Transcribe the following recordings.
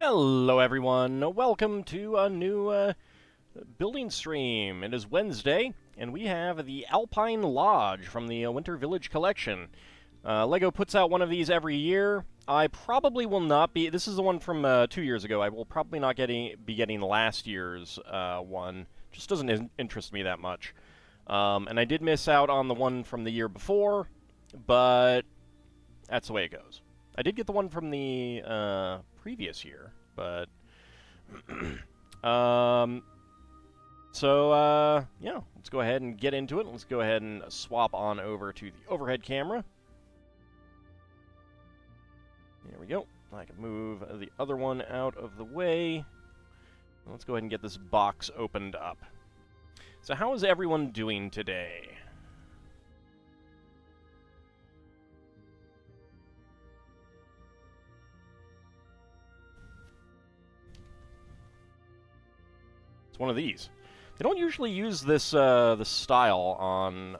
Hello everyone, welcome to a new building stream. It is Wednesday, and we have the Alpine Lodge from the Winter Village collection. LEGO puts out one of these every year. I probably will not be, this is the one from 2 years ago, I will probably not be getting last year's one. Just doesn't interest me that much. And I did miss out on the one from the year before, but that's the way it goes. I did get the one from the previous year, but yeah, let's go ahead and get into it. Let's go ahead and swap on over to the overhead camera. There we go. I can move the other one out of the way. Let's go ahead and get this box opened up. So how is everyone doing today? One of these. They don't usually use this this style on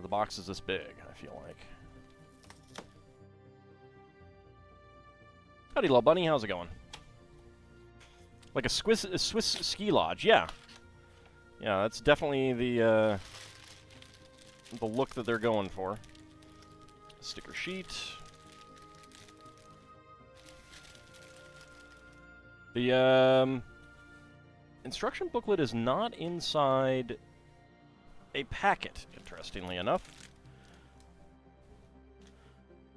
the boxes this big, I feel like. Howdy, little bunny. How's it going? Like a Swiss ski lodge, yeah. Yeah, that's definitely the look that they're going for. Sticker sheet. The instruction booklet is not inside a packet, interestingly enough.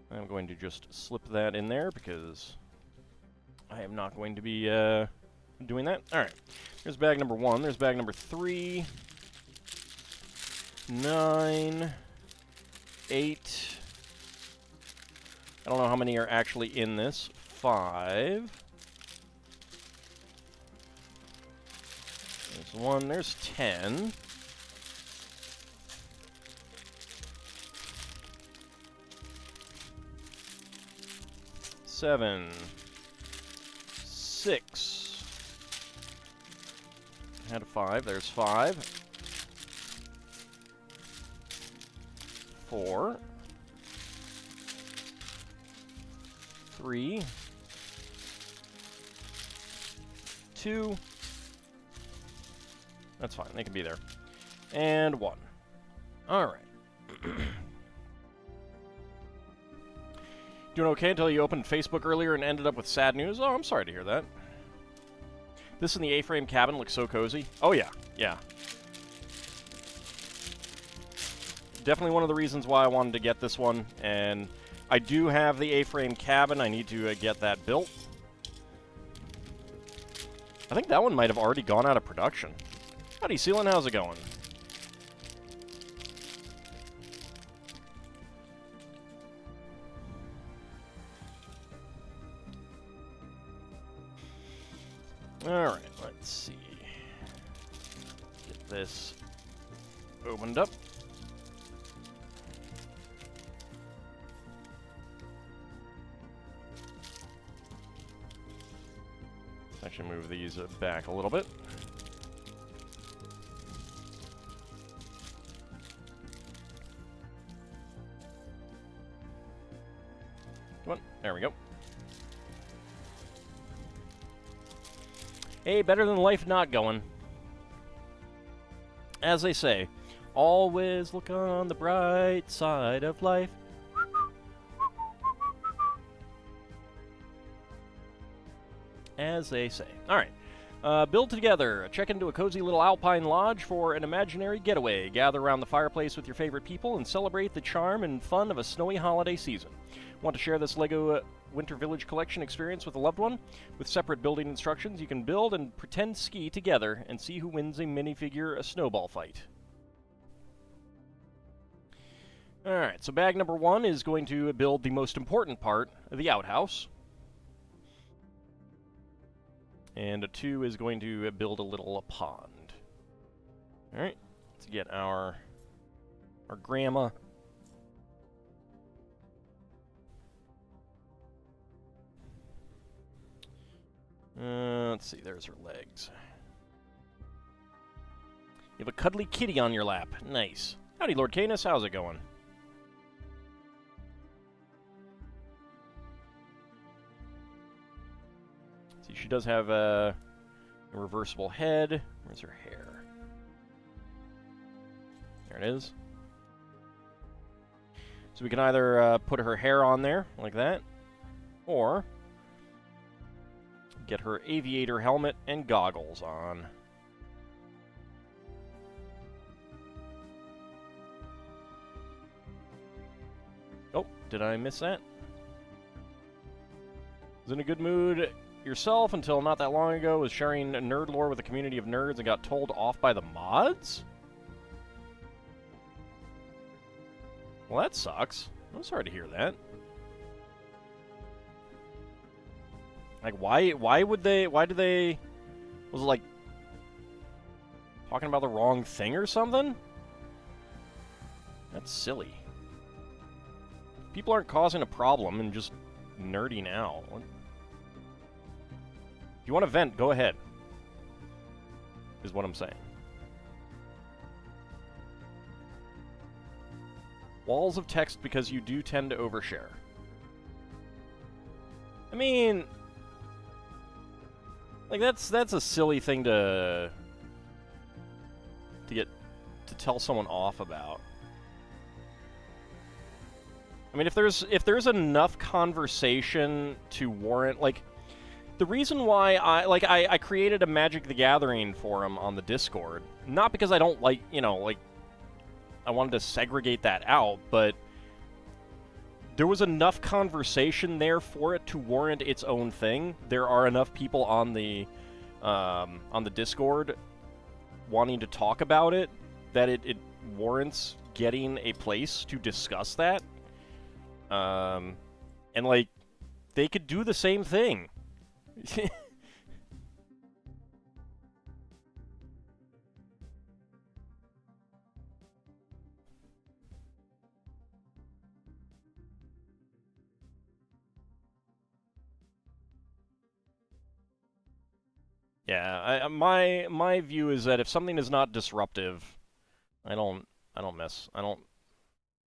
I'm going to just slip that in there because I am not going to be doing that. Alright, there's bag number 1, there's bag number 3, 9, 8, I don't know how many are actually in this, 5, there's 1, there's 10. Seven, 6. I had a 5. There's 5. 4. 3. 2. That's fine. They can be there. And 1. All right. Doing okay until you opened Facebook earlier and ended up with sad news? Oh, I'm sorry to hear that. This in the A-frame cabin looks so cozy. Oh, yeah. Yeah. Definitely one of the reasons why I wanted to get this one. And I do have the A-frame cabin. I need to get that built. I think that one might have already gone out of production. Howdy, Sealan. How's it going? Alright, let's see. Get this opened up. Actually move these back a little bit. Come on, there we go. Hey, better than life not going. As they say, always look on the bright side of life. As they say. Alright. Build together. Check into a cozy little Alpine Lodge for an imaginary getaway. Gather around the fireplace with your favorite people and celebrate the charm and fun of a snowy holiday season. Want to share this LEGO Winter Village collection experience with a loved one? With separate building instructions, you can build and pretend ski together and see who wins a minifigure snowball fight. Alright, so bag number 1 is going to build the most important part, the outhouse. And a 2 is going to build a little pond. Alright, let's get our grandma. Let's see, there's her legs. You have a cuddly kitty on your lap. Nice. Howdy, Lord Canis. How's it going? See, she does have a reversible head. Where's her hair? There it is. So we can either put her hair on there, like that, or get her aviator helmet and goggles on. Oh, did I miss that? Was in a good mood yourself until not that long ago, was sharing nerd lore with a community of nerds and got told off by the mods? Well, that sucks. I'm sorry to hear that. Like, why do they, was it like, talking about the wrong thing or something? That's silly. People aren't causing a problem and just nerding out. What? If you want to vent, go ahead. Is what I'm saying. Walls of text because you do tend to overshare. I mean, like that's a silly thing to tell someone off about. I mean, if there's enough conversation to warrant, like, the reason why I created a Magic the Gathering forum on the Discord, not because I don't like, you know, like, I wanted to segregate that out, but there was enough conversation there for it to warrant its own thing. There are enough people on the Discord wanting to talk about it that it warrants getting a place to discuss that. And like, they could do the same thing. Yeah, my view is that if something is not disruptive, I'm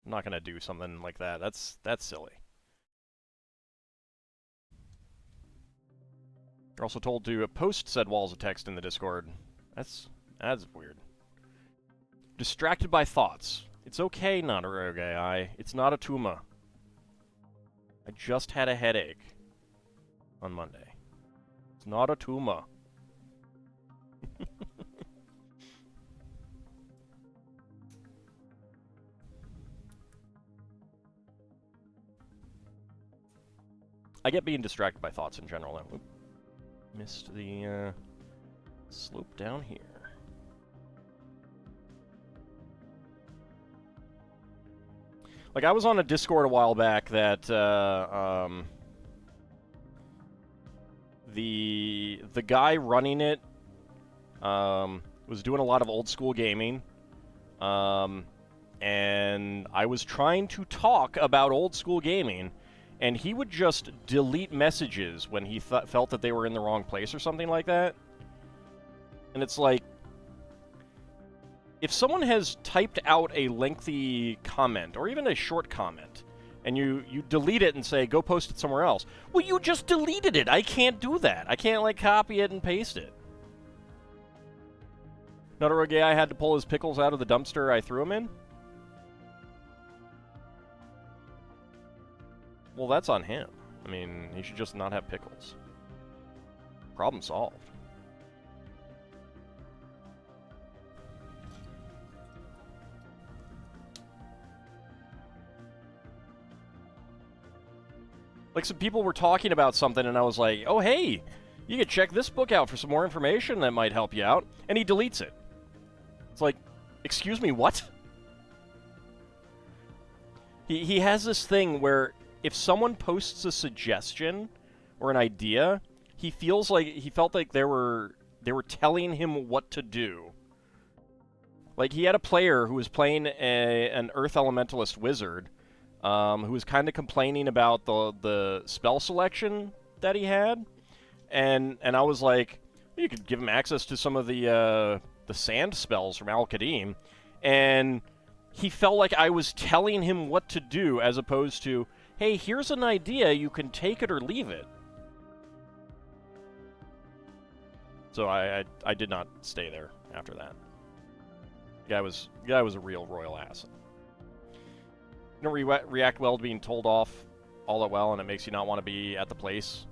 not gonna do something like that. That's silly. You're also told to post said walls of text in the Discord. That's weird. Distracted by thoughts. It's okay, not a rogue AI. It's not a tumor. I just had a headache on Monday. It's not a tumor. I get being distracted by thoughts in general. Oop. Missed the slope down here. Like, I was on a Discord a while back that the guy running it was doing a lot of old school gaming, and I was trying to talk about old school gaming, and he would just delete messages when he felt that they were in the wrong place or something like that. And it's like, if someone has typed out a lengthy comment, or even a short comment, and you delete it and say, go post it somewhere else, well, you just deleted it. I can't do that. I can't, like, copy it and paste it. Not a rogue guy had to pull his pickles out of the dumpster I threw him in? Well, that's on him. I mean, he should just not have pickles. Problem solved. Like, some people were talking about something, and I was like, oh, hey, you could check this book out for some more information that might help you out. And he deletes it. It's like, excuse me, what? He has this thing where if someone posts a suggestion or an idea, he felt like they were telling him what to do. Like, he had a player who was playing an Earth Elementalist wizard, who was kind of complaining about the spell selection that he had, and I was like, you could give him access to some of the sand spells from Al-Qadim, and he felt like I was telling him what to do as opposed to, hey, here's an idea, you can take it or leave it. So I did not stay there after that. The guy was a real royal ass. You don't react well to being told off all that well, and it makes you not want to be at the place.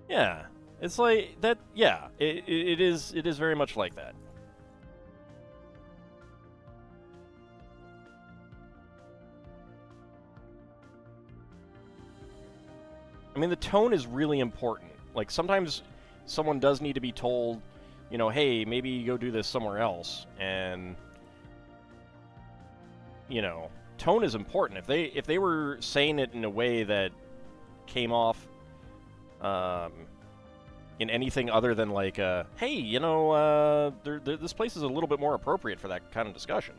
Yeah, it's like that. Yeah, it is very much like that. I mean, the tone is really important. Like, sometimes someone does need to be told, you know, hey, maybe go do this somewhere else, and, you know, tone is important. If they were saying it in a way that came off in anything other than like, hey, you know, this place is a little bit more appropriate for that kind of discussion.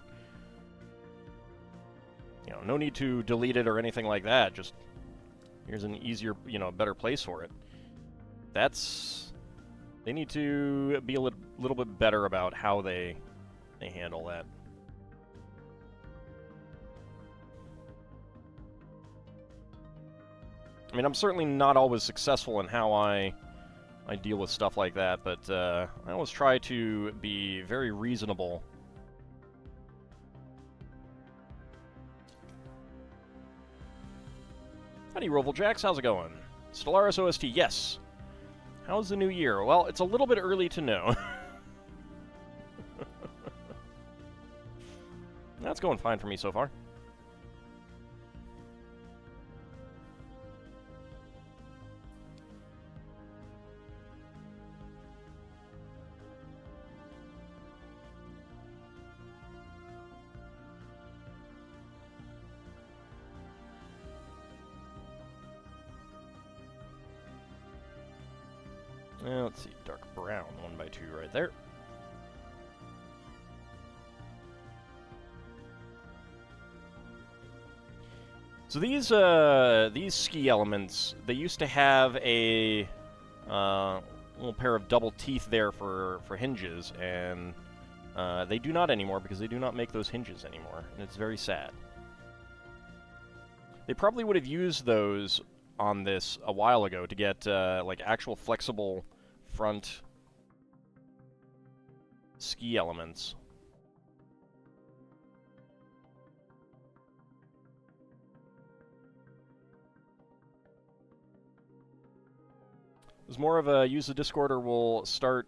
You know, no need to delete it or anything like that. Just here's an easier, you know, better place for it. They need to be a little bit better about how they handle that. I mean, I'm certainly not always successful in how I deal with stuff like that, but I always try to be very reasonable. Howdy, Roval Jacks. How's it going? Stellaris OST, yes. How's the new year? Well, it's a little bit early to know. That's going fine for me so far. Let's see, dark brown, 1x2 right there. So these ski elements, they used to have a little pair of double teeth there for hinges, and they do not anymore because they do not make those hinges anymore, and it's very sad. They probably would have used those on this a while ago to get like actual flexible front ski elements. It was more of a use the Discord or we'll start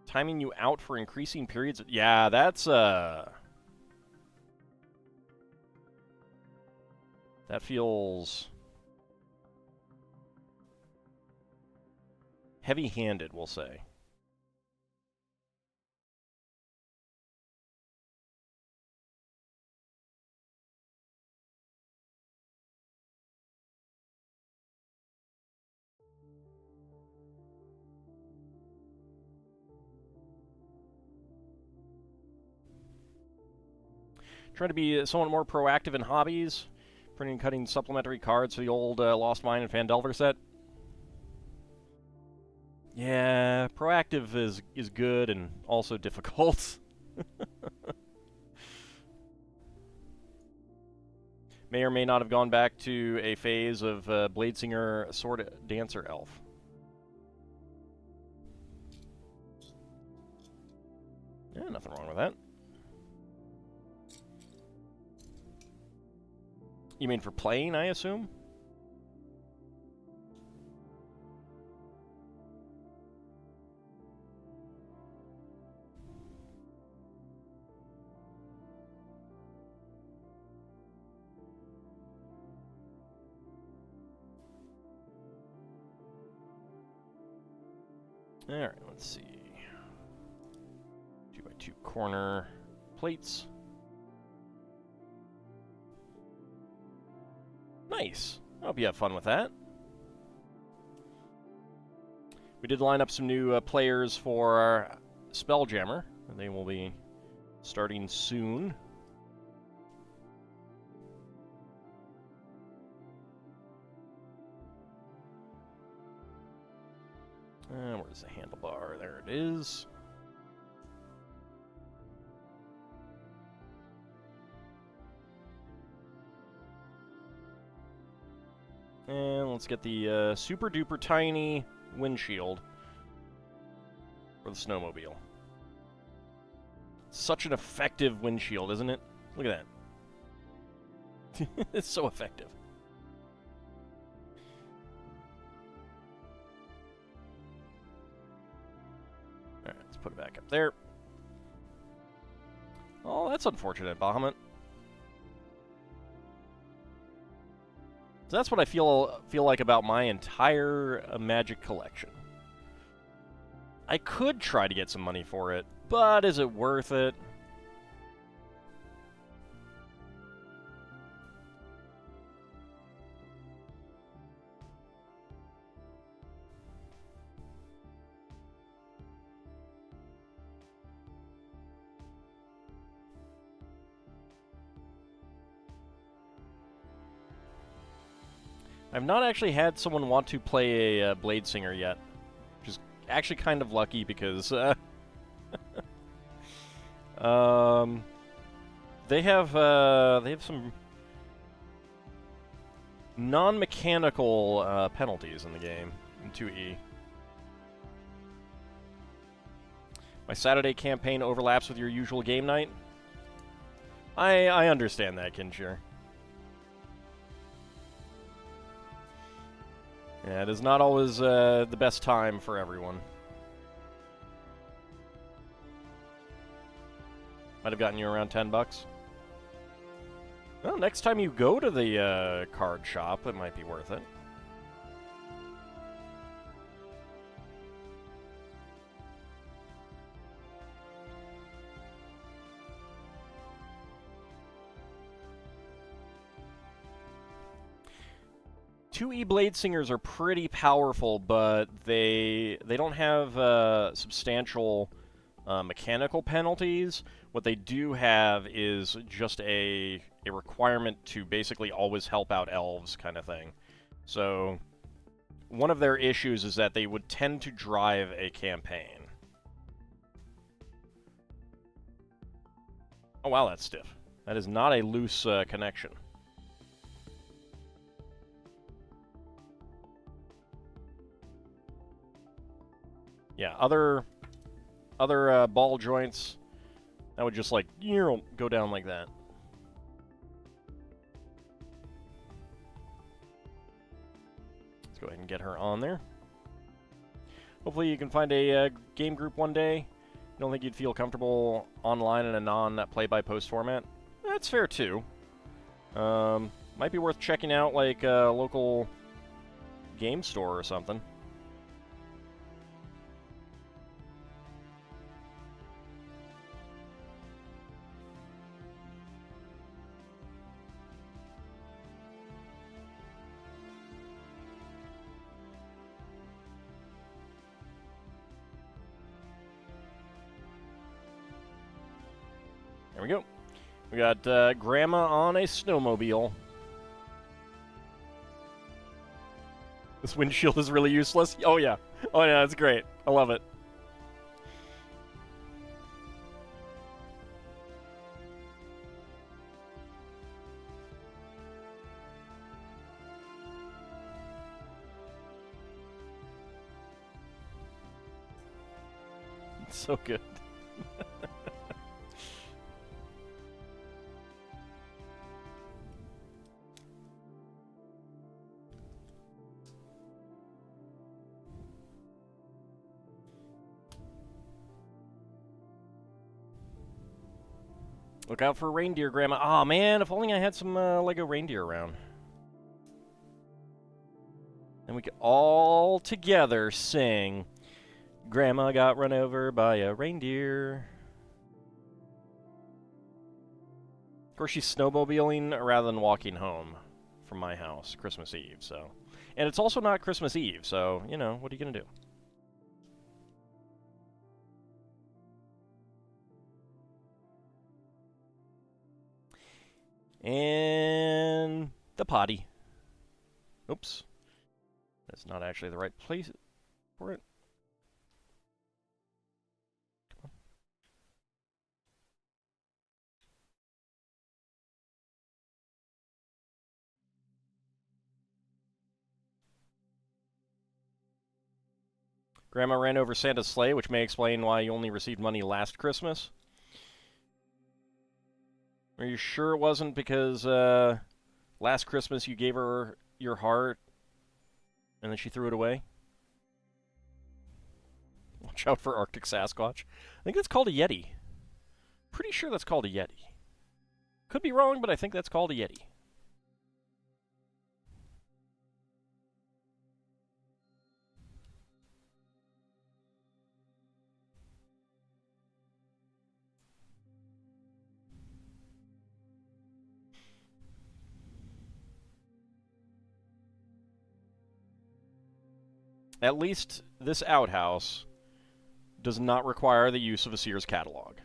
timing you out for increasing periods. Yeah, that's that feels heavy-handed, we'll say. Trying to be somewhat more proactive in hobbies, printing and cutting supplementary cards for the old Lost Mine and Phandelver set. Yeah, proactive is good and also difficult. May or may not have gone back to a phase of Bladesinger Sword Dancer Elf. Yeah, nothing wrong with that. You mean for playing, I assume? Alright, let's see. 2x2 corner plates. Nice. I hope you have fun with that. We did line up some new players for Spelljammer, and they will be starting soon. Where's the handlebar? There it is. And let's get the super duper tiny windshield. for the snowmobile. Such an effective windshield, isn't it? Look at that. It's so effective. Alright, let's put it back up there. Oh, that's unfortunate, Bahamut. So that's what I feel like about my entire Magic collection. I could try to get some money for it, but is it worth it? I've not actually had someone want to play a Blade Singer yet, which is actually kind of lucky because they have some non-mechanical penalties in the game in 2E. My Saturday campaign overlaps with your usual game night. I understand that, Kinshir. Yeah, it is not always the best time for everyone. Might have gotten you around $10. Well, next time you go to the card shop, it might be worth it. Two E-Blade Singers are pretty powerful, but they don't have substantial mechanical penalties. What they do have is just a requirement to basically always help out elves kind of thing. So one of their issues is that they would tend to drive a campaign. Oh wow, that's stiff. That is not a loose connection. Yeah, other ball joints, that would just like go down like that. Let's go ahead and get her on there. Hopefully you can find a game group one day. You don't think you'd feel comfortable online in a non-play-by-post format? That's fair too. Might be worth checking out like a local game store or something. There we go. We got Grandma on a snowmobile. This windshield is really useless. Oh yeah. Oh yeah, that's great. I love it. It's so good. Look out for reindeer, Grandma. Aw, oh, man, if only I had some Lego reindeer around. And we could all together sing, Grandma got run over by a reindeer. Of course, she's snowmobiling rather than walking home from my house Christmas Eve, so. And it's also not Christmas Eve, so, you know, what are you going to do? And the potty. Oops. That's not actually the right place for it. Come on. Grandma ran over Santa's sleigh, which may explain why you only received money last Christmas. Are you sure it wasn't because last Christmas you gave her your heart and then she threw it away? Watch out for Arctic Sasquatch. I think that's called a Yeti. Pretty sure that's called a Yeti. Could be wrong, but I think that's called a Yeti. At least this outhouse does not require the use of a Sears catalog.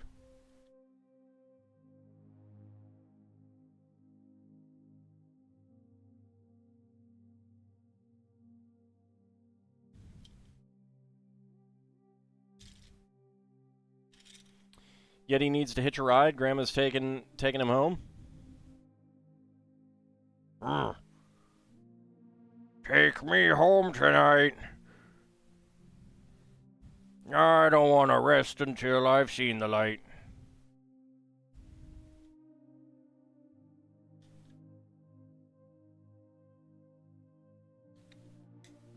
Yeti needs to hitch a ride. Grandma's taking him home. Take me home tonight. I don't want to rest until I've seen the light.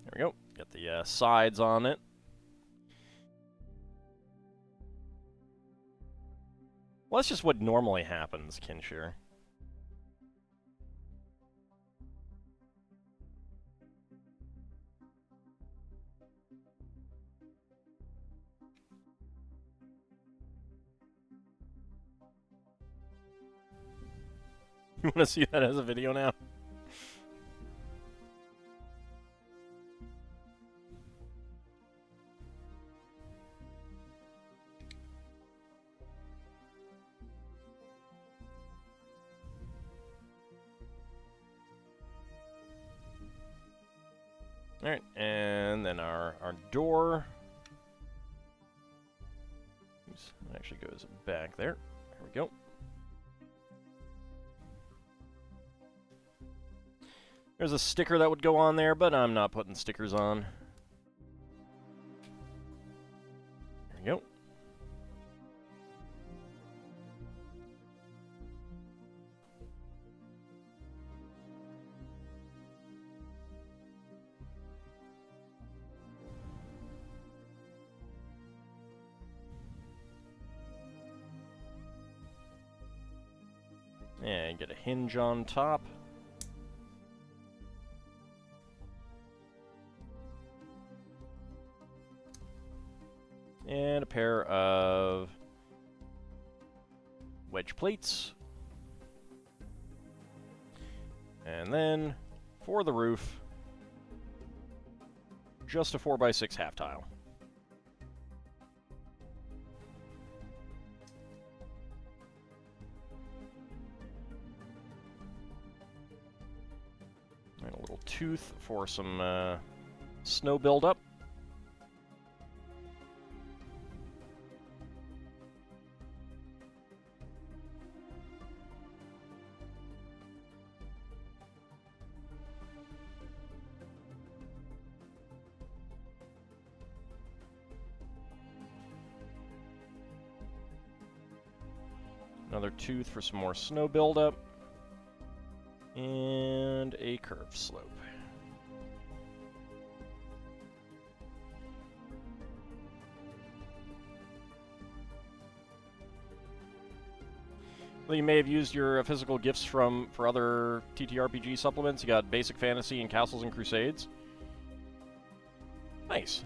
There we go. Got the sides on it. Well, that's just what normally happens, Kinshire. You want to see that as a video now? Alright, and then our door. Oops, it actually goes back there. There we go. There's a sticker that would go on there, but I'm not putting stickers on. There we go. And get a hinge on top. And a pair of wedge plates. And then, for the roof, just a 4x6 half tile. And a little tooth for some snow buildup. Another tooth for some more snow buildup. And a curved slope. Well, you may have used your physical gifts for other TTRPG supplements. You got Basic Fantasy and Castles and Crusades. Nice.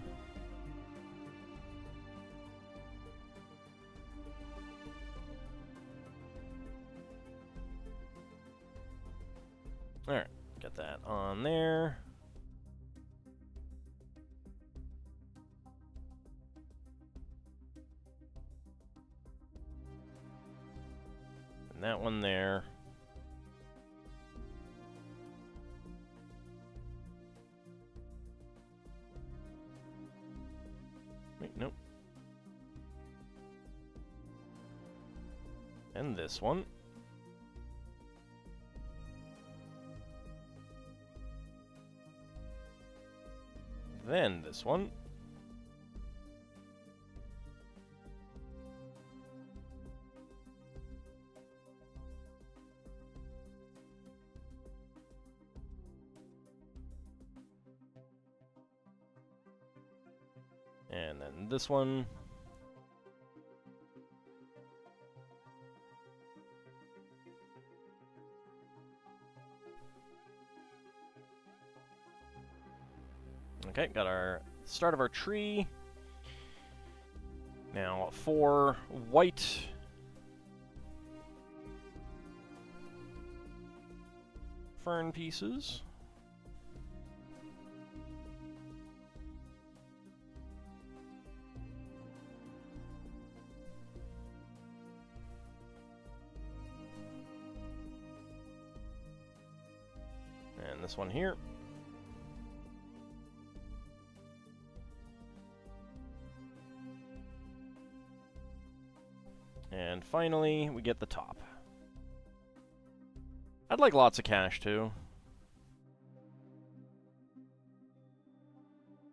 Alright, get that on there. And that one there. Wait, nope. And this one. Then this one. And then this one. Okay, got our start of our tree. Now 4 white fern pieces. And this one here. And finally, we get the top. I'd like lots of cash, too.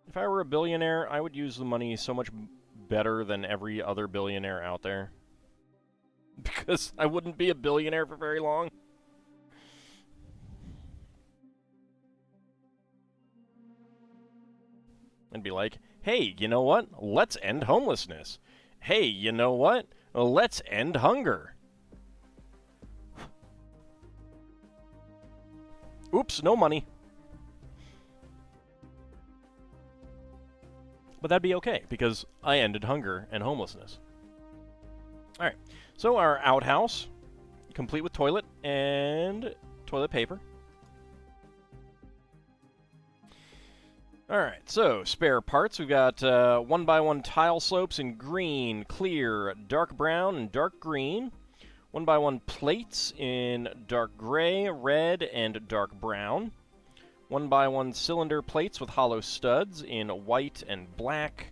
If I were a billionaire, I would use the money so much better than every other billionaire out there. Because I wouldn't be a billionaire for very long. And be like, hey, you know what? Let's end homelessness. Hey, you know what? Let's end hunger. Oops, no money. But that'd be okay, because I ended hunger and homelessness. Alright, so our outhouse, complete with toilet and toilet paper. Alright, so spare parts. We've got 1x1 tile slopes in green, clear, dark brown, and dark green. 1x1 plates in dark gray, red, and dark brown. 1x1 cylinder plates with hollow studs in white and black.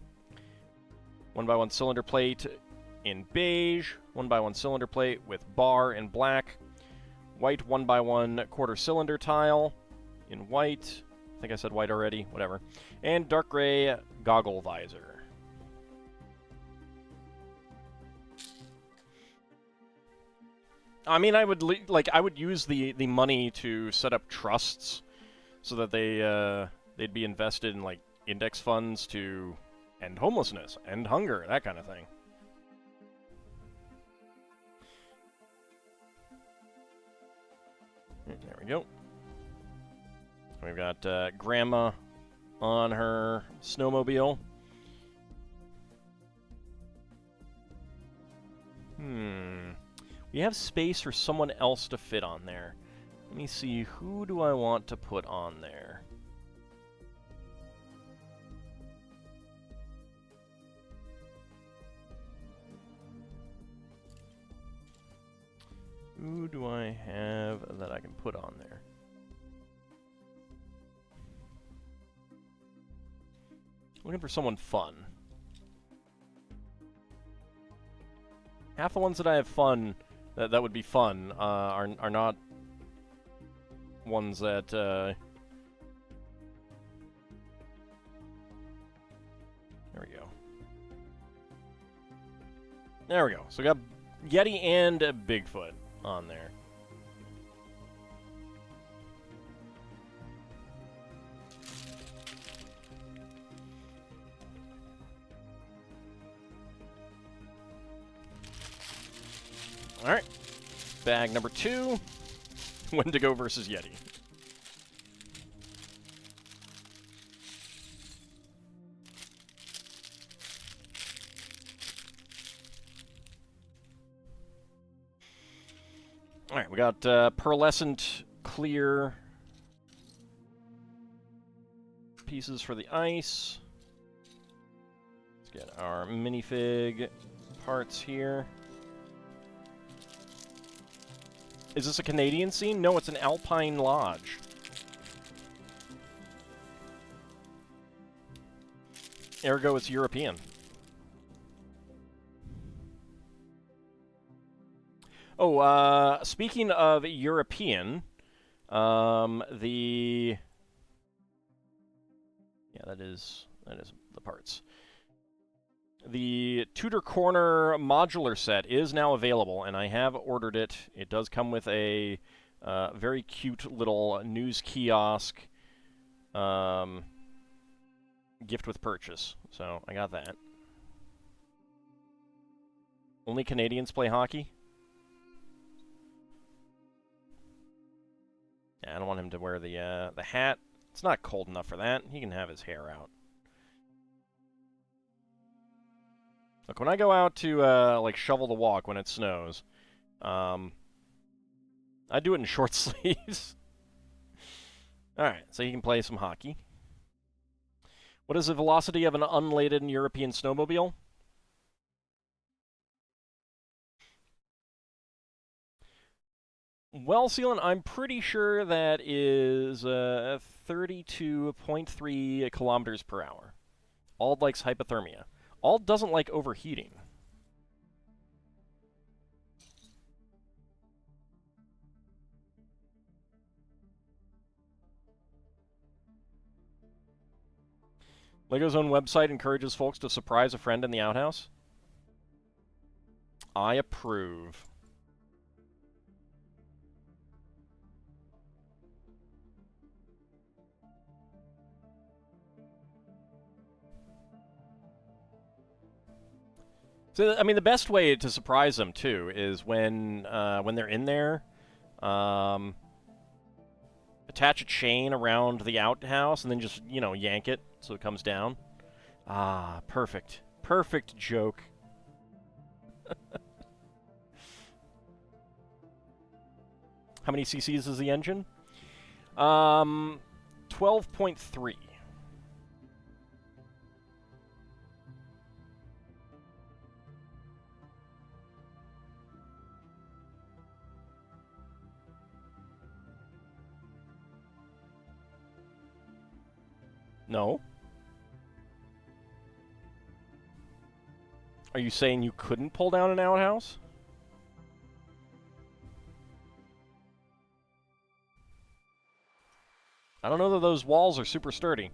1x1 cylinder plate in beige. 1x1 cylinder plate with bar in black. White 1x1 quarter cylinder tile in white. I think I said white already, whatever. And dark gray goggle visor. I mean, I would I would use the money to set up trusts so that they'd be invested in like index funds to end homelessness, end hunger, that kind of thing. There we go. We've got Grandma on her snowmobile. We have space for someone else to fit on there. Let me see, who do I want to put on there? Who do I have that I can put on there? Looking for someone fun. Half the ones that I have fun, that would be fun, are not ones that, There we go. There we go. So we got Yeti and Bigfoot on there. Alright, bag number 2, Wendigo versus Yeti. Alright, we got pearlescent clear pieces for the ice. Let's get our minifig parts here. Is this a Canadian scene? No, it's an Alpine Lodge. Ergo, it's European. Oh, speaking of European, yeah, that is the parts. The Tudor Corner modular set is now available, and I have ordered it. It does come with a very cute little news kiosk gift with purchase, so I got that. Only Canadians play hockey? Yeah, I don't want him to wear the hat. It's not cold enough for that. He can have his hair out. Look, when I go out to, like, shovel the walk when it snows, I do it in short sleeves. Alright, so he can play some hockey. What is the velocity of an unladen European snowmobile? Well, Sealant, I'm pretty sure that is 32.3 kilometers per hour. Ald likes hypothermia. Ald doesn't like overheating. LEGO's own website encourages folks to surprise a friend in the outhouse. I approve. So, I mean, the best way to surprise them, too, is when they're in there, attach a chain around the outhouse and then just, you know, yank it so it comes down. Ah, perfect. Perfect joke. How many cc's is the engine? 12.3. No. Are you saying you couldn't pull down an outhouse? I don't know that those walls are super sturdy.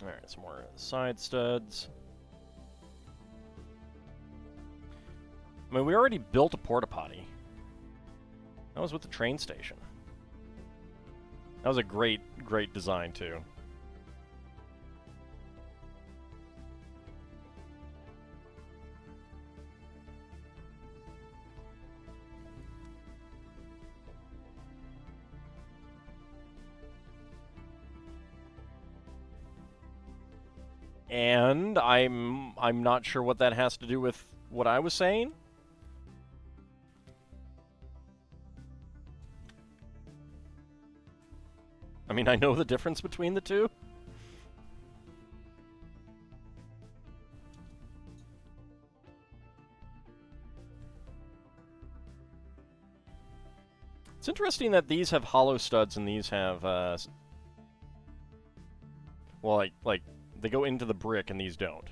Alright, some more side studs. I mean, we already built a porta-potty. That was with the train station. That was a great, great design, too. And I'm not sure what that has to do with what I was saying. I mean, I know the difference between the two. It's interesting that these have hollow studs and these have, well, like, they go into the brick and these don't.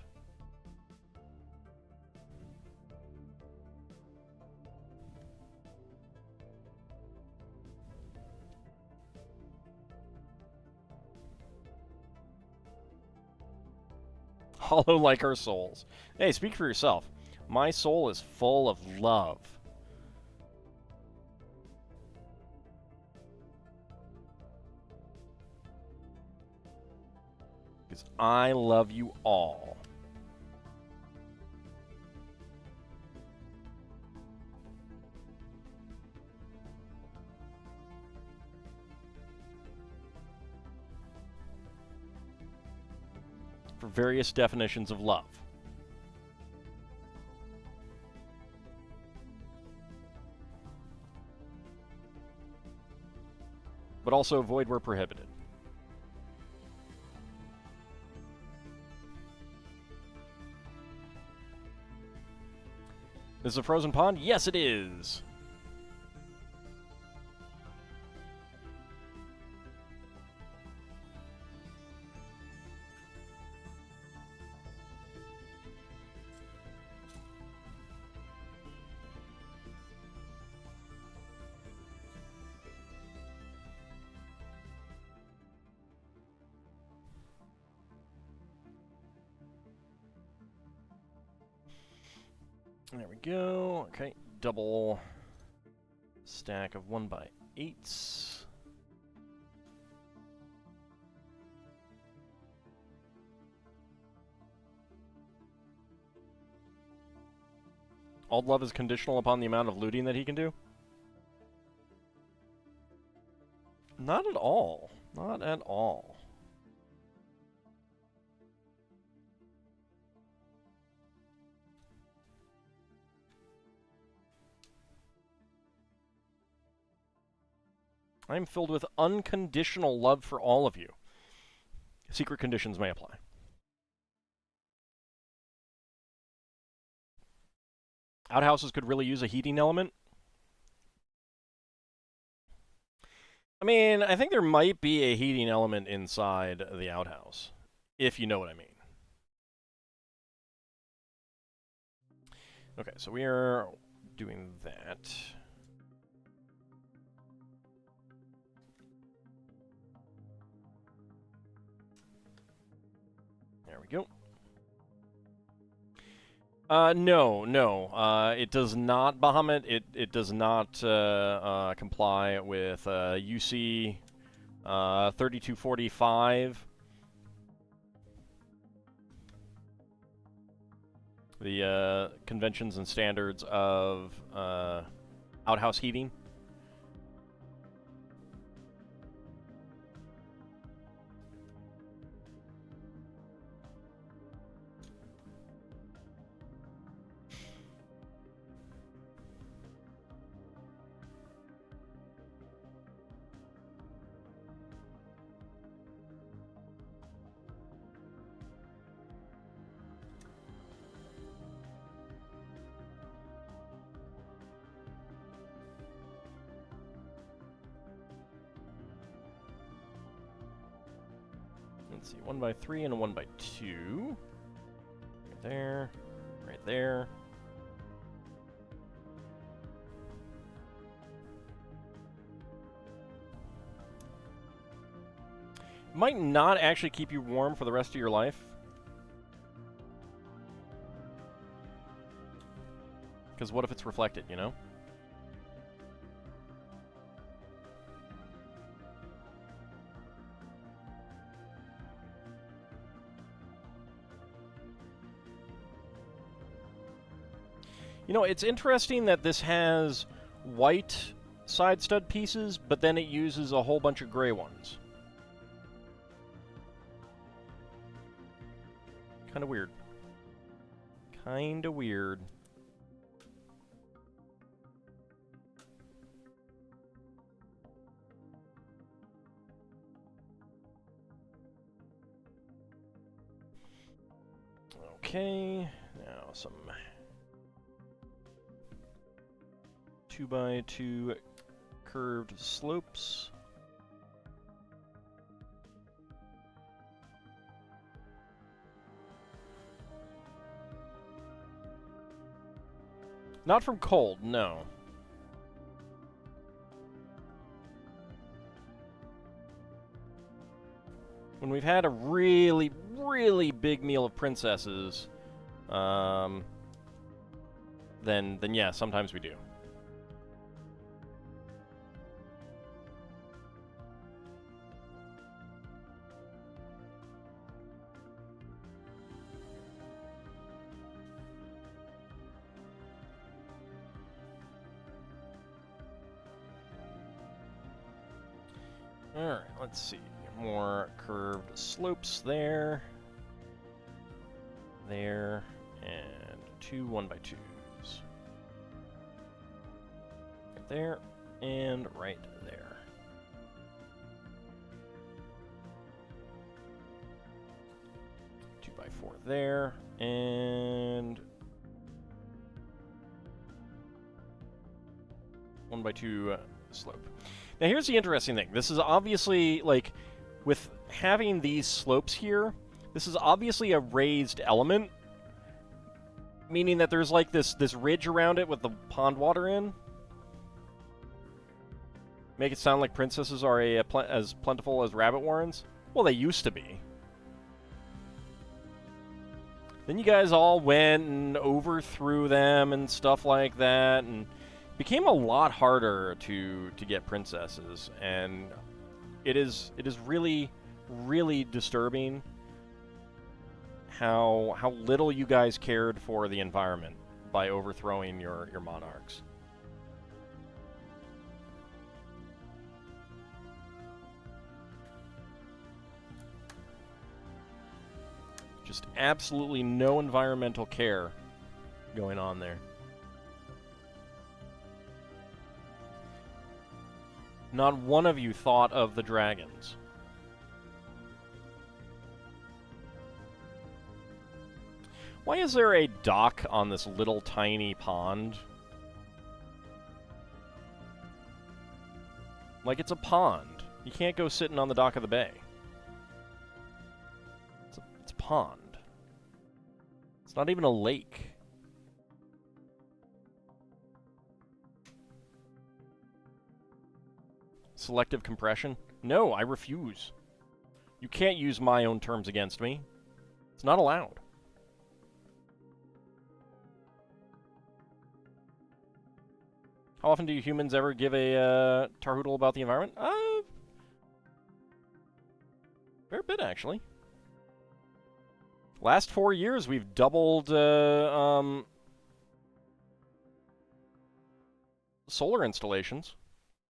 Hollow like our souls. Hey, speak for yourself. My soul is full of love. Because I love you all. For various definitions of love. But also avoid where prohibited. This is a frozen pond? Yes, it is. There we go. Okay, double stack of 1x8s. Old love is conditional upon the amount of looting that he can do? Not at all. Not at all. I'm filled with unconditional love for all of you. Secret conditions may apply. Outhouses could really use a heating element. I mean, I think there might be a heating element inside the outhouse, if you know what I mean. Okay, so we are doing that. There we go. No. It does not, Bahamut. It does not comply with UC 3245. The conventions and standards of outhouse heating. Let's see, 1x3 and a 1x2. Right there, right there. Might not actually keep you warm for the rest of your life. Because what if it's reflected, you know? You know, it's interesting that this has white side stud pieces, but then it uses a whole bunch of gray ones. Kinda weird. Kinda weird. Okay, now some 2x2 curved slopes. Not from cold, no. When we've had a really, really big meal of princesses, then yeah, sometimes we do. Alright, let's see. More curved slopes there. There. And 2 1x2s. Right there. And right there. Two by 4 there. And 1x2 slope. Now here's the interesting thing. This is obviously, like, with having these slopes here, this is obviously a raised element, meaning that there's like this ridge around it with the pond water in. Make it sound like princesses are as plentiful as rabbit warrens? Well, they used to be. Then you guys all went and overthrew them and stuff like that, and it became a lot harder to get princesses. And it is really, really disturbing how little you guys cared for the environment by overthrowing your monarchs. Just absolutely no environmental care going on there. Not one of you thought of the dragons. Why is there a dock on this little tiny pond? Like it's a pond. You can't go sitting on the dock of the bay. It's a pond. It's not even a lake. Selective compression? No, I refuse. You can't use my own terms against me. It's not allowed. How often do you humans ever give a tarhoodle about the environment? Fair bit, actually. Last 4 years, we've doubled solar installations.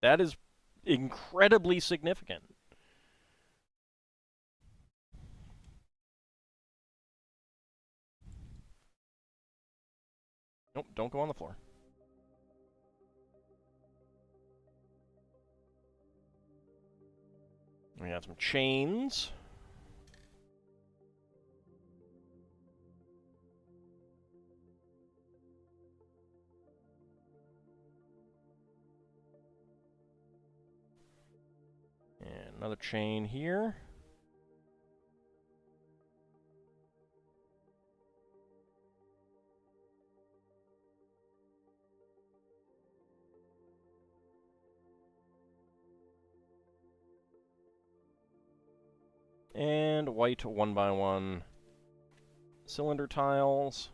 That is incredibly significant. Nope, don't go on the floor. We got some chains. And another chain here. And white 1x1 cylinder tiles.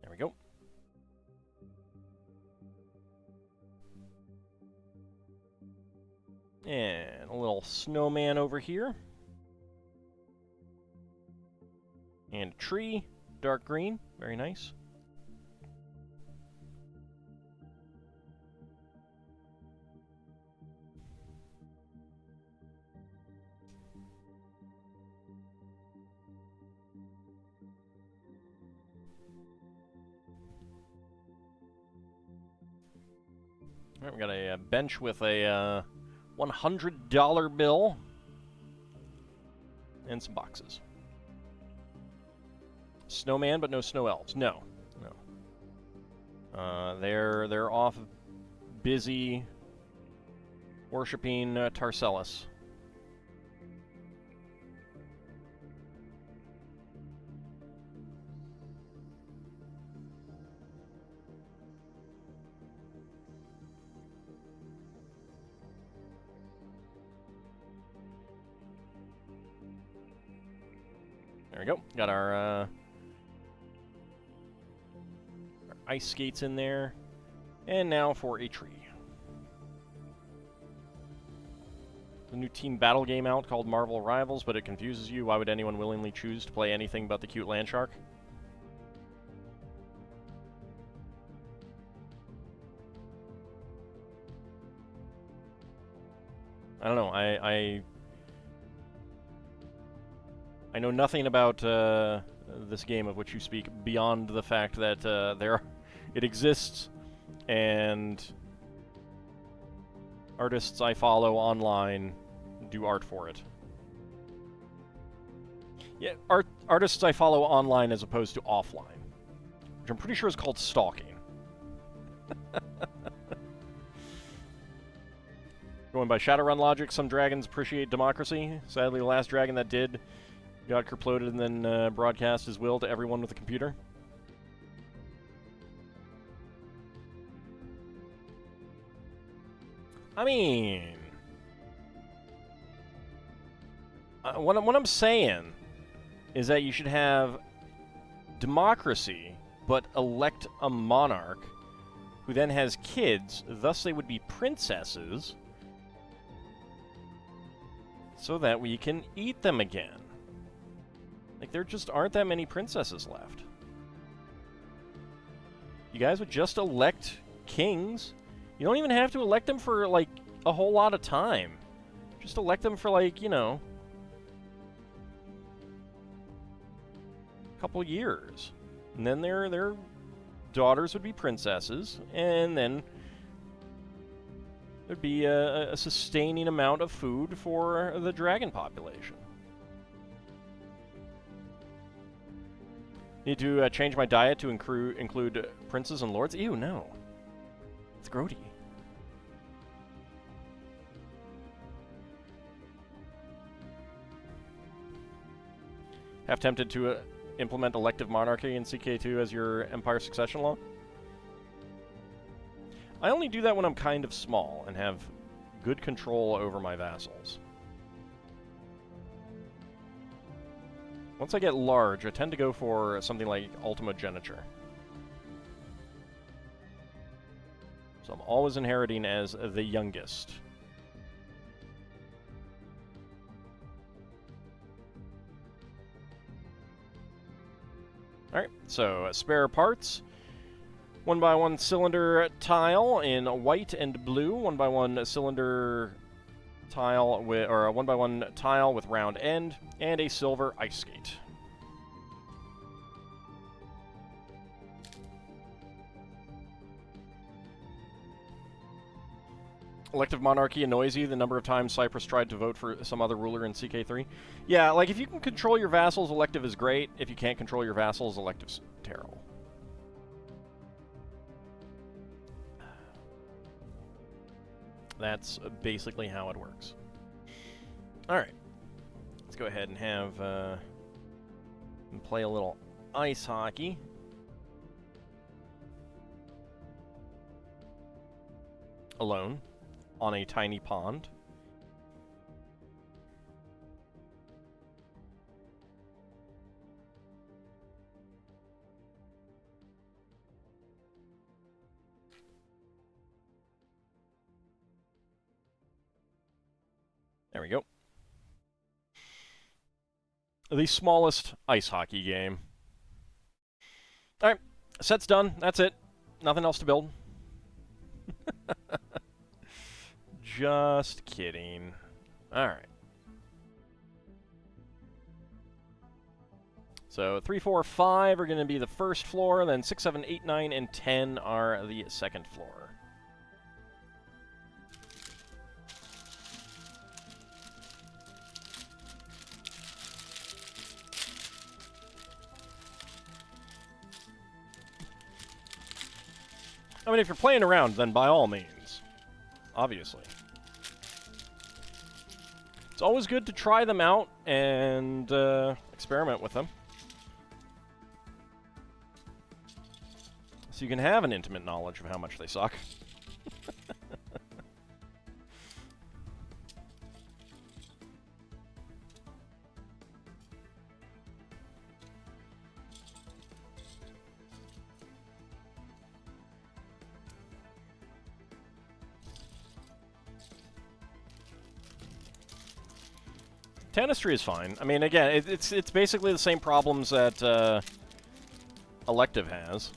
There we go. And a little snowman over here. And a tree, dark green, very nice. All right, we got a bench with a $100 bill and some boxes. Snowman, but no snow elves. No, no. They're off busy worshiping Tarcellus. There we go. Got our ice skates in there. And now for a tree. The new team battle game out called Marvel Rivals, but it confuses you. Why would anyone willingly choose to play anything but the cute land shark? I don't know. I know nothing about this game of which you speak beyond the fact that it exists, and artists I follow online do art for it. Yeah, artists I follow online as opposed to offline, which I'm pretty sure is called stalking. Going by Shadowrun logic, some dragons appreciate democracy. Sadly, the last dragon that did got kerploded and then broadcast his will to everyone with a computer. I mean, what I'm saying is that you should have democracy, but elect a monarch who then has kids, thus they would be princesses, so that we can eat them again. Like, there just aren't that many princesses left. You guys would just elect kings. You don't even have to elect them for, like, a whole lot of time. Just elect them for, like, you know, a couple years. And then their daughters would be princesses, and then there'd be a sustaining amount of food for the dragon population. Need to change my diet to include princes and lords? Ew, no. It's grody. Half tempted to implement elective monarchy in CK2 as your empire succession law? I only do that when I'm kind of small and have good control over my vassals. Once I get large, I tend to go for something like ultimogeniture. So I'm always inheriting as the youngest. Alright, so spare parts. 1x1 cylinder tile in white and blue. 1x1 cylinder tile with, or a 1x1 tile with round end, and a silver ice skate. Elective monarchy annoys you the number of times Cyprus tried to vote for some other ruler in CK3? Yeah, like, if you can control your vassals, elective is great. If you can't control your vassals, elective's terrible. That's basically how it works. Alright. Let's go ahead and have, and play a little ice hockey. Alone. On a tiny pond. There we go. The smallest ice hockey game. Alright, set's done. That's it. Nothing else to build. Just kidding. Alright. So 3, 4, 5 are going to be the first floor, then 6, 7, 8, 9, and 10 are the second floor. I mean, if you're playing around, then by all means. Obviously. It's always good to try them out and experiment with them. So you can have an intimate knowledge of how much they suck. Tanistry is fine. I mean, again, it's basically the same problems that Elective has.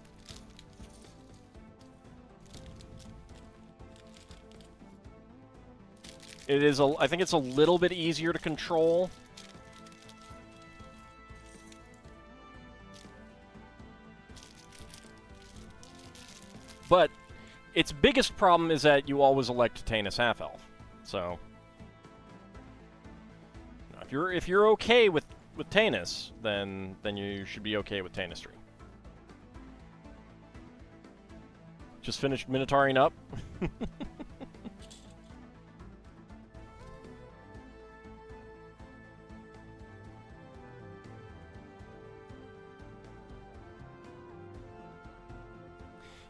It is I think it's a little bit easier to control. But its biggest problem is that you always elect Tanis Half-Elf. So if you're okay with Tanis, then you should be okay with Tanistry. Just finished Minotauring up.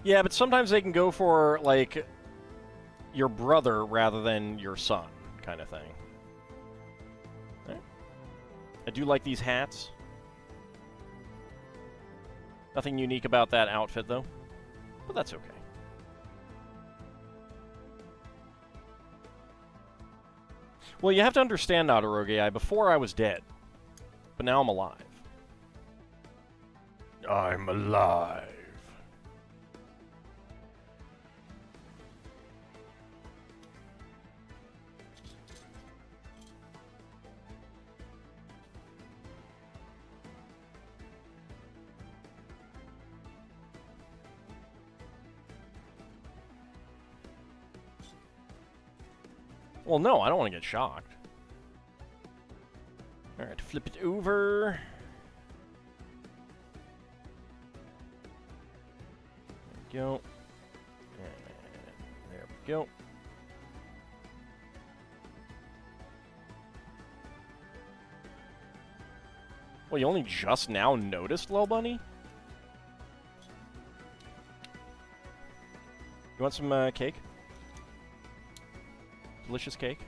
Yeah, but sometimes they can go for, like, your brother rather than your son, kind of thing. Right. I do like these hats. Nothing unique about that outfit, though. But that's okay. Well, you have to understand, Naruto, before I was dead. But now I'm alive. I'm alive. Well, no, I don't want to get shocked. Alright, flip it over. There we go. And there we go. Well, you only just now noticed, Lil Bunny? You want some cake? Delicious cake?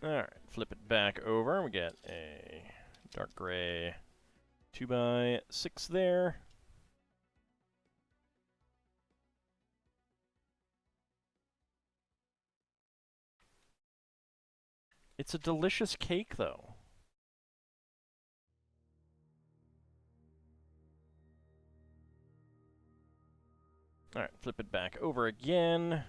Alright, flip it back over. We get a dark gray 2x6 there. It's a delicious cake, though. Alright, flip it back over again.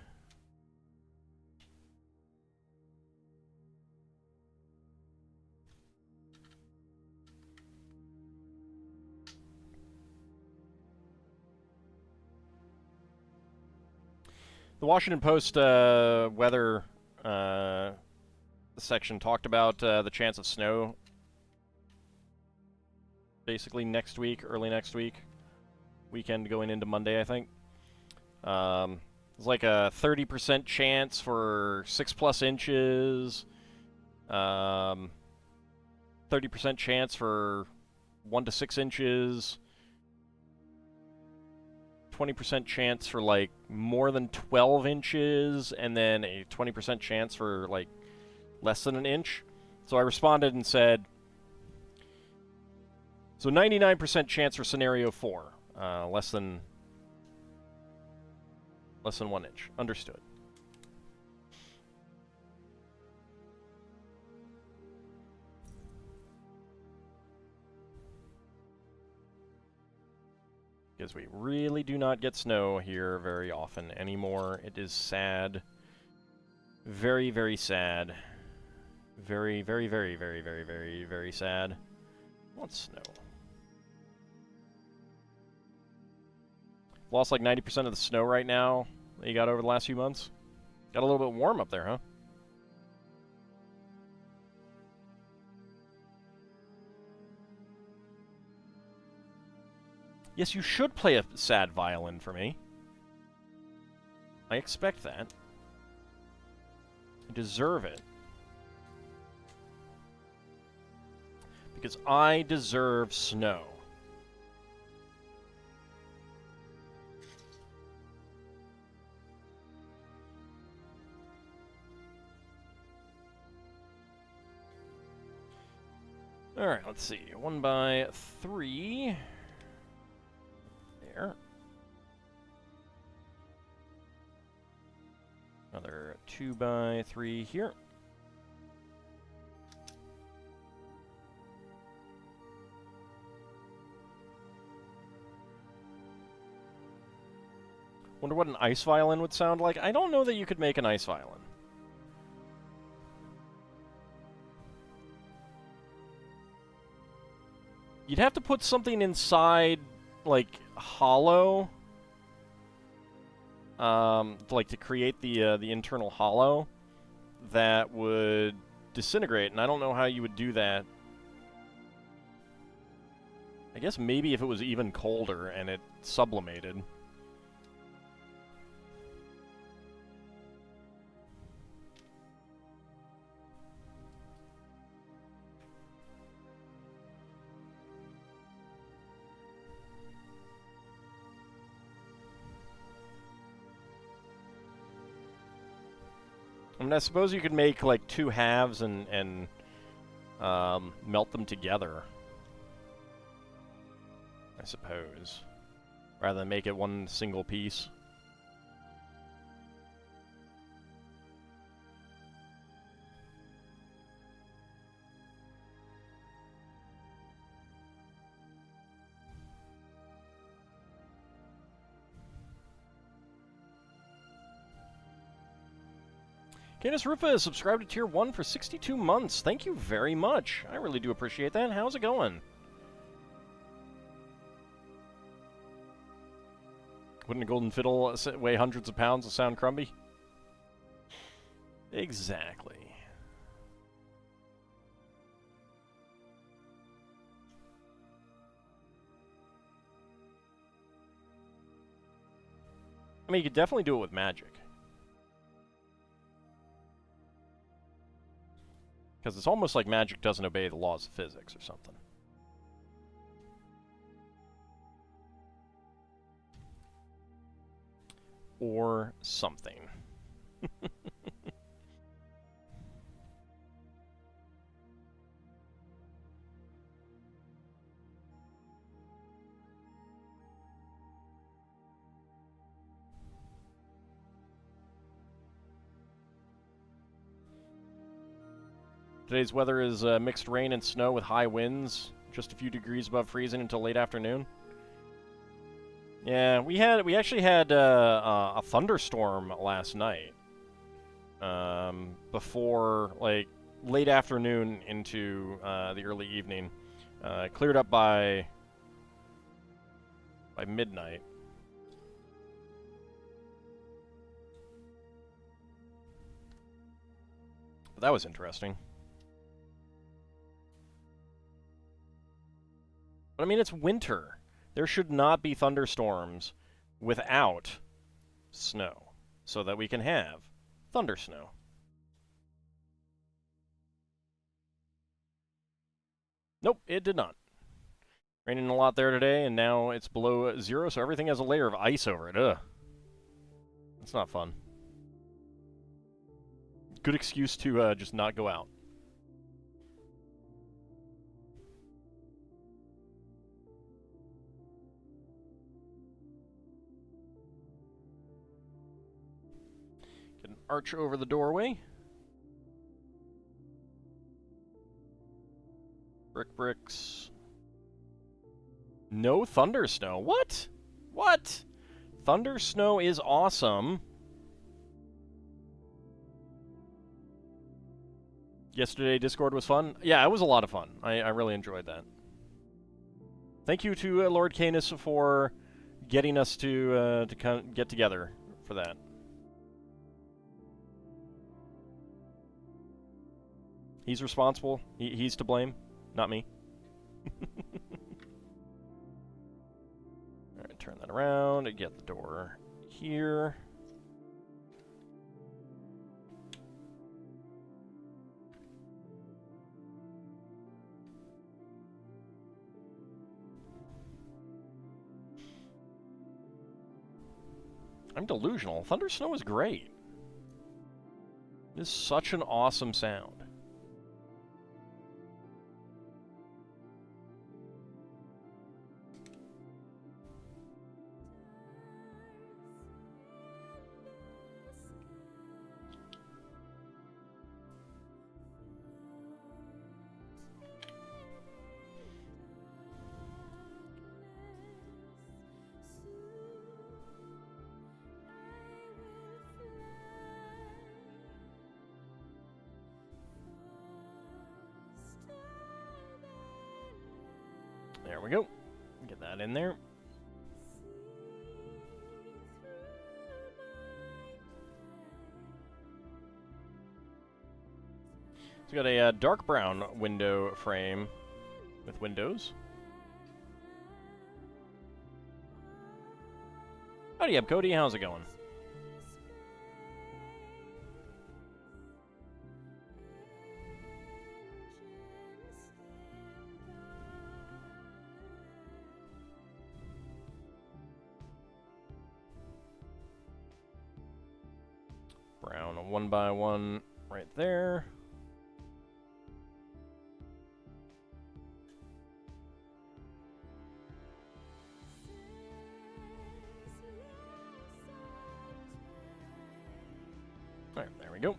The Washington Post weather section talked about the chance of snow basically next week, early next week. Weekend going into Monday, I think. It's like a 30% chance for 6+ inches. 30% chance for 1 to 6 inches. 20% chance for like more than 12 inches, and then a 20% chance for like less than an inch. So I responded and said, so 99% chance for scenario 4, less than 1 inch. Understood. Because we really do not get snow here very often anymore. It is sad. Very, very sad. Very, very, very, very, very, very, very sad. What's snow? Lost like 90% of the snow right now that you got over the last few months. Got a little bit warm up there, huh? Yes, you should play a sad violin for me. I expect that. You deserve it. Because I deserve snow. Alright, let's see. 1x3. There. Another 2x3 here. Wonder what an ice violin would sound like. I don't know that you could make an ice violin. You'd have to put something inside, like, hollow. Like to create the internal hollow that would disintegrate, and I don't know how you would do that. I guess maybe if it was even colder and it sublimated. I mean, I suppose you could make, like, two halves and melt them together. I suppose. Rather than make it one single piece. Candace Rufa is subscribed to Tier 1 for 62 months. Thank you very much. I really do appreciate that. How's it going? Wouldn't a golden fiddle weigh hundreds of pounds and sound crumby? Exactly. I mean, you could definitely do it with magic. Because it's almost like magic doesn't obey the laws of physics or something. Or something. Today's weather is mixed rain and snow with high winds, just a few degrees above freezing until late afternoon. Yeah, we actually had a thunderstorm last night. Before, like, late afternoon into the early evening. Cleared up by midnight. But that was interesting. But I mean, it's winter. There should not be thunderstorms without snow, so that we can have thunder snow. Nope, it did not. Raining a lot there today, and now it's below 0, so everything has a layer of ice over it. Ugh. That's not fun. Good excuse to just not go out. Get an arch over the doorway. Bricks. No thunder snow. What? What? Thunder snow is awesome. Yesterday, Discord was fun. Yeah, it was a lot of fun. I really enjoyed that. Thank you to Lord Canis for getting us to get together for that. He's responsible. He's to blame, not me. Alright, turn that around and get the door here. I'm delusional. Thunder snow is great. It is such an awesome sound. There we go. Get that in there. So we got a dark brown window frame with windows. Howdy up, Cody. How's it going? Brown. down one by one right there. Alright, there we go.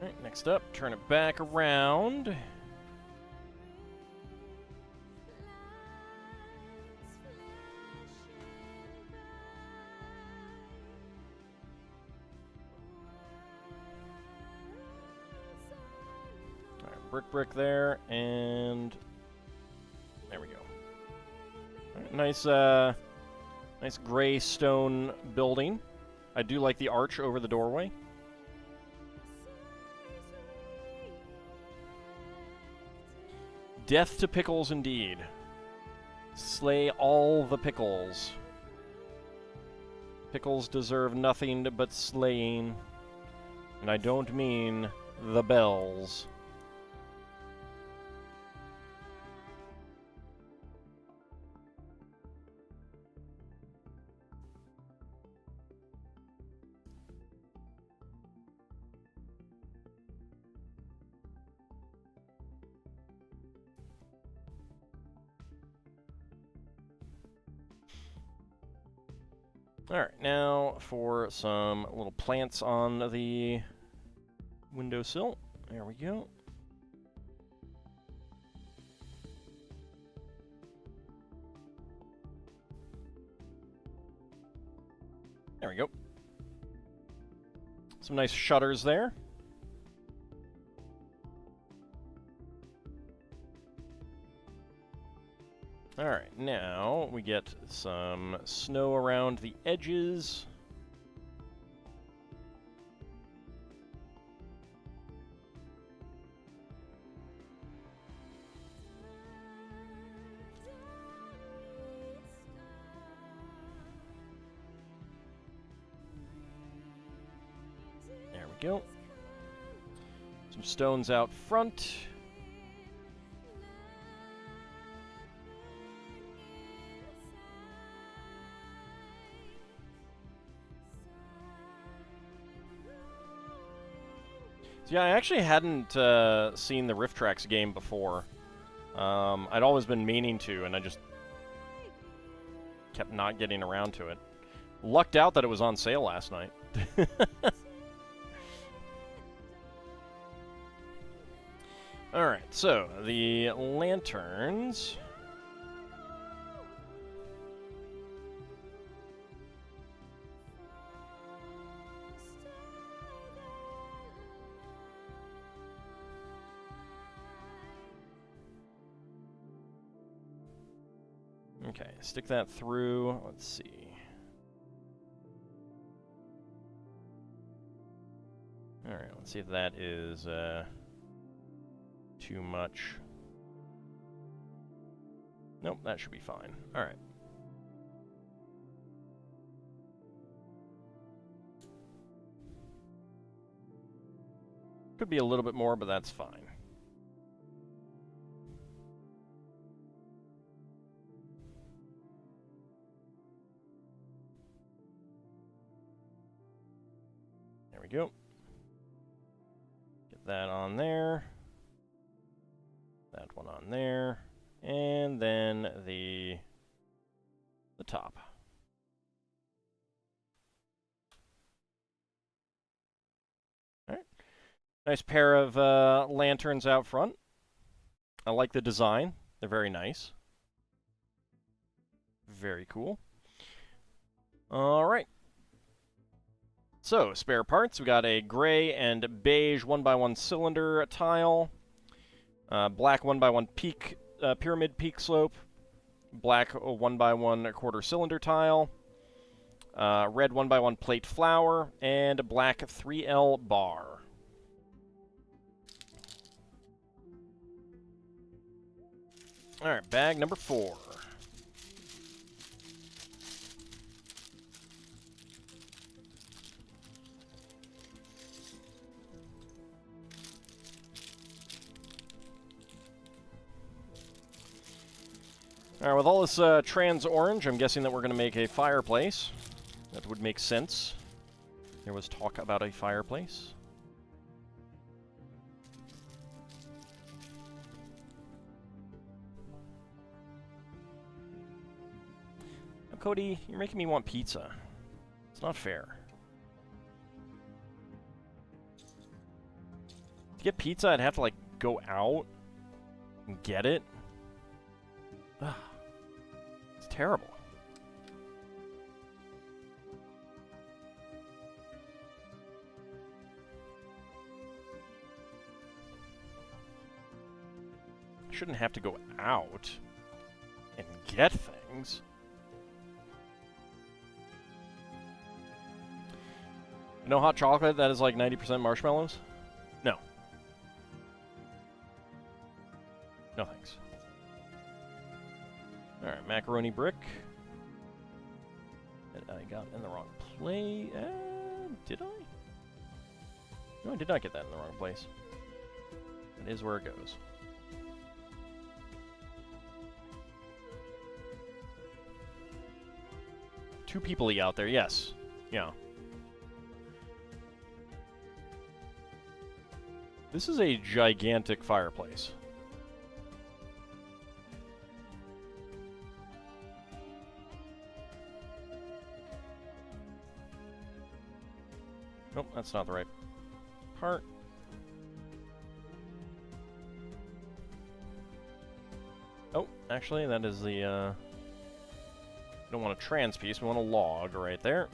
Alright, next up, turn it back around. Alright, brick there, and there we go. Alright, nice gray stone building. I do like the arch over the doorway. Death to pickles indeed. Slay all the pickles. Pickles deserve nothing but slaying. And I don't mean the bells. Alright, now for some little plants on the windowsill. There we go. There we go. Some nice shutters there. Alright, now we get some snow around the edges. There we go. Some stones out front. So yeah, I actually hadn't seen the Rift Tracks game before. I'd always been meaning to, and I just kept not getting around to it. Lucked out that it was on sale last night. Alright, so the lanterns. Okay, stick that through. Let's see. Alright, let's see if that is too much. Nope, that should be fine. Alright. Could be a little bit more, but that's fine. There we go. Get that on there. That one on there. And then the top. Alright. Nice pair of lanterns out front. I like the design. They're very nice. Very cool. Alright. So, spare parts. We got a gray and beige 1x1 cylinder tile. Black 1x1 peak, pyramid peak slope. Black 1x1 quarter cylinder tile. Red 1x1 plate flower. And black 3L bar. Alright, bag number 4. Alright, with all this trans orange, I'm guessing that we're going to make a fireplace. That would make sense. There was talk about a fireplace. Now, Cody, you're making me want pizza. It's not fair. To get pizza, I'd have to, like, go out and get it. Ugh. It's terrible. I shouldn't have to go out and get things. No hot chocolate that is like 90% marshmallows? No. No thanks. Alright, macaroni brick. That I got in the wrong place. Did I? No, I did not get that in the wrong place. That is where it goes. Two people-y out there, yes. Yeah. This is a gigantic fireplace. Nope, that's not the right part. Oh, actually, that is the, we don't want a trans piece, we want a log right there.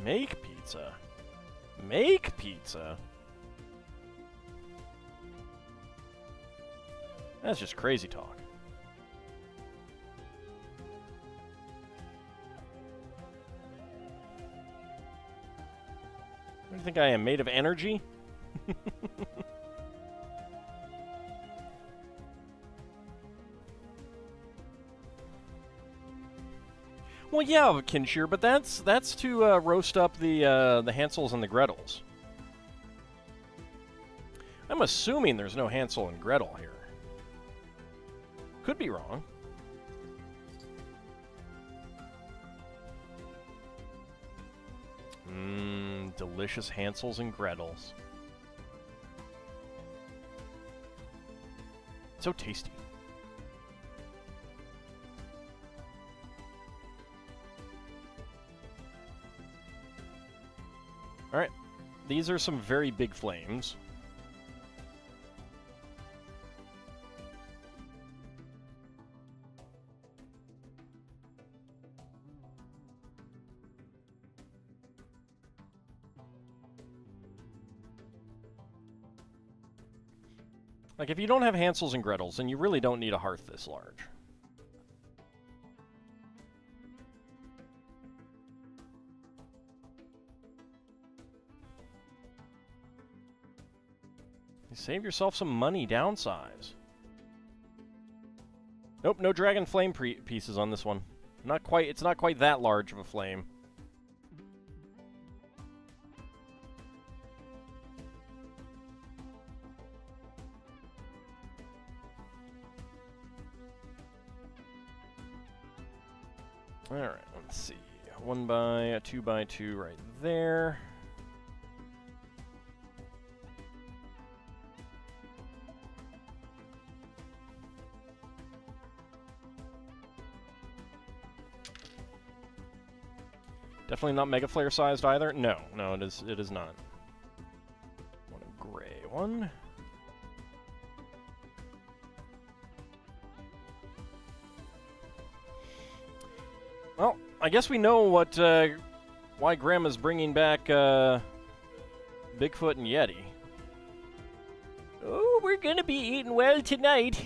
Make pizza. Make pizza. That's just crazy talk. What do you think I am, made of energy? Well, yeah, Kinshir, but that's to roast up the Hansels and the Gretels. I'm assuming there's no Hansel and Gretel here. Could be wrong. Mmm, delicious Hansels and Gretels. So tasty. Alright, these are some very big flames. Like, if you don't have Hansels and Gretels, then you really don't need a hearth this large. Save yourself some money, downsize. Nope, no dragon flame pieces on this one. Not quite, it's not quite that large of a flame. Alright, let's see. 1 by 2 by 2 right there. Definitely not Mega Flare sized either. No, no, it is not. Want a gray one. Well, I guess we know what why Grandma's bringing back Bigfoot and Yeti. Oh, we're gonna be eating well tonight.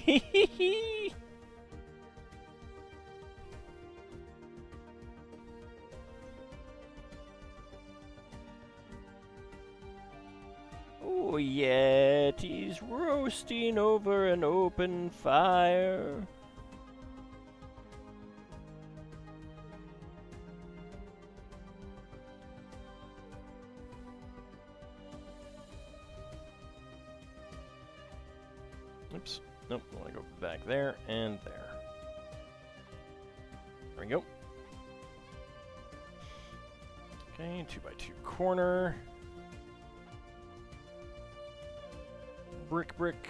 Oh, Yeti's roasting over an open fire. Oops. Nope, I want to go back there and there. we go. Okay, 2x2 corner. Brick, brick.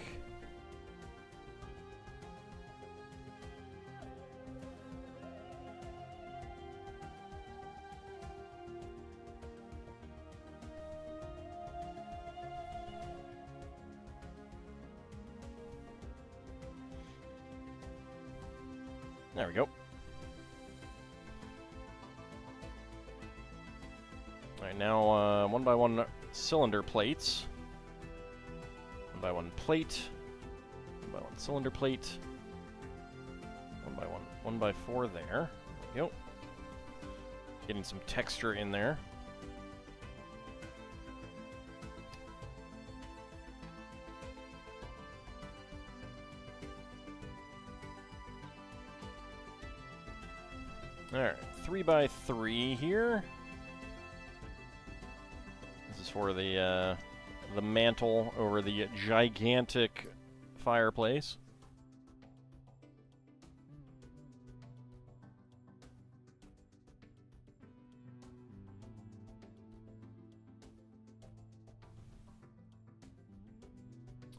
There we go. Alright, now 1x1 cylinder plates. 1x1 plate. 1x1 cylinder plate. 1x1, 1x4 there. There we go. Getting some texture in there. Alright, 3x3 here. This is for the mantle over the gigantic fireplace.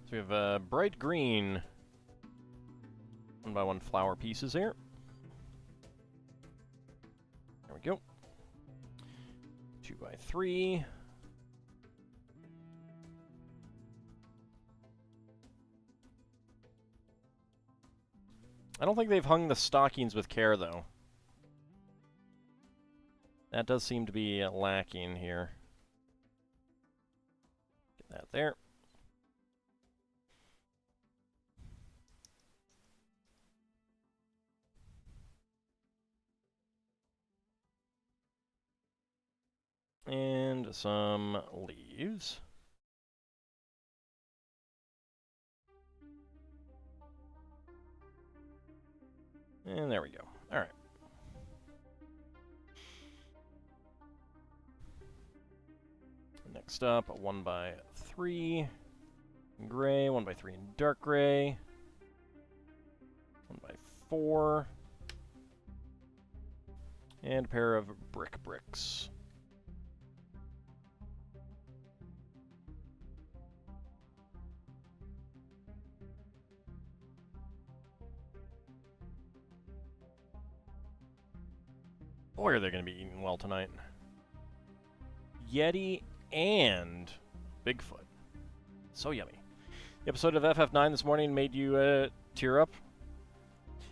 So we have bright green 1x1 flower pieces here. There we go. 2x3. I don't think they've hung the stockings with care, though. That does seem to be lacking here. Get that there. And some leaves. And there we go. All right. Next up, a 1x3 gray, 1x3 in dark gray, 1x4, and a pair of brick bricks. Boy, are they going to be eating well tonight. Yeti and Bigfoot. So yummy. The episode of FF9 this morning made you tear up?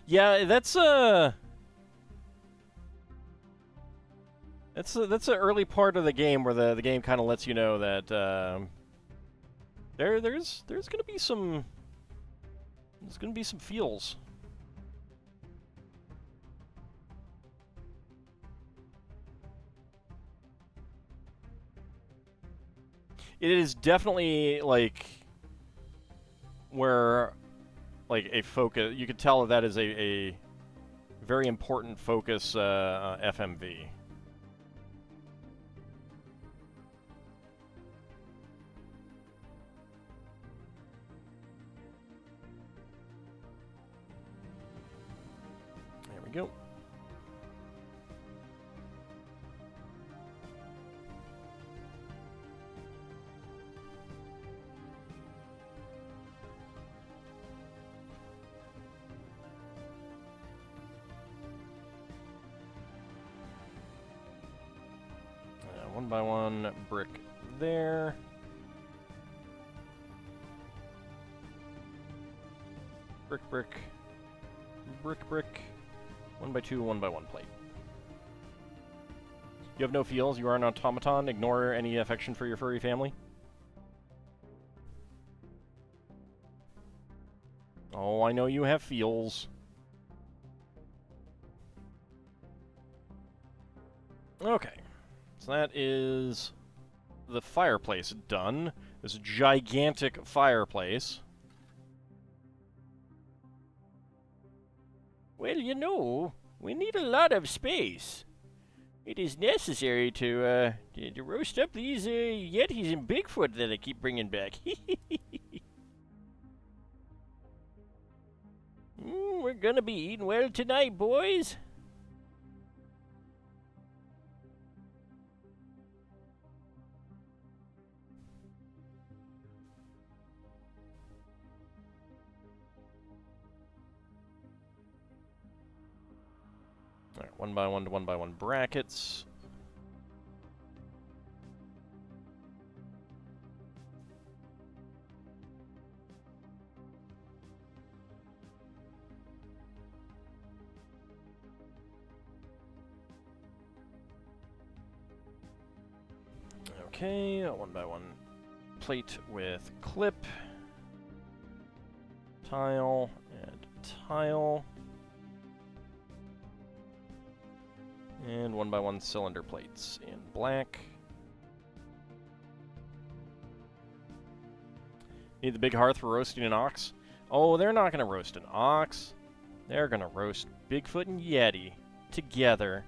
Yeah, that's an early part of the game where the game kind of lets you know that there's going to be some feels. It is definitely, like, where, like, a focus... You could tell that is a very important focus FMV. There we go. One by one brick there. Brick, brick, brick, brick. 1x2, 1x1 plate. You have no feels. You are an automaton. Ignore any affection for your furry family. Oh, I know you have feels. Okay. So that is the fireplace done. This gigantic fireplace. Well, you know, we need a lot of space. It is necessary to roast up these Yetis and Bigfoot that I keep bringing back. We're gonna be eating well tonight, boys. 1x1 to 1x1 brackets. Okay, a 1x1 plate with clip, tile, and tile. And 1x1 cylinder plates in black. Need the big hearth for roasting an ox? Oh, they're not going to roast an ox. They're going to roast Bigfoot and Yeti together.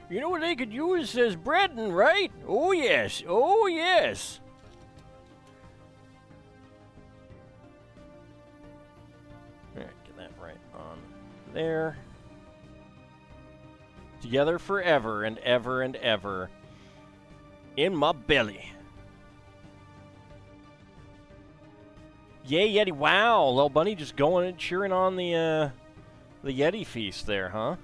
You know what they could use as breading, right? Oh, yes. Oh, yes. Alright, get that right on there. Together forever and ever and ever. In my belly. Yay, Yeti. Wow, little bunny just going and cheering on the Yeti feast there, huh?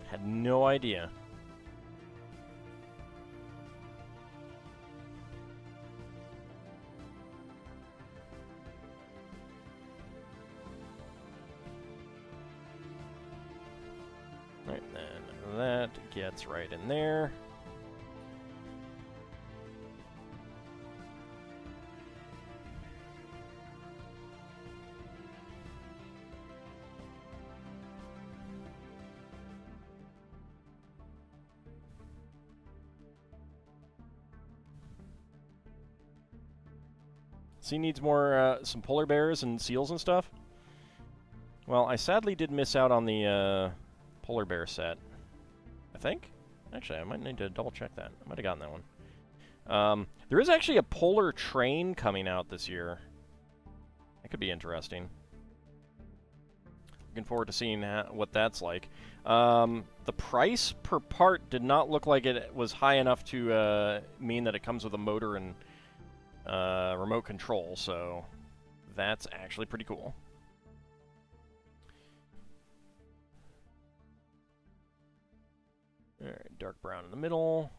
Had no idea. Right, then that gets right in there. Sea needs more, some polar bears and seals and stuff. Well, I sadly did miss out on the, polar bear set. I think? Actually, I might need to double check that. I might have gotten that one. There is actually a polar train coming out this year. That could be interesting. Looking forward to seeing what that's like. The price per part did not look like it was high enough to mean that it comes with a motor and remote control, so that's actually pretty cool. Alright, dark brown in the middle.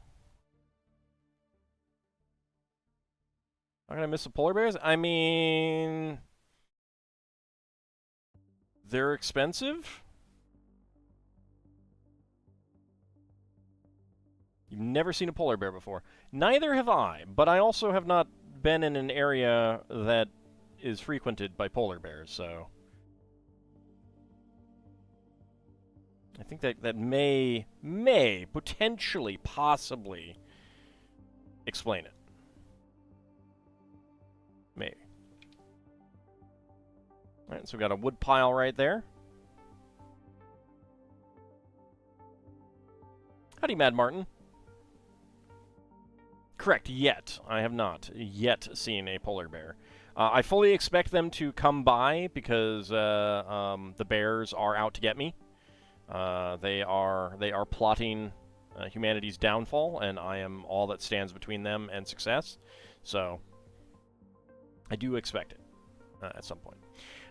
Not gonna miss the polar bears? I mean, they're expensive. You've never seen a polar bear before. Neither have I, but I also have not been in an area that is frequented by polar bears, so I think that may, potentially, possibly explain it. Maybe. Alright, so we've got a wood pile right there. Howdy, Mad Martin. Correct, yet. I have not yet seen a polar bear. I fully expect them to come by because the bears are out to get me. They are plotting humanity's downfall, and I am all that stands between them and success. So, I do expect it at some point.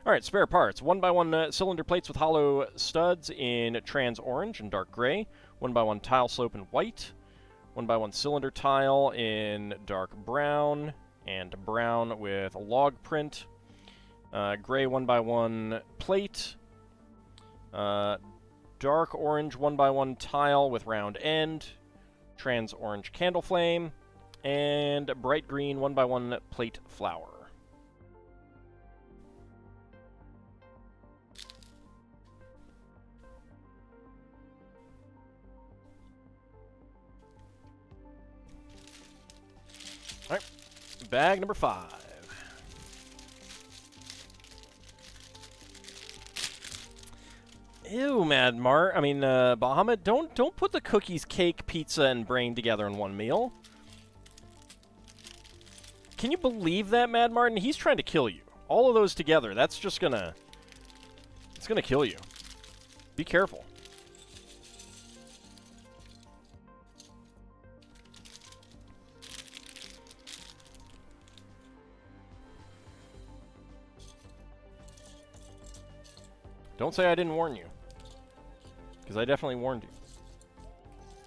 Alright, spare parts. 1x1 cylinder plates with hollow studs in trans orange and dark gray. 1x1 tile slope in white. 1x1 cylinder tile in dark brown and brown with a log print. Gray 1x1 plate. Dark orange 1x1 tile with round end. Trans orange candle flame. And bright green 1x1 plate flower. Alright, bag number 5. Ew, Bahamut, don't put the cookies, cake, pizza, and brain together in one meal. Can you believe that, Mad Martin? He's trying to kill you. All of those together, that's just gonna... It's gonna kill you. Be careful. Don't say I didn't warn you. Because I definitely warned you.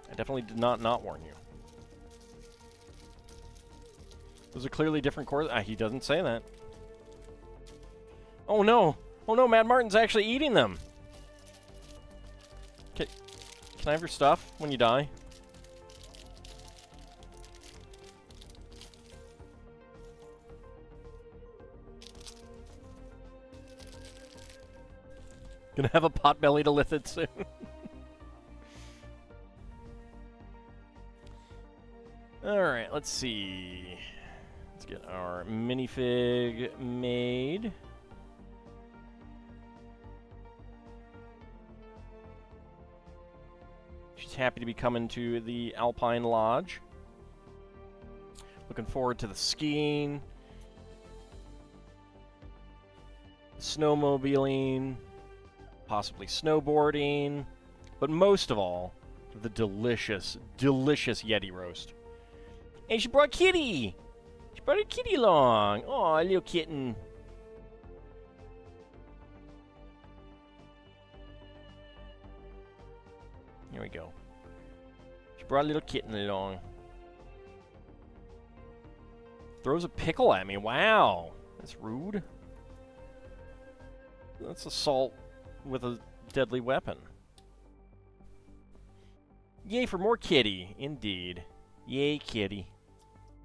I definitely did not warn you. Those are clearly different courses. He doesn't say that. Oh no! Oh no, Mad Martin's actually eating them! Can I have your stuff when you die? Gonna have a potbelly to lift it soon. Alright, let's see. Let's get our minifig made. She's happy to be coming to the Alpine Lodge. Looking forward to the skiing, snowmobiling, possibly snowboarding, but most of all, the delicious, delicious Yeti roast. And she brought Kitty! She brought her kitty along! Aw, little kitten. Here we go. She brought a little kitten along. Throws a pickle at me. Wow. That's rude. That's assault with a deadly weapon. Yay for more kitty. Indeed. Yay, kitty.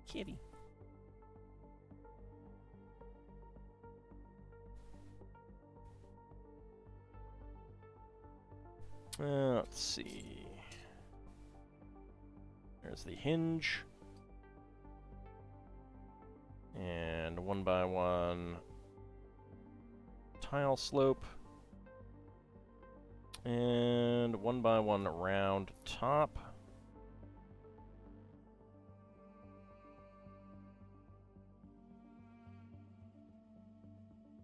Kitty. Let's see. There's the hinge. And one by one tile slope. And one by one round top.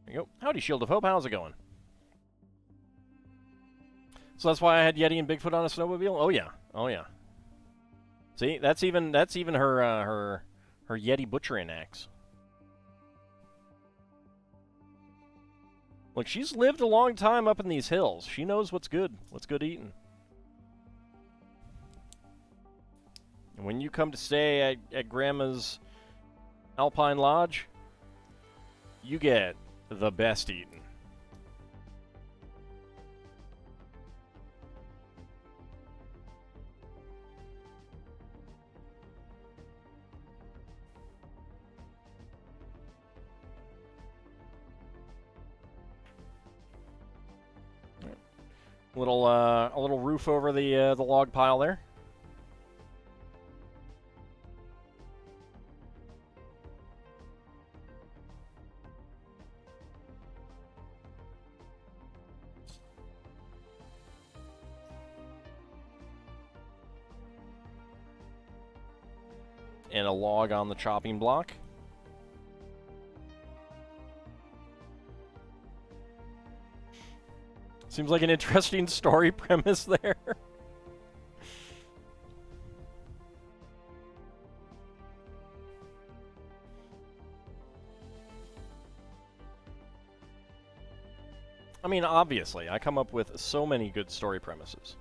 There you go. Howdy, Shield of Hope. How's it going? So that's why I had Yeti and Bigfoot on a snowmobile? Oh yeah. Oh yeah. See, that's even her Yeti butchering axe. Look, she's lived a long time up in these hills. She knows what's good eating. And when you come to stay at Grandma's Alpine Lodge, you get the best eating. A little roof over the log pile there. And a log on the chopping block. Seems like an interesting story premise there. I mean, obviously, I come up with so many good story premises.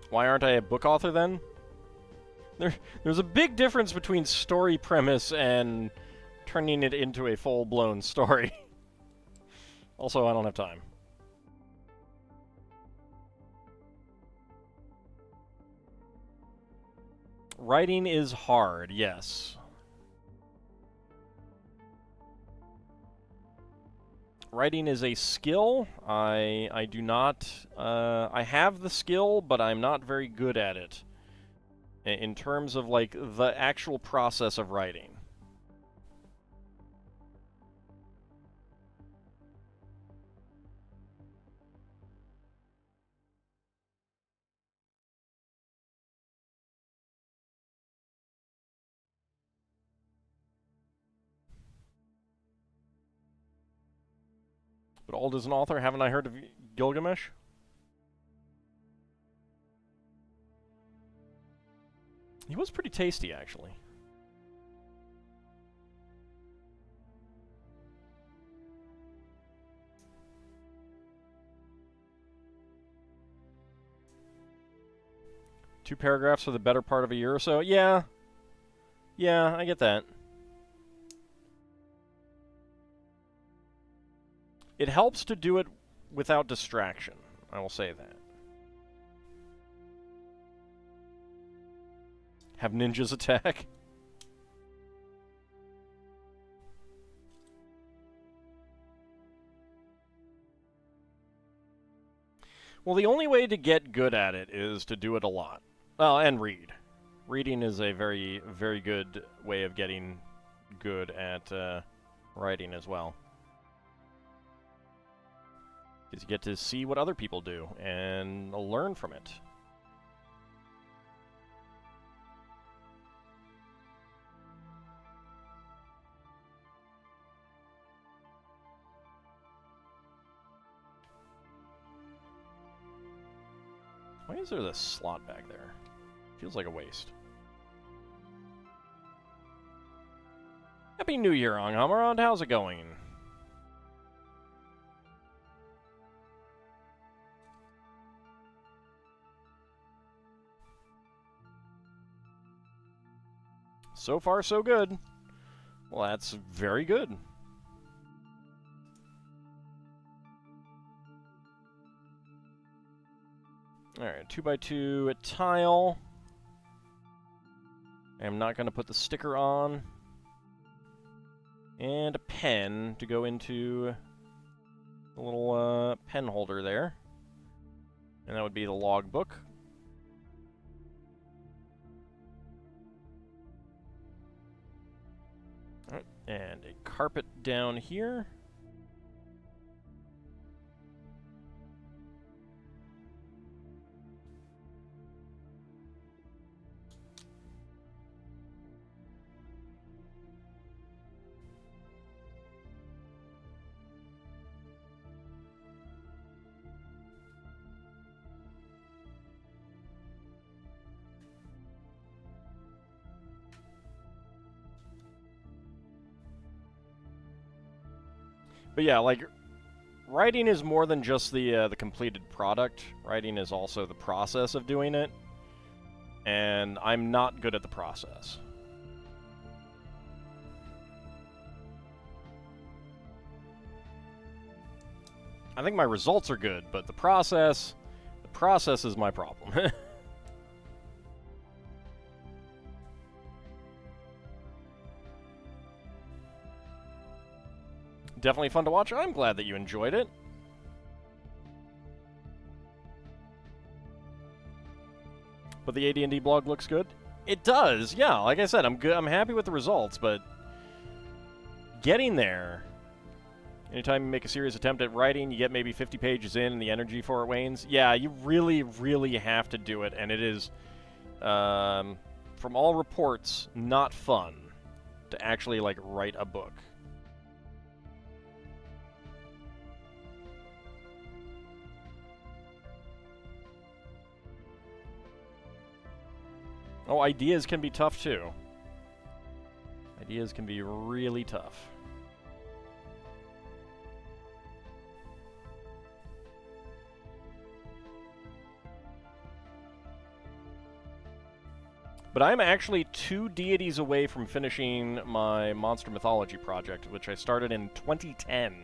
Why aren't I a book author then? There's a big difference between story premise and turning it into a full-blown story. Also, I don't have time. Writing is hard, yes. Writing is a skill. I do not... I have the skill, but I'm not very good at it. In terms of, like, the actual process of writing. But Ald is an author. Haven't I heard of Gilgamesh? He was pretty tasty, actually. Two paragraphs for the better part of a year or so? Yeah. Yeah, I get that. It helps to do it without distraction. I will say that. Have ninjas attack? Well, the only way to get good at it is to do it a lot. Well, and read. Reading is a very, very good way of getting good at writing as well. Because you get to see what other people do and learn from it. Why is there this slot back there? Feels like a waste. Happy New Year, Anghammerand. How's it going? So far, so good. Well, that's very good. Alright, 2x2 tile. I'm not going to put the sticker on. And a pen to go into the little pen holder there. And that would be the logbook. Alright, and a carpet down here. But yeah, like, writing is more than just the completed product. Writing is also the process of doing it. And I'm not good at the process. I think my results are good, but the process is my problem. Definitely fun to watch. I'm glad that you enjoyed it. But the AD&D blog looks good. It does, yeah. Like I said, I'm good. I'm happy with the results, but getting there. Anytime you make a serious attempt at writing, you get maybe 50 pages in, and the energy for it wanes. Yeah, you really, really have to do it, and it is, from all reports, not fun to actually like write a book. Oh, ideas can be tough, too. Ideas can be really tough. But I'm actually 2 deities away from finishing my Monster Mythology project, which I started in 2010.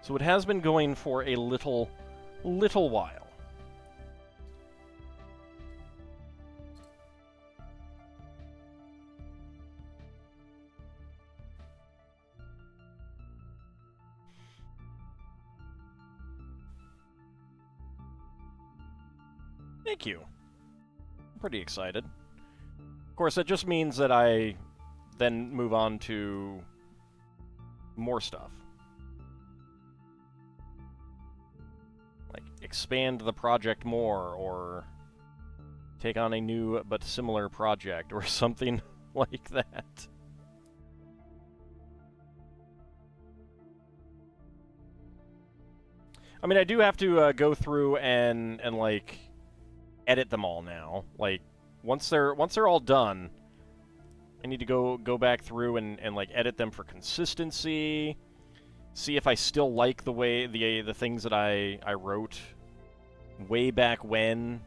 So it has been going for a little while. Thank you. I'm pretty excited. Of course, that just means that I then move on to more stuff. Like, expand the project more, or take on a new but similar project, or something like that. I mean, I do have to go through and like edit them all now. Like, once they're all done, I need to go back through and like edit them for consistency. See if I still like the way the things that I wrote way back when.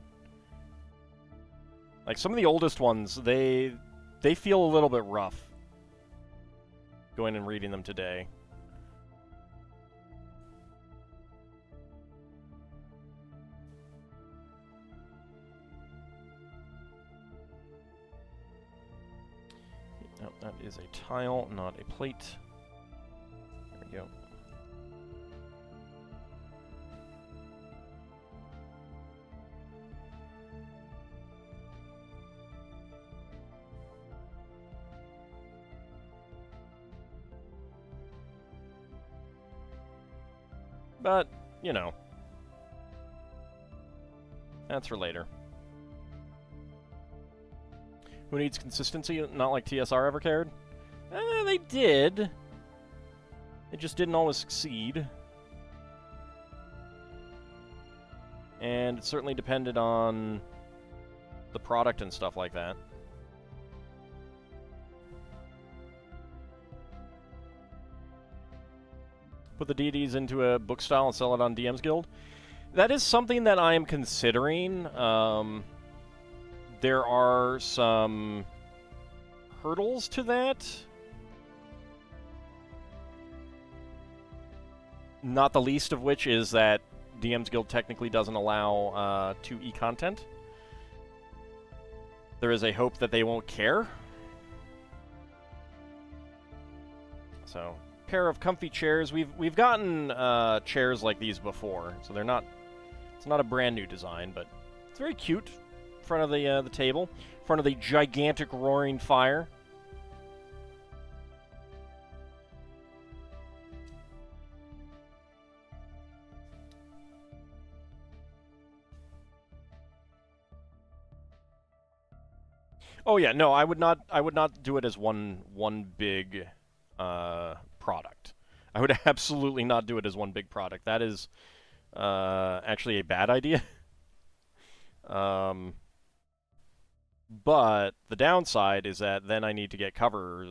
Like, some of the oldest ones, they feel a little bit rough going and reading them today. No, that is a tile, not a plate. There we go. But, you know, that's for later. Who needs consistency? Not like TSR ever cared? They did. It just didn't always succeed. And it certainly depended on the product and stuff like that. Put the DDs into a book style and sell it on DM's Guild. That is something that I am considering. There are some hurdles to that. Not the least of which is that DM's Guild technically doesn't allow 2E content. There is a hope that they won't care. So, pair of comfy chairs. We've gotten chairs like these before, so they're not. It's not a brand new design, but it's very cute. In front of the table, in front of the gigantic roaring fire. Oh yeah, no, I would not do it as one big product. I would absolutely not do it as one big product. That is actually a bad idea. But the downside is that then I need to get cover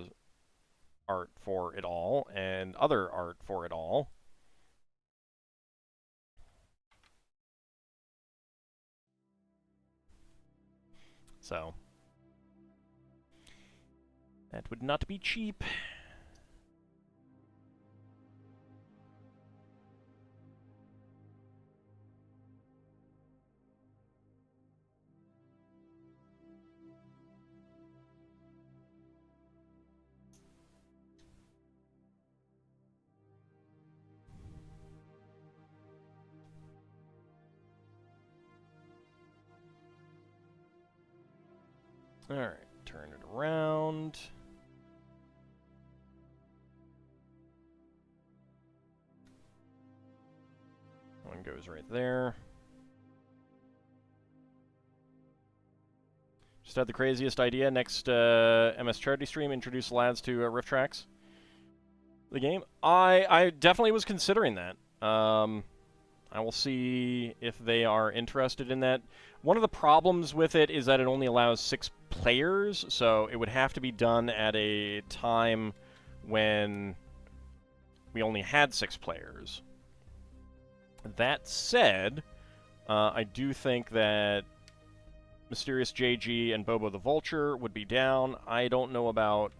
art for it all and other art for it all. So that would not be cheap. Alright, turn it around. One goes right there. Just had the craziest idea. Next MS Charity stream, introduce lads to Rift Tracks. The game. I definitely was considering that. I will see if they are interested in that. One of the problems with it is that it only allows 6 players, so it would have to be done at a time when we only had 6 players. That said, I do think that Mysterious JG and Bobo the Vulture would be down. I don't know about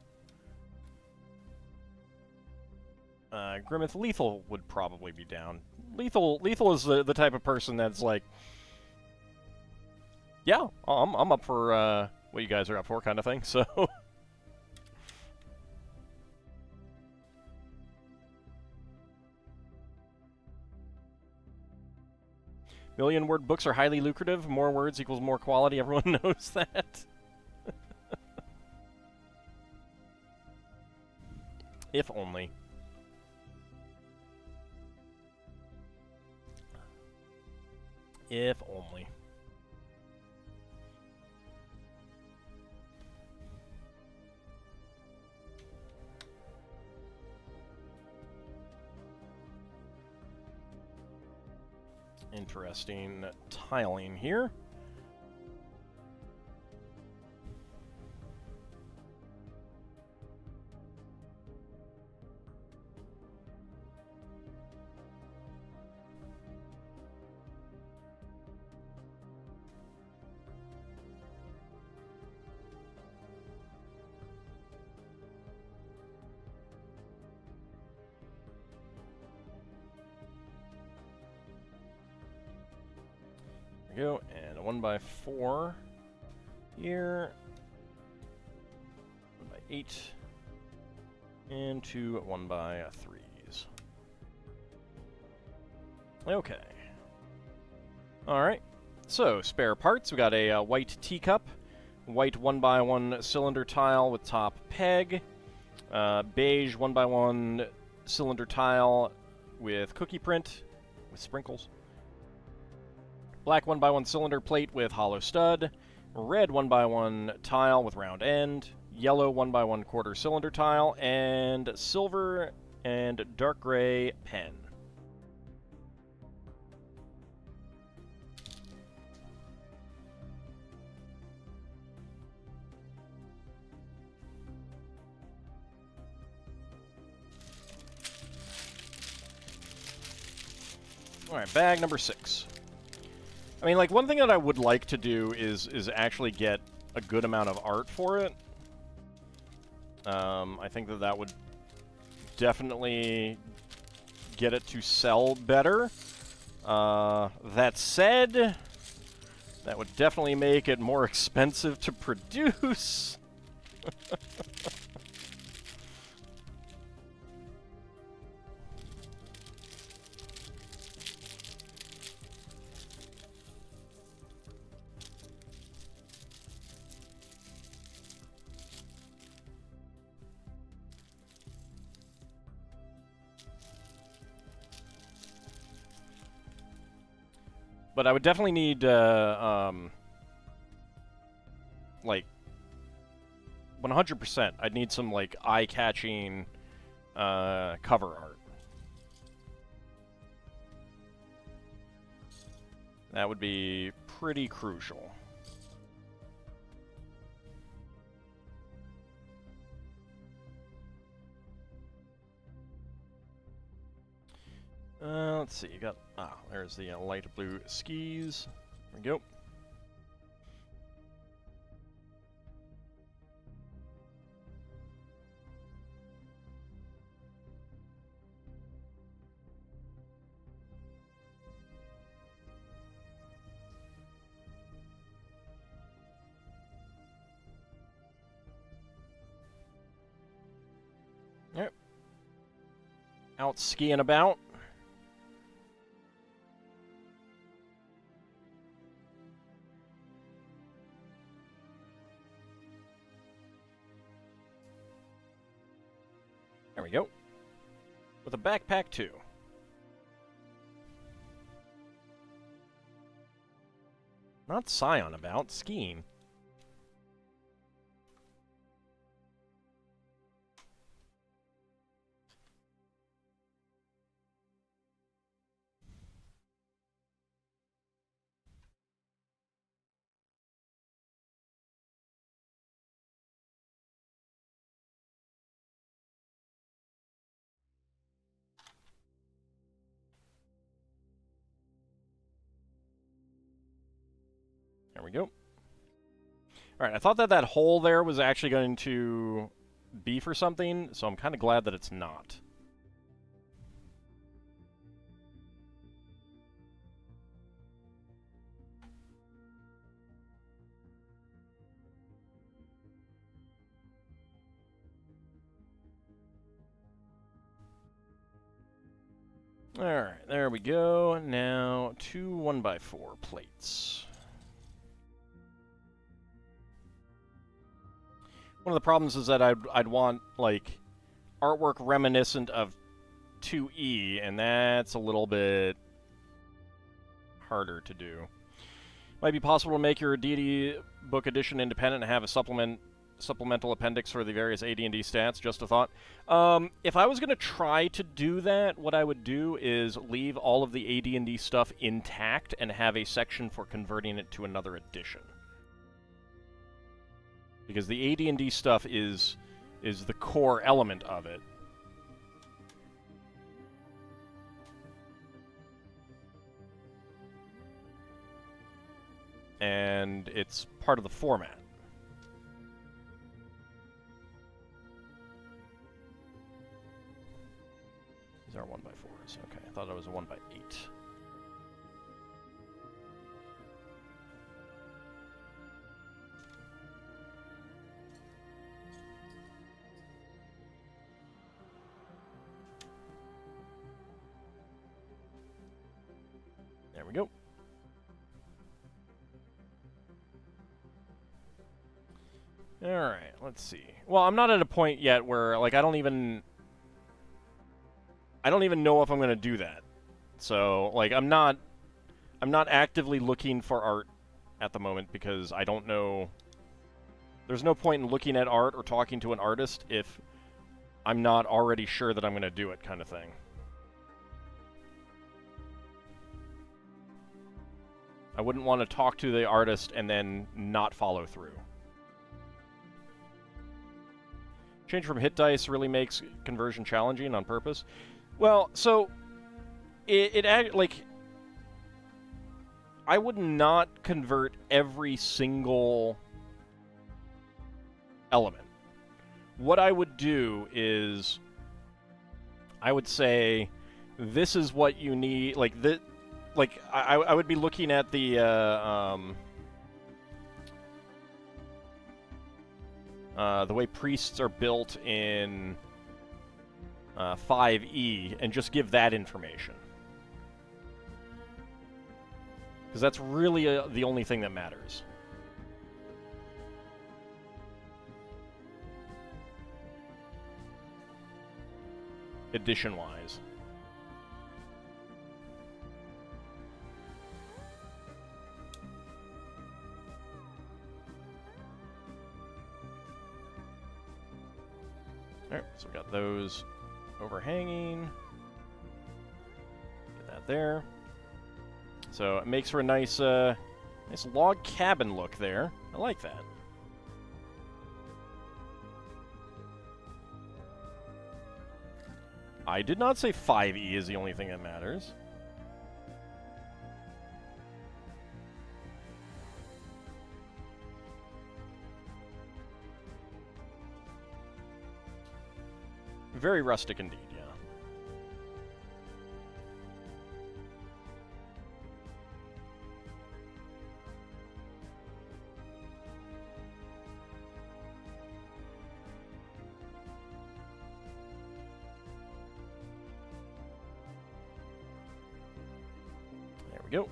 Grimmeth. Lethal would probably be down. Lethal is the type of person that's like, yeah, I'm up for what you guys are up for, kind of thing. So, Million-word books are highly lucrative. More words equals more quality. Everyone knows that. If only. If only. Interesting tiling here. There we go, and a 1x4 here, 1x8, and two 1x3s. Okay. Alright, so spare parts. We got a white teacup, white 1x1 cylinder tile with top peg, beige 1x1 cylinder tile with cookie print with sprinkles. Black 1x1 cylinder plate with hollow stud, red 1x1 tile with round end, yellow 1x1 quarter cylinder tile, and silver and dark gray pen. Alright, bag number 6. I mean, like, one thing that I would like to do is actually get a good amount of art for it. I think that would definitely get it to sell better. That said, that would definitely make it more expensive to produce. But I would definitely need, like, 100%, I'd need some, like, eye-catching, cover art. That would be pretty crucial. Let's see, you got, there's the light blue skis. There we go. Yep. Out skiing about. There we go. With a backpack, too. Not Scion about, skiing. There we go. Alright, I thought that hole there was actually going to be for something, so I'm kind of glad that it's not. Alright, there we go. Now, 2 1x4 plates. One of the problems is that I'd want, like, artwork reminiscent of 2E, and that's a little bit harder to do. Might be possible to make your D&D book edition independent and have a supplemental appendix for the various AD&D stats. Just a thought. If I was going to try to do that, what I would do is leave all of the AD&D stuff intact and have a section for converting it to another edition. Because the AD&D stuff is the core element of it. And it's part of the format. These are 1x4s. Okay, I thought it was a 1x8. There we go. Alright, let's see. Well, I'm not at a point yet where, like, I don't even know if I'm going to do that. So, like, I'm not actively looking for art at the moment because I don't know. There's no point in looking at art or talking to an artist if I'm not already sure that I'm going to do it, kind of thing. I wouldn't want to talk to the artist and then not follow through. Change from hit dice really makes conversion challenging on purpose. Well, so like, I would not convert every single element. What I would do is I would say this is what you need, like I would be looking at the way priests are built in 5e, and just give that information. Because that's really the only thing that matters. Edition-wise. Alright, so we got those overhanging. Get that there. So it makes for a nice, nice log cabin look there. I like that. I did not say 5e is the only thing that matters. Very rustic indeed, yeah. There we go.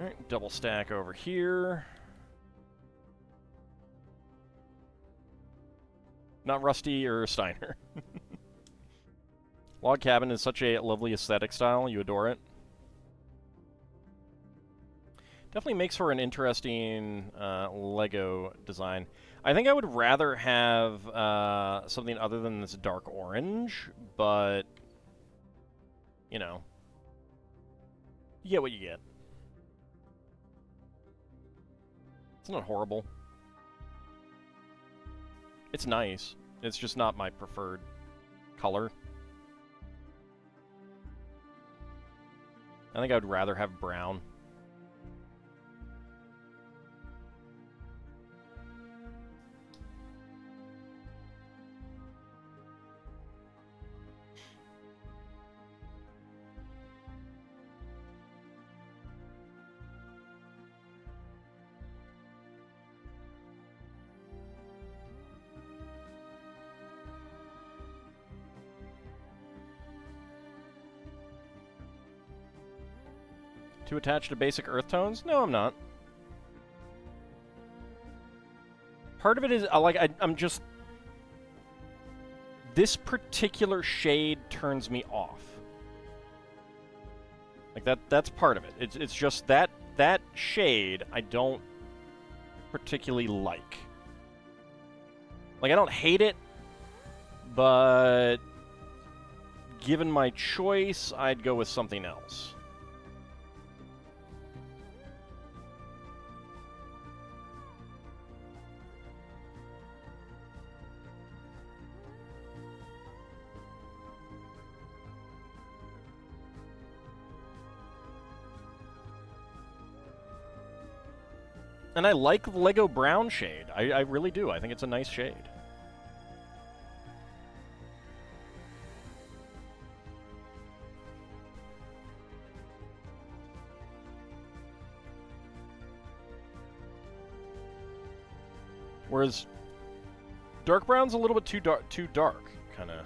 Alright, double stack over here. Not Rusty or Steiner. Log cabin is such a lovely aesthetic style. You adore it. Definitely makes for an interesting Lego design. I think I would rather have something other than this dark orange, but, you know, you get what you get. It's not horrible. It's nice. It's just not my preferred color. I think I'd rather have brown. Too attached to basic earth tones? No, I'm not. Part of it is, I'm just... This particular shade turns me off. Like, that's part of it. It's just that shade I don't particularly like. Like, I don't hate it, but given my choice, I'd go with something else. And I like the Lego brown shade. I really do. I think it's a nice shade. Whereas dark brown's a little bit too dark, kind of.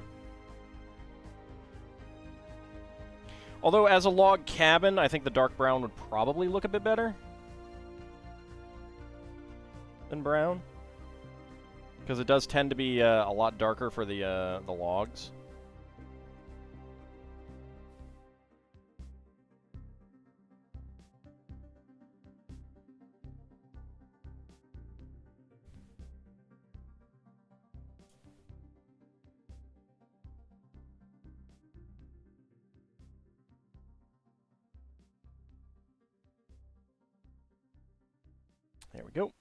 Although as a log cabin, I think the dark brown would probably look a bit better than brown, because it does tend to be a lot darker for the logs. There we go.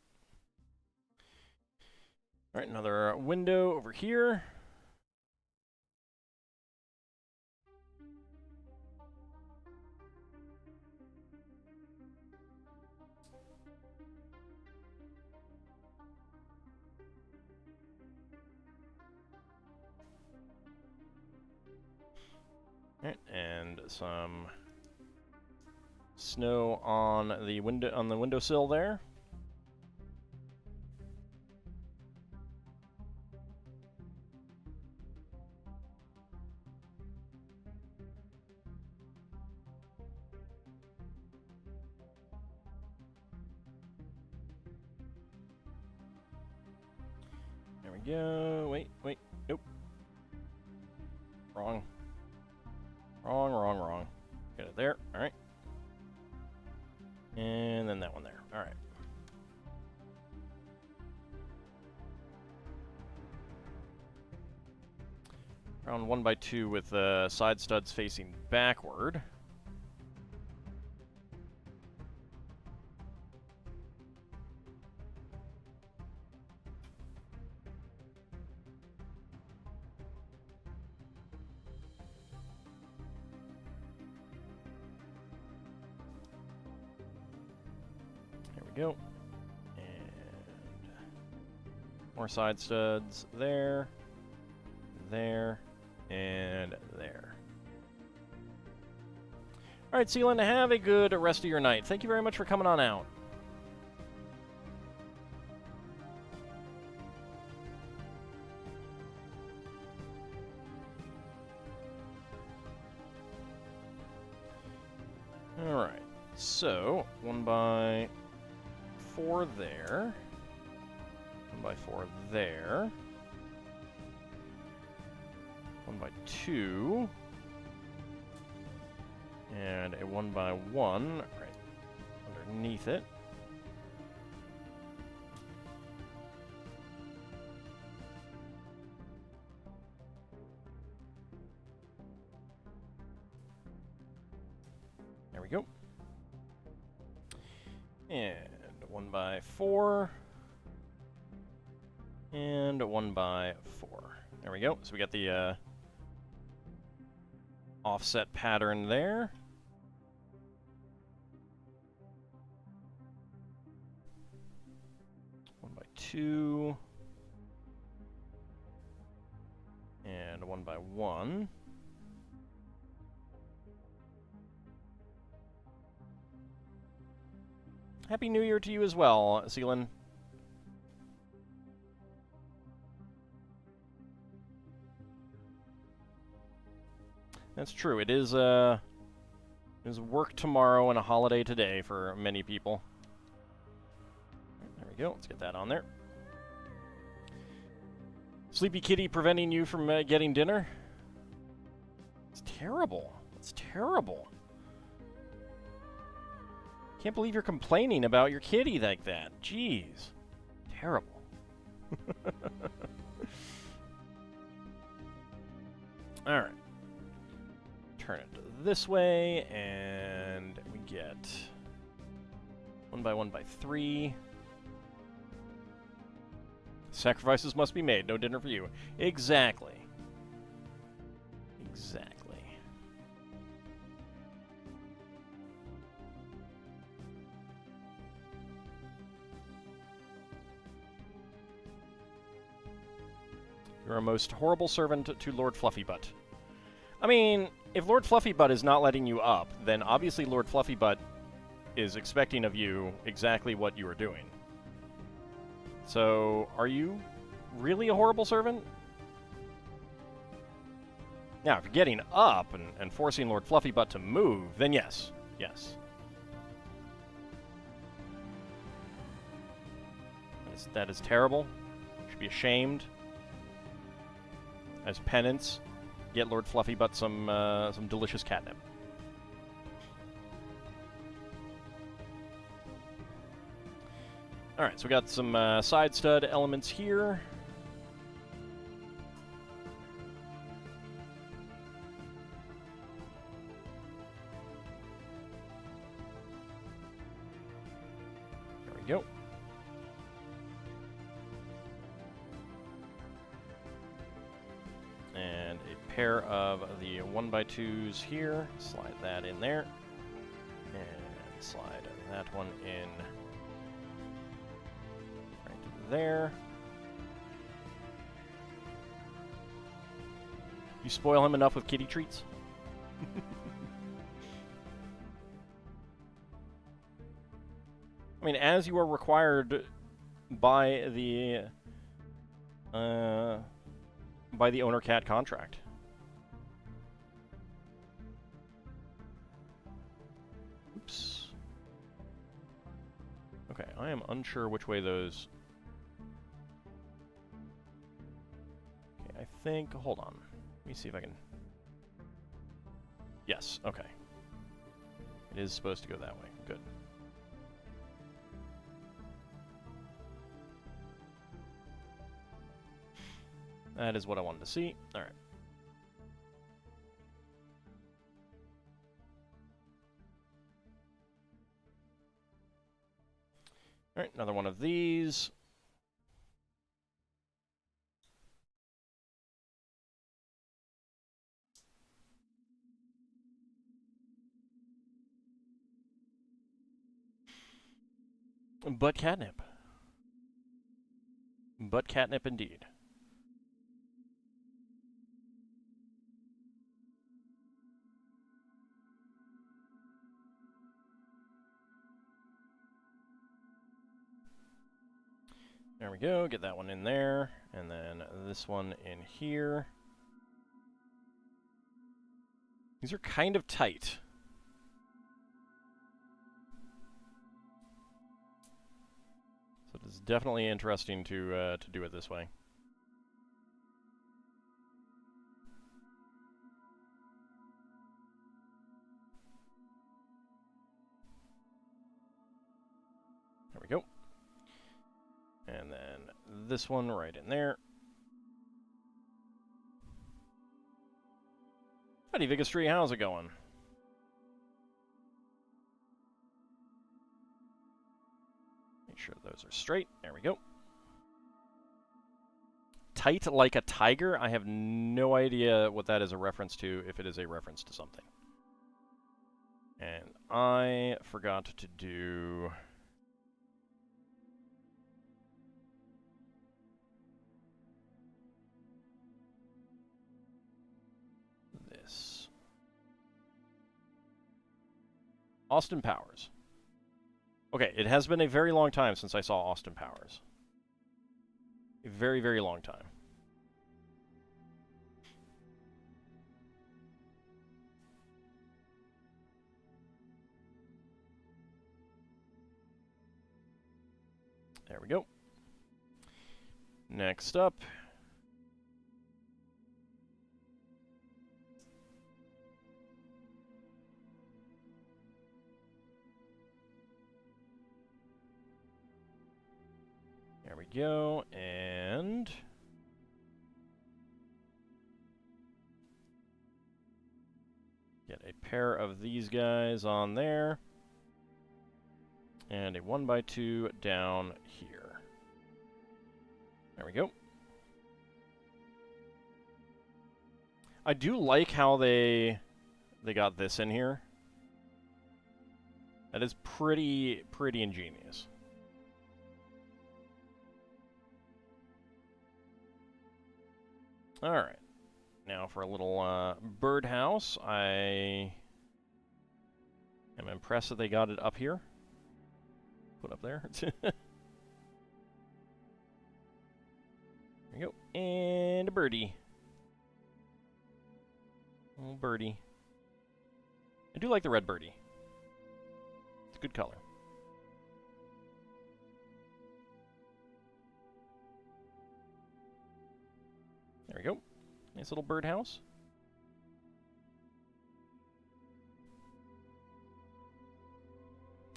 All right, another window over here. All right, and some snow on the windowsill there. There we go. Wait, nope. Wrong. Get it there. All right. And then that one there. All right. Round 1x2 with side studs facing backward. Go. And more side studs there, and there. All right, Sealand, have a good rest of your night. Thank you very much for coming on out. All right, so 1x4 there, 1x4 there, 1x2, and a 1x1 right underneath it. There we go. And 1x4 and 1x4. There we go. So we got the offset pattern there. One by two and 1x1. Happy New Year to you as well, Sealand. That's true. It is There's work tomorrow and a holiday today for many people. There we go. Let's get that on there. Sleepy kitty preventing you from getting dinner? It's terrible. It's terrible. Can't believe you're complaining about your kitty like that. Jeez. Terrible. Alright. Turn it this way, and we get 1 by 1 by 3. Sacrifices must be made. No dinner for you. Exactly. Exactly. You're a most horrible servant to Lord Fluffybutt. I mean, if Lord Fluffybutt is not letting you up, then obviously Lord Fluffybutt is expecting of you exactly what you are doing. So, are you really a horrible servant? Now, if you're getting up and forcing Lord Fluffybutt to move, then yes. Yes. That is terrible. You should be ashamed. As penance, get Lord Fluffybutt some delicious catnip. Alright, so we got some side stud elements here. There we go. And a pair of the 1x2s here. Slide that in there. And slide that one in right there. You spoil him enough with kitty treats? I mean, as you are required by the owner cat contract. Oops. Okay, I am unsure which way those... Okay, I think... Hold on. Let me see if I can... Yes, okay. It is supposed to go that way. Good. That is what I wanted to see. All right. All right, another one of these. But catnip. But catnip indeed. There we go, get that one in there, and then this one in here. These are kind of tight. So it's definitely interesting to do it this way. There we go. And then this one right in there. Howdy, Vigastry, how's it going? Make sure those are straight. There we go. Tight like a tiger? I have no idea what that is a reference to, if it is a reference to something. And I forgot to do... this. Austin Powers. Okay, it has been a very long time since I saw Austin Powers. A very, very long time. There we go. Next up. There we go, and get a pair of these guys on there, and a 1x2 down here. There we go. I do like how they got this in here. That is pretty ingenious. Alright, now for a little birdhouse. I am impressed that they got it up here. Put up there. There we go. And a birdie. Little birdie. I do like the red birdie. It's a good color. There we go. Nice little birdhouse.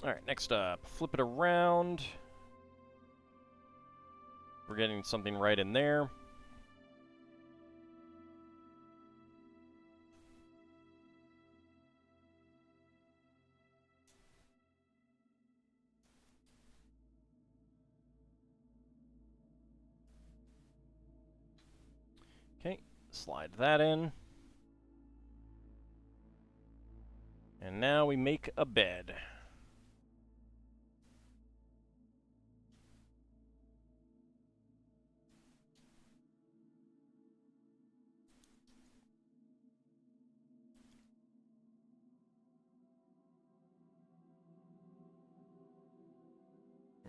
Alright, next up, flip it around. We're getting something right in there. Okay, slide that in. And now we make a bed.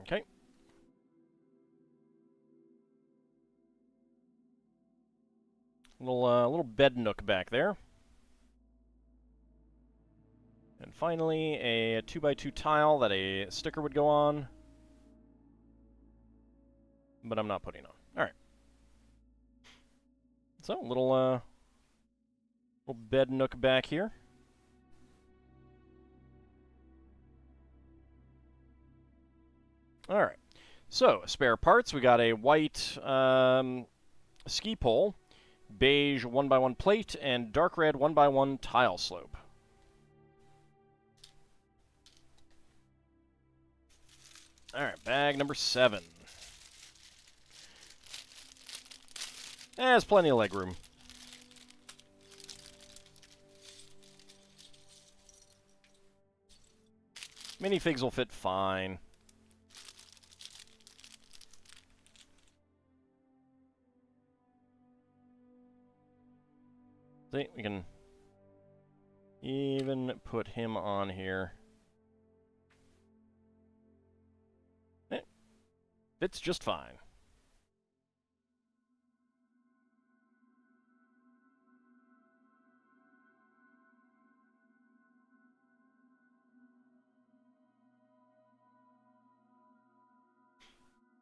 Okay. Little bed nook back there. And finally, a 2x2 tile that a sticker would go on. But I'm not putting on. Alright. So, little bed nook back here. Alright. So, spare parts. We got a white ski pole, beige 1x1 plate, and dark red 1x1 tile slope. Alright, bag number 7. There's plenty of legroom. Minifigs will fit fine. See, we can even put him on here. Fits just fine.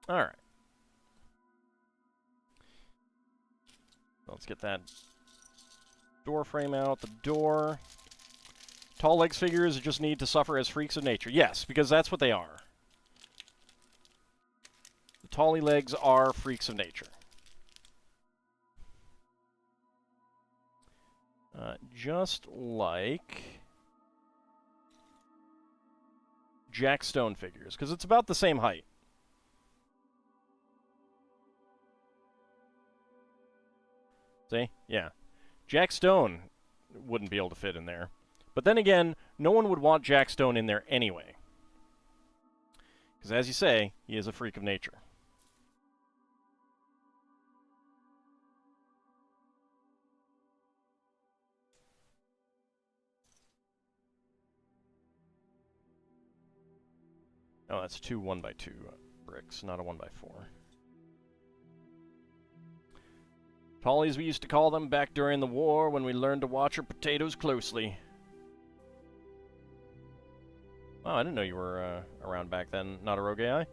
All right. Let's get that door frame out the door. Tall legs figures just need to suffer as freaks of nature. Yes, because that's what they are. The tally legs are freaks of nature. Just like Jack Stone figures, because it's about the same height. See? Yeah. Jack Stone wouldn't be able to fit in there. But then again, no one would want Jack Stone in there anyway. Because as you say, he is a freak of nature. Oh, that's 2 1x2 bricks, not a 1x4. Tallies, we used to call them back during the war when we learned to watch our potatoes closely. Wow, I didn't know you were around back then. Not a rogue AI?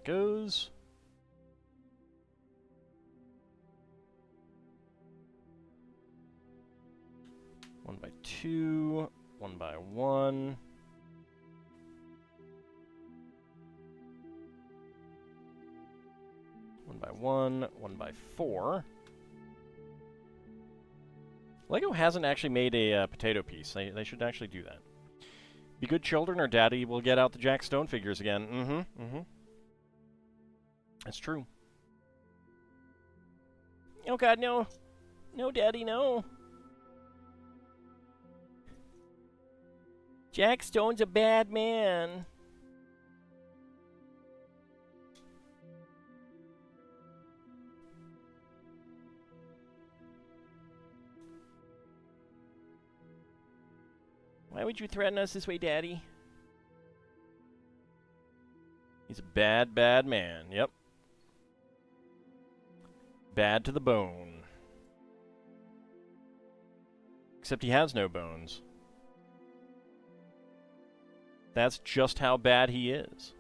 that goes. One by two, one by one. One by one by four. Lego hasn't actually made a potato piece. They should actually do that. Be good children or Daddy will get out the Jack Stone figures again. That's true. Oh God, no. No, Daddy, no. Jack Stone's a bad man. Why would you threaten us this way, Daddy? He's a bad, bad man. Yep. Bad to the bone. Except he has no bones. That's just how bad he is.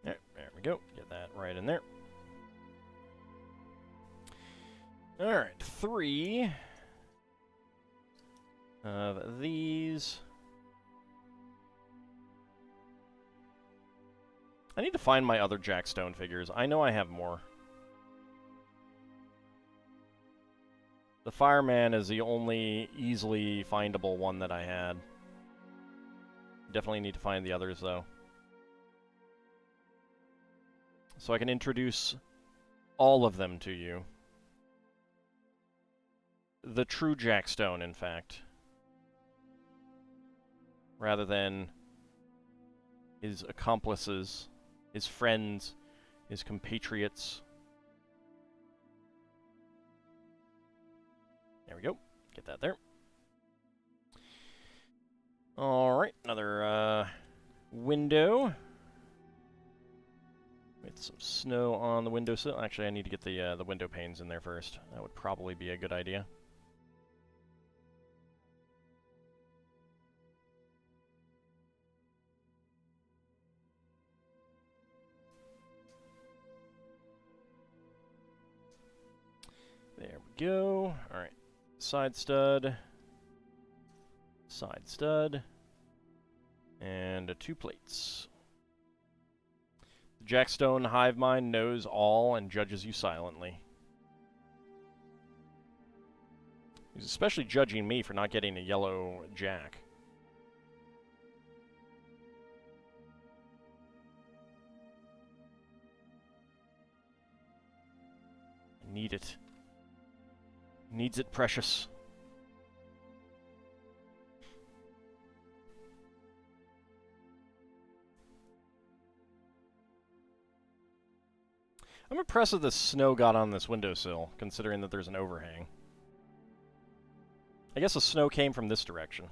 There we go. Get that right in there. Alright, 3 of these. I need to find my other Jack Stone figures. I know I have more. The Fireman is the only easily findable one that I had. Definitely need to find the others, though. So I can introduce all of them to you. The true Jack Stone, in fact. Rather than his accomplices, his friends, his compatriots. There we go. Get that there. Alright, another window. With some snow on the windowsill. Actually, I need to get the window panes in there first. That would probably be a good idea. There we go. Alright. Side stud. Side stud. And 2 plates. The Jack Stone hive mind knows all and judges you silently. He's especially judging me for not getting a yellow Jack. I need it. Needs it, precious. I'm impressed that the snow got on this windowsill, considering that there's an overhang. I guess the snow came from this direction.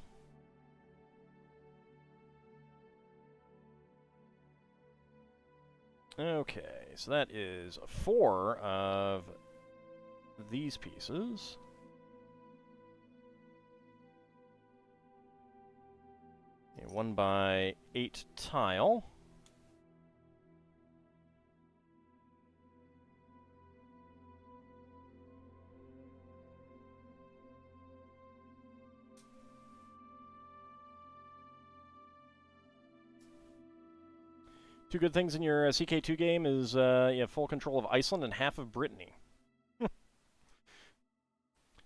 Okay, so that is 4 of these pieces. A 1x8 tile. Two good things in your CK2 game is you have full control of Iceland and half of Brittany.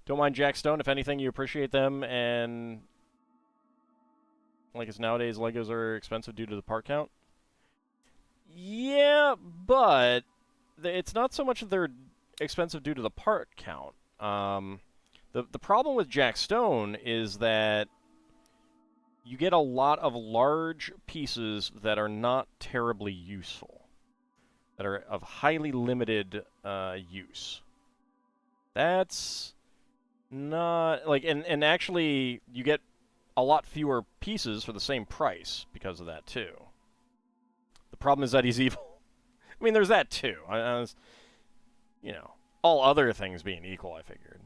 Don't mind Jack Stone. If anything, you appreciate them, and like it's nowadays, Legos are expensive due to the part count. Yeah, but it's not so much that they're expensive due to the part count. The problem with Jack Stone is that you get a lot of large pieces that are not terribly useful, that are of highly limited use. That's Not like, and actually, you get a lot fewer pieces for the same price because of that too. The problem is that he's evil. I mean, there's that too. I was, all other things being equal, I figured,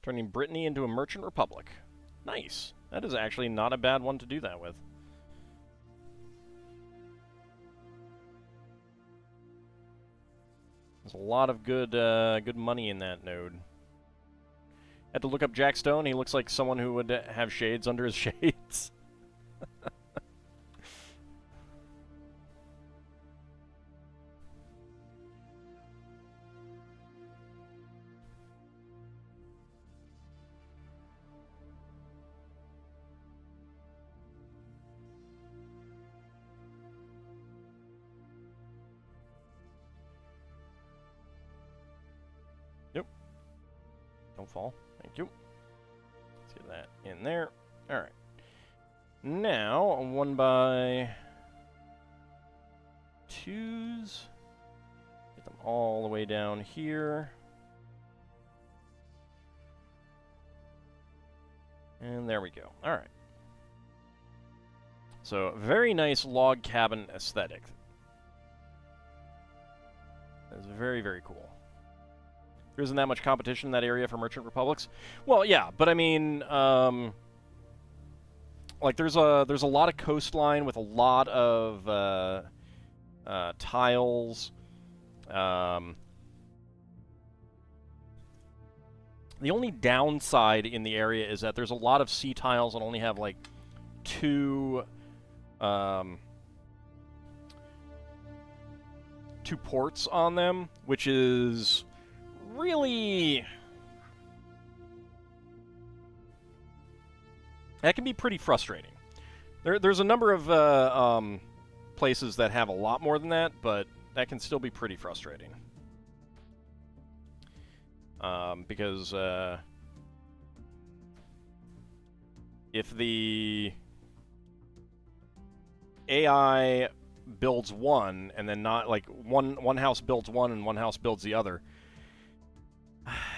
Turning Brittany into a merchant republic. Nice. That is actually not a bad one to do that with. There's a lot of good money in that node. Had to look up Jack Stone. He looks like someone who would have shades under his shades. Nope. Don't fall. Thank you. Let's get that in there. Alright. Now, 1x2s. Get them all the way down here. And there we go. Alright. So, very nice log cabin aesthetic. That's very, very cool. There isn't that much competition in that area for merchant republics. Well, yeah, but I mean, like there's a lot of coastline with a lot of tiles. The only downside in the area is that there's a lot of sea tiles and only have like two ports on them, which is really... that can be pretty frustrating. There's a number of places that have a lot more than that, but that can still be pretty frustrating. Because if the AI builds one, and then not like one house builds one and one house builds the other,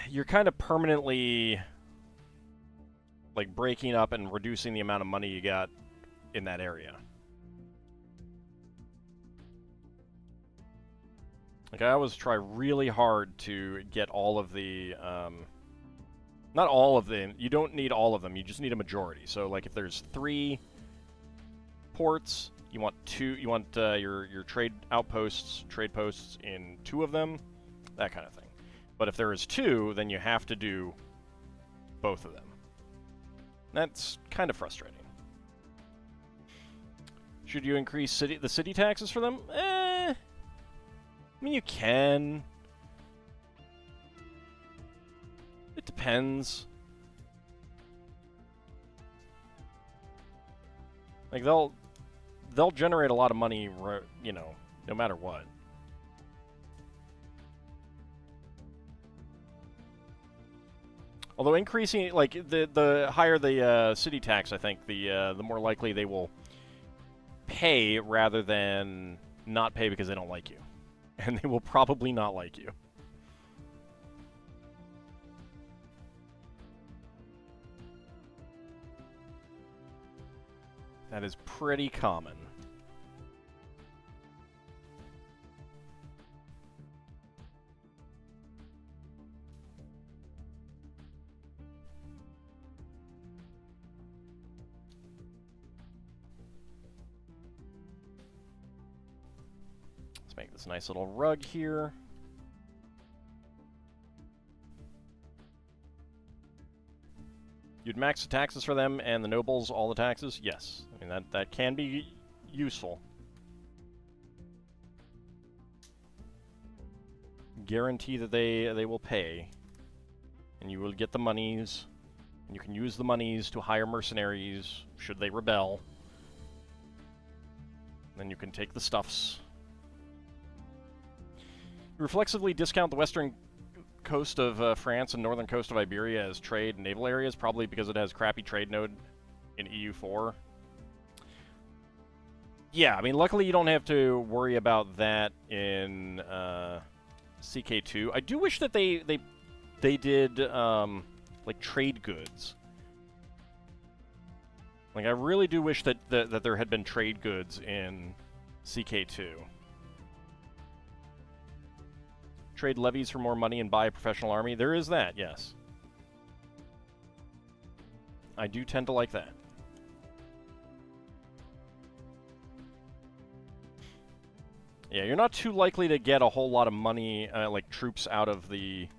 you're kind of permanently like breaking up and reducing the amount of money you got in that area. Like, I always try really hard to get all of the, not all of them, you don't need all of them, you just need a majority. So, like, if there's 3 ports, you want your trade outposts, trade posts in 2 of them, that kind of thing. But if there is 2, then you have to do both of them. That's kind of frustrating. Should you increase the city taxes for them? I mean, you can. It depends. Like, they'll generate a lot of money, no matter what. Although increasing, like, the higher the city tax, I think, the more likely they will pay rather than not pay because they don't like you. And they will probably not like you. That is pretty common. Make this nice little rug here. You'd max the taxes for them and the nobles, all the taxes? Yes. I mean, that can be useful. Guarantee that they will pay. And you will get the monies. And you can use the monies to hire mercenaries should they rebel. Then you can take the stuffs. Reflexively discount the western coast of France and northern coast of Iberia as trade and naval areas, probably because it has crappy trade node in EU4. Yeah, I mean, luckily you don't have to worry about that in CK2. I do wish that they did like trade goods. Like, I really do wish that there had been trade goods in CK2. Trade levies for more money and buy a professional army. There is that, yes. I do tend to like that. Yeah, you're not too likely to get a whole lot of money, like troops out of the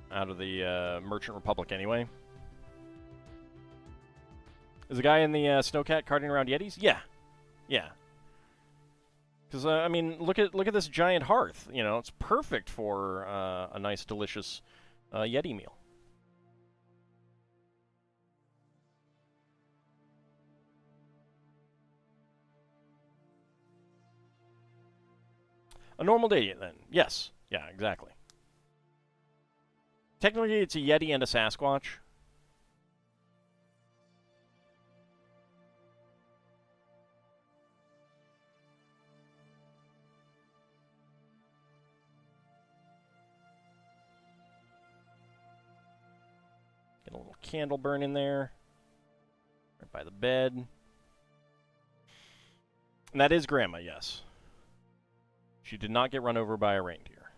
Merchant Republic anyway. Is the guy in the Snowcat carting around Yetis? Yeah. Yeah. Because, I mean, look at this giant hearth. You know, it's perfect for a nice, delicious Yeti meal. A normal day, then. Yes. Yeah, exactly. Technically, it's a Yeti and a Sasquatch. Get a little candle burn in there. Right by the bed. And that is Grandma, yes. She did not get run over by a reindeer.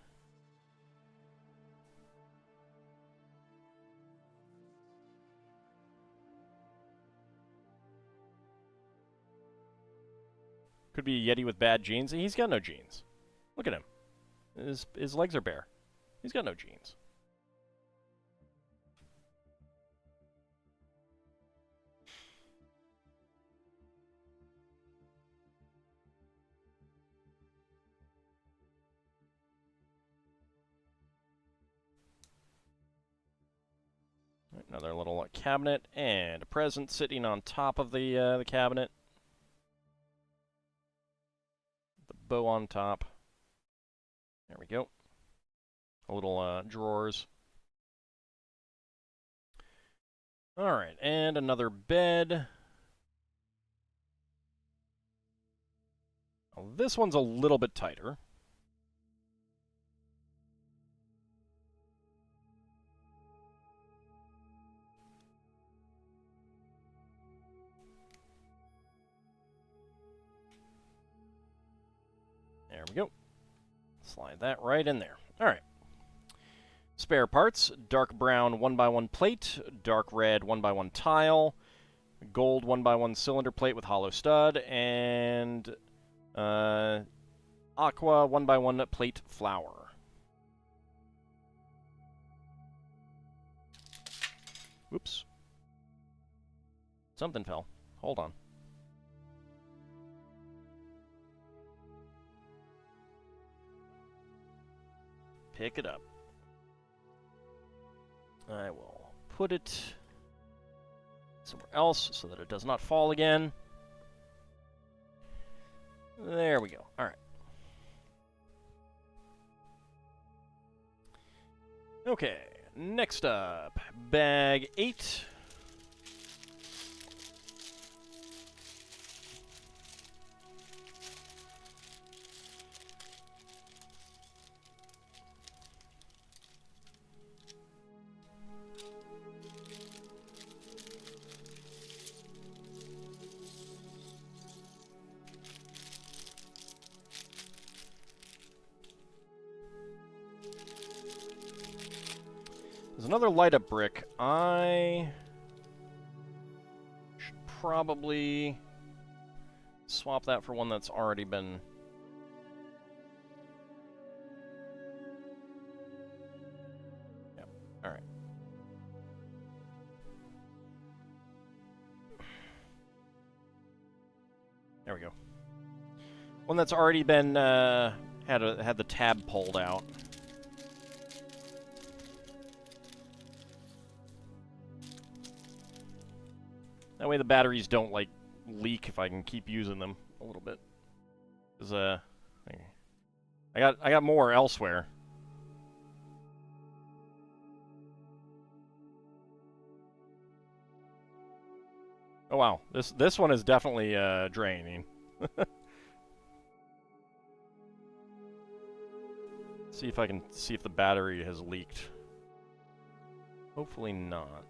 Could be a Yeti with bad genes. He's got no genes. Look at him. His legs are bare. He's got no genes. Another little cabinet and a present sitting on top of the cabinet. The bow on top. There we go. A little drawers. All right, and another bed. Well, this one's a little bit tighter. There we go. Slide that right in there. All right. Spare parts: dark brown 1x1 plate, dark red 1x1 tile, gold 1x1 cylinder plate with hollow stud, and aqua 1x1 plate flower. Whoops. Something fell. Hold on. Pick it up. I will put it somewhere else so that it does not fall again. There we go. All right. Okay, next up, bag 8. There's another light-up brick. I should probably swap that for one that's already been... Yep, alright. There we go. One that's already been, had the tab pulled out. That way the batteries don't, like, leak if I can keep using them a little bit. 'Cause, I got more elsewhere. Oh wow, this one is definitely draining. See if I can see if the battery has leaked. Hopefully not.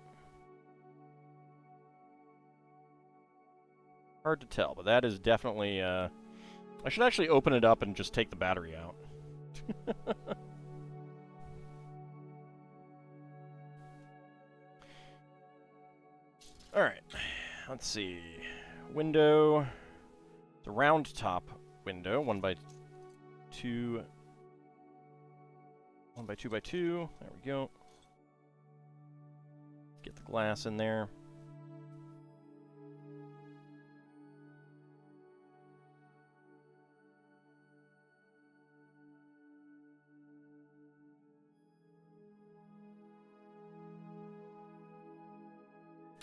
Hard to tell, but that is definitely I should actually open it up and just take the battery out. Alright, let's see. Window. It's a round top window, 1x2. 1x2x2. There we go. Get the glass in there.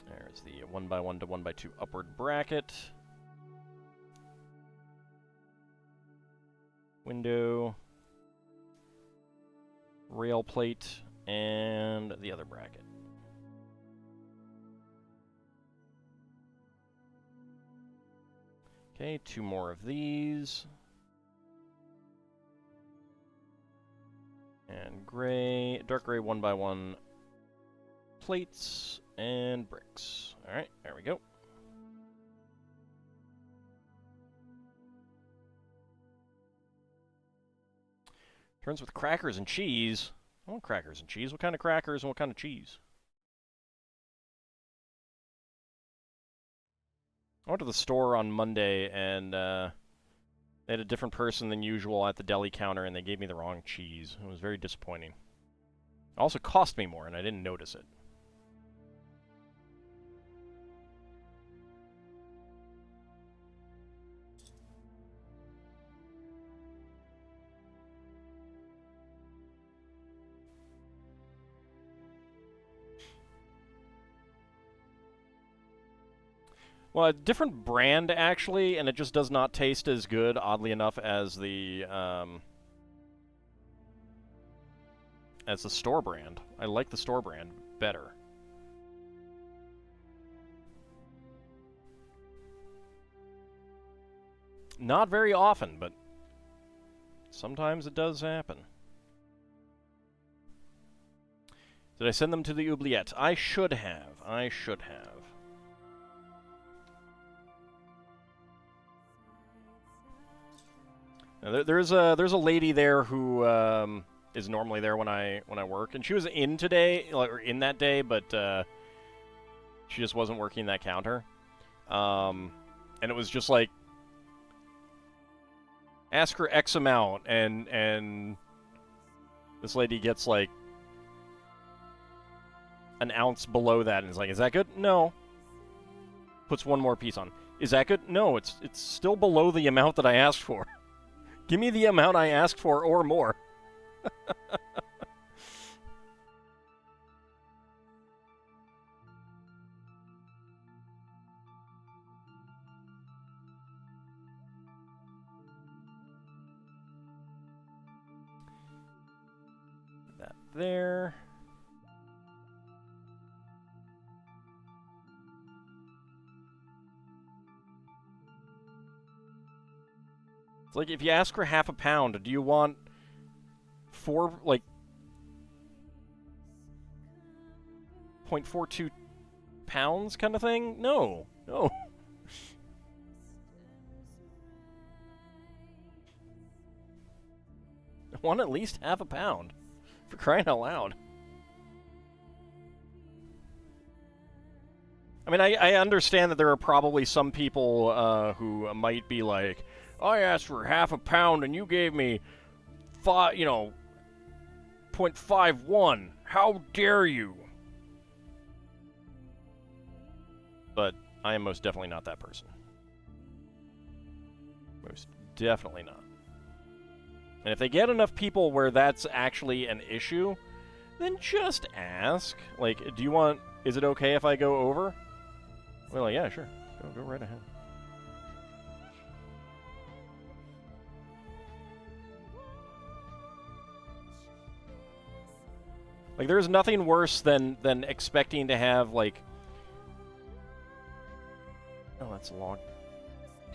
There's the 1x1 to 1x2 upward bracket. Window. Rail plate. And the other bracket. Okay, 2 more of these. And gray, dark gray 1x1 plates and bricks. Alright, there we go. Turns with crackers and cheese. I want crackers and cheese. What kind of crackers and what kind of cheese? I went to the store on Monday and they had a different person than usual at the deli counter and they gave me the wrong cheese. It was very disappointing. It also cost me more and I didn't notice it. Well, a different brand, actually, and it just does not taste as good, oddly enough, as the store brand. I like the store brand better. Not very often, but sometimes it does happen. Did I send them to the oubliette? I should have. I should have. Now, there's a lady there who is normally there when I work, and she was in today, or in that day, but she just wasn't working that counter. And it was just like, ask her X amount, and this lady gets like an ounce below that, and is like, is that good? No. Puts one more piece on. Is that good? No, it's still below the amount that I asked for. Give me the amount I asked for or more. That there. Like, if you ask for half a pound, do you want 4, like, 0.42 pounds kind of thing? No. No. I want at least half a pound. For crying out loud. I mean, I understand that there are probably some people who might be like, I asked for half a pound and you gave me 0.51. How dare you? But I am most definitely not that person. Most definitely not. And if they get enough people where that's actually an issue, then just ask. Like, is it okay if I go over? Well, yeah, sure. Go right ahead. Like, there's nothing worse than expecting to have, like... Oh, that's a log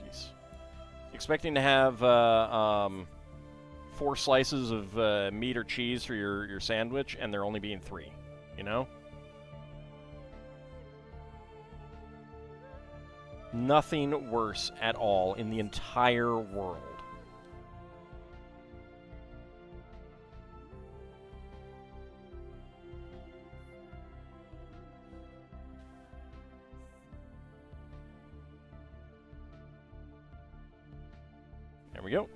piece. Expecting to have 4 slices of meat or cheese for your sandwich, and there only being 3, you know? Nothing worse at all in the entire world. There we go.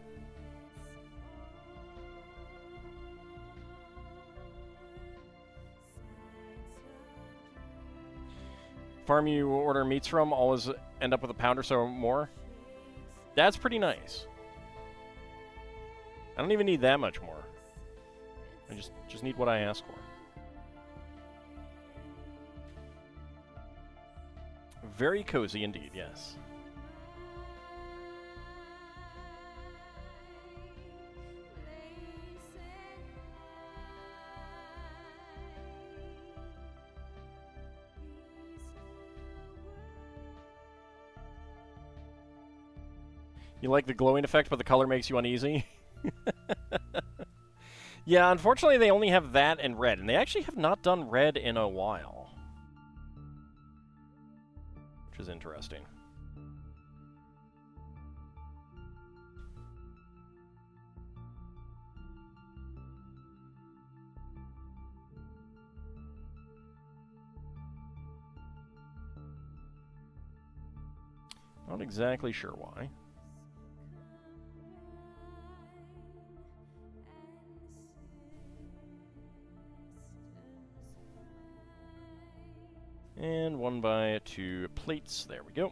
Farm you order meats from always end up with a pound or so more. That's pretty nice. I don't even need that much more. I just need what I ask for. Very cozy indeed, yes. You like the glowing effect, but the color makes you uneasy? Yeah, unfortunately they only have that and red, and they actually have not done red in a while. Which is interesting. Not exactly sure why. And 1 by 2 plates. There we go.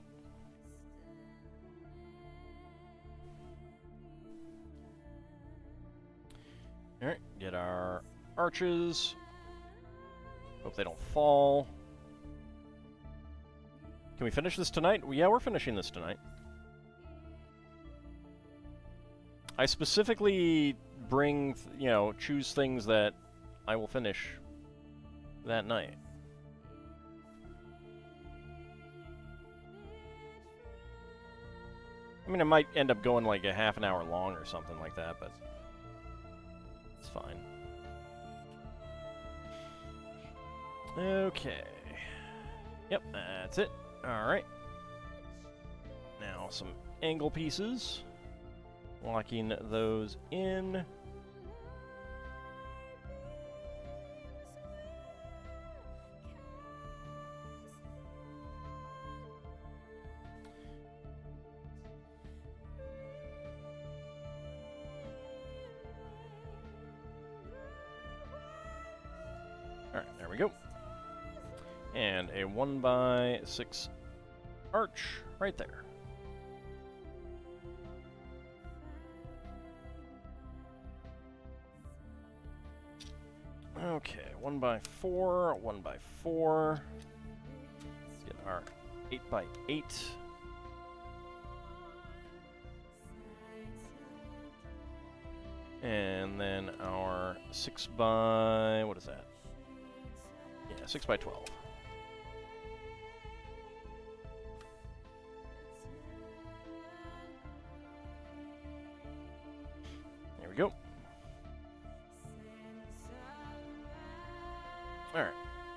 Alright, get our arches. Hope they don't fall. Can we finish this tonight? Yeah, we're finishing this tonight. I specifically bring, you know, choose things that I will finish that night. I mean, I might end up going like a half an hour long or something like that, but it's fine. Okay. Yep, that's it. Alright. Now some angle pieces. Locking those in. Alright, there we go. And a 1 by 6 arch right there. Okay, 1 by 4, 1 by 4. Let's get our 8 by 8. And then our 6 by, what is that? Yeah, 6 by 12. There we go. Alright.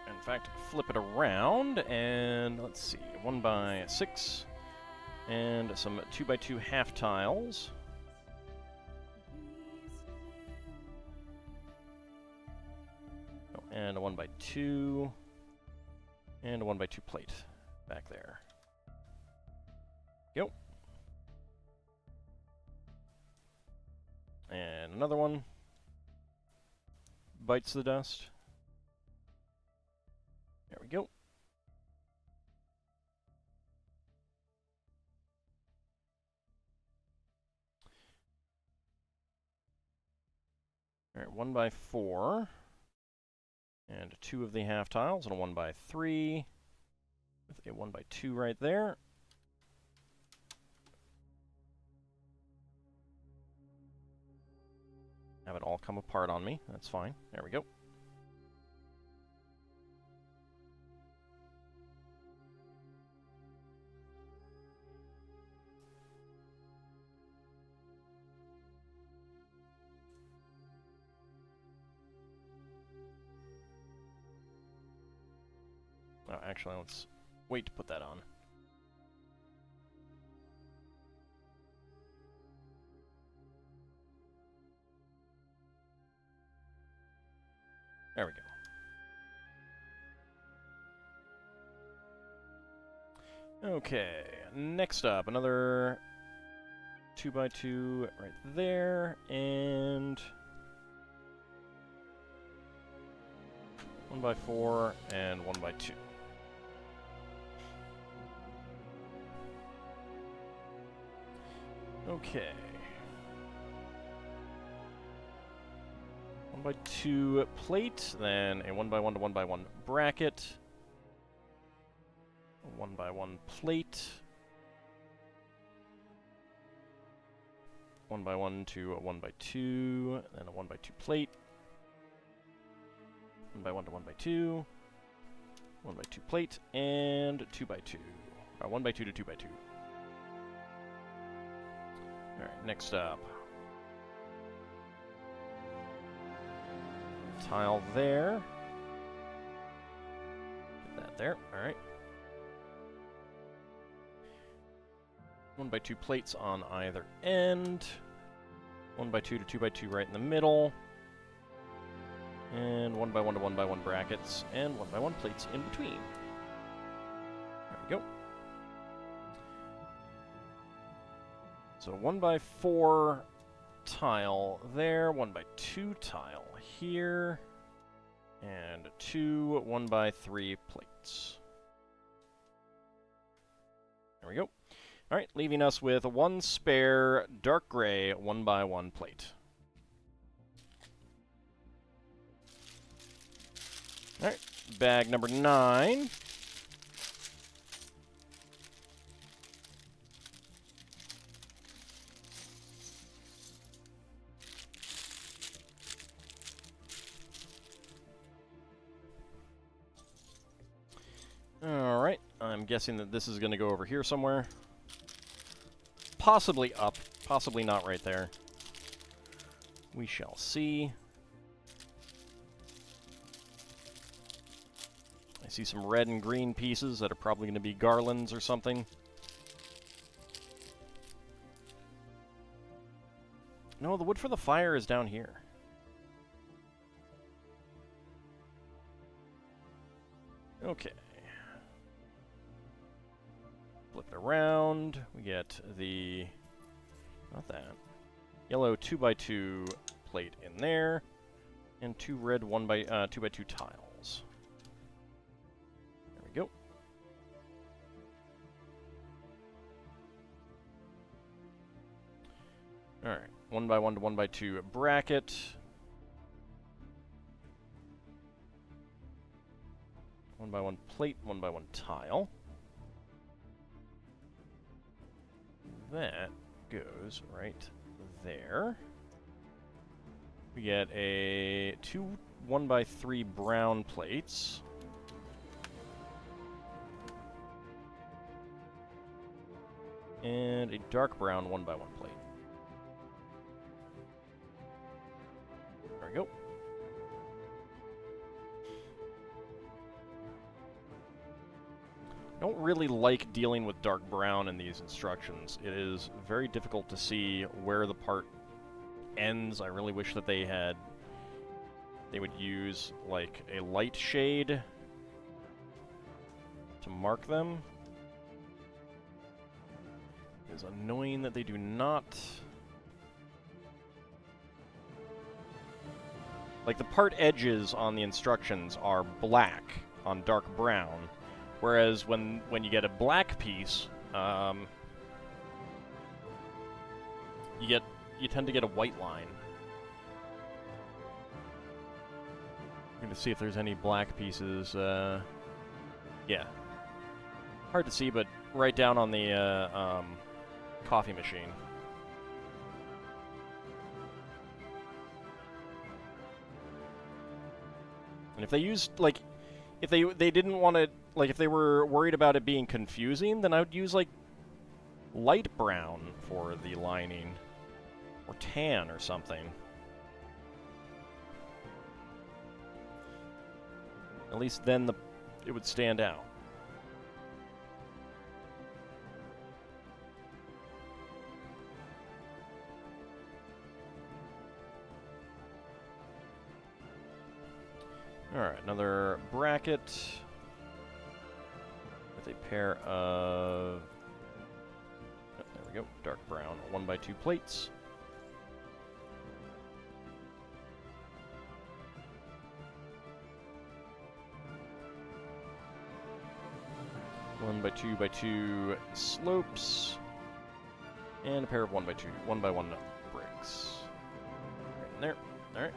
In fact, flip it around, and let's see. 1 by 6. And some 2 by 2 half tiles. Oh, and a 1 by 2. And a 1 by 2 plate back there. Go. And another one. Bites the dust. There we go. Alright, 1 by 4. And 2 of the half tiles, and a 1 by 3. With a 1 by 2 right there. Have it all come apart on me. That's fine. There we go. Oh, actually, let's wait to put that on. There we go. Okay, next up, another 2x2 right there, and 1x4 and 1x2. Okay. 1x2 plate, then a 1x1 to 1x1 bracket, a 1x1 plate, 1x1 to a 1x2, then a 1x2 plate, 1x1 to 1x2, 1x2 plate, and 2x2. 1x2 to 2x2. Alright, next up. Tile there. Get that there, alright. 1x2 plates on either end. 1x2 to 2x2 right in the middle. And 1x1 to 1x1 brackets, and 1x1 plates in between. There we go. So 1x4 tile there, 1x2 tile here, and 2 1x3 plates. There we go. Alright, leaving us with one spare dark gray 1x1 plate. Alright, bag number 9. Alright, I'm guessing that this is going to go over here somewhere. Possibly up, possibly not right there. We shall see. I see some red and green pieces that are probably going to be garlands or something. No, the wood for the fire is down here. Okay. Flip it around. We get the... not that. Yellow 2x2 plate in there. And 2 red 2x2 tiles. There we go. Alright. 1x1 to 1x2 bracket. 1x1 plate, 1x1 tile. That goes right there. We get a 2 1x3 brown plates. And a dark brown 1x1 plate. There we go. I don't really like dealing with dark brown in these instructions. It is very difficult to see where the part ends. I really wish that they would use like a light shade to mark them. It is annoying that they do not. Like the part edges on the instructions are black on dark brown. Whereas when you get a black piece, you tend to get a white line. I'm going to see if there's any black pieces. Yeah, hard to see, but right down on the coffee machine. And if they used like, if they didn't want to. Like, if they were worried about it being confusing, then I would use, like, light brown for the lining. Or tan or something. At least then would stand out. Alright, another bracket with a pair of, oh, there we go, dark brown 1x2 plates. One by two slopes, and a pair of 1x1 bricks. Right in there. All right.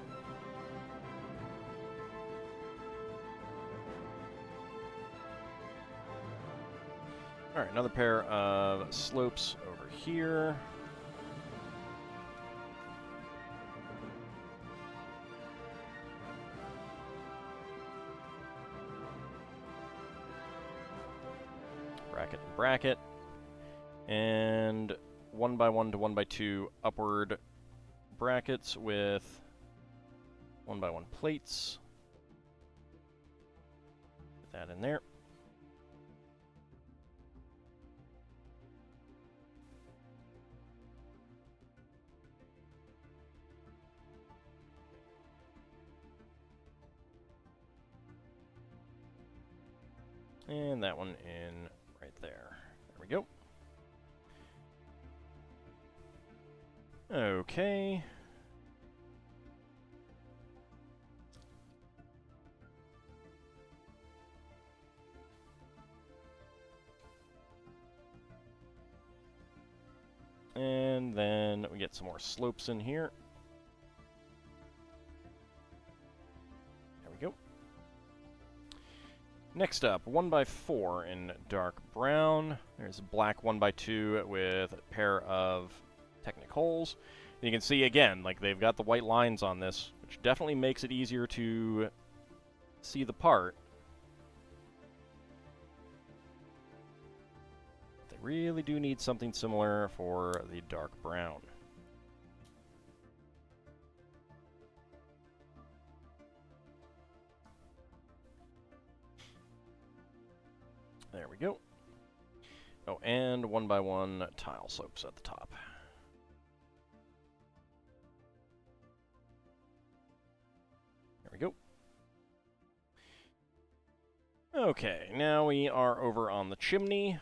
All right, another pair of slopes over here. Bracket and bracket. And 1x1 to 1x2 upward brackets with 1x1 plates. Put that in there. And that one in right there. There we go. Okay. And then we get some more slopes in here. There we go. Next up, 1x4 in dark brown. There's a black 1x2 with a pair of Technic holes. And you can see again, like they've got the white lines on this, which definitely makes it easier to see the part. They really do need something similar for the dark brown. There we go. Oh, and 1x1 tile slopes at the top. There we go. Okay, now we are over on the chimney.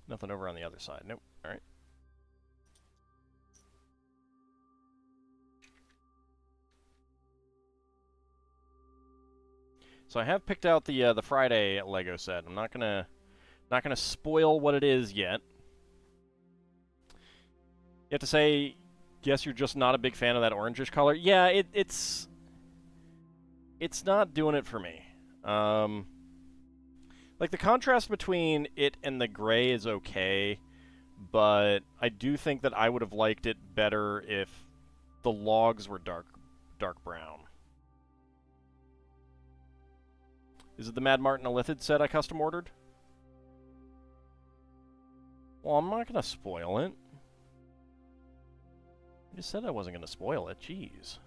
Nothing over on the other side. Nope. All right. So I have picked out the Friday Lego set. I'm not gonna spoil what it is yet. You have to say, guess you're just not a big fan of that orangish color. Yeah, it's not doing it for me. Like the contrast between it and the gray is okay, but I do think that I would have liked it better if the logs were dark brown. Is it the Mad Martin Elithid set I custom ordered? Well, I'm not gonna spoil it. I just said I wasn't gonna spoil it. Jeez.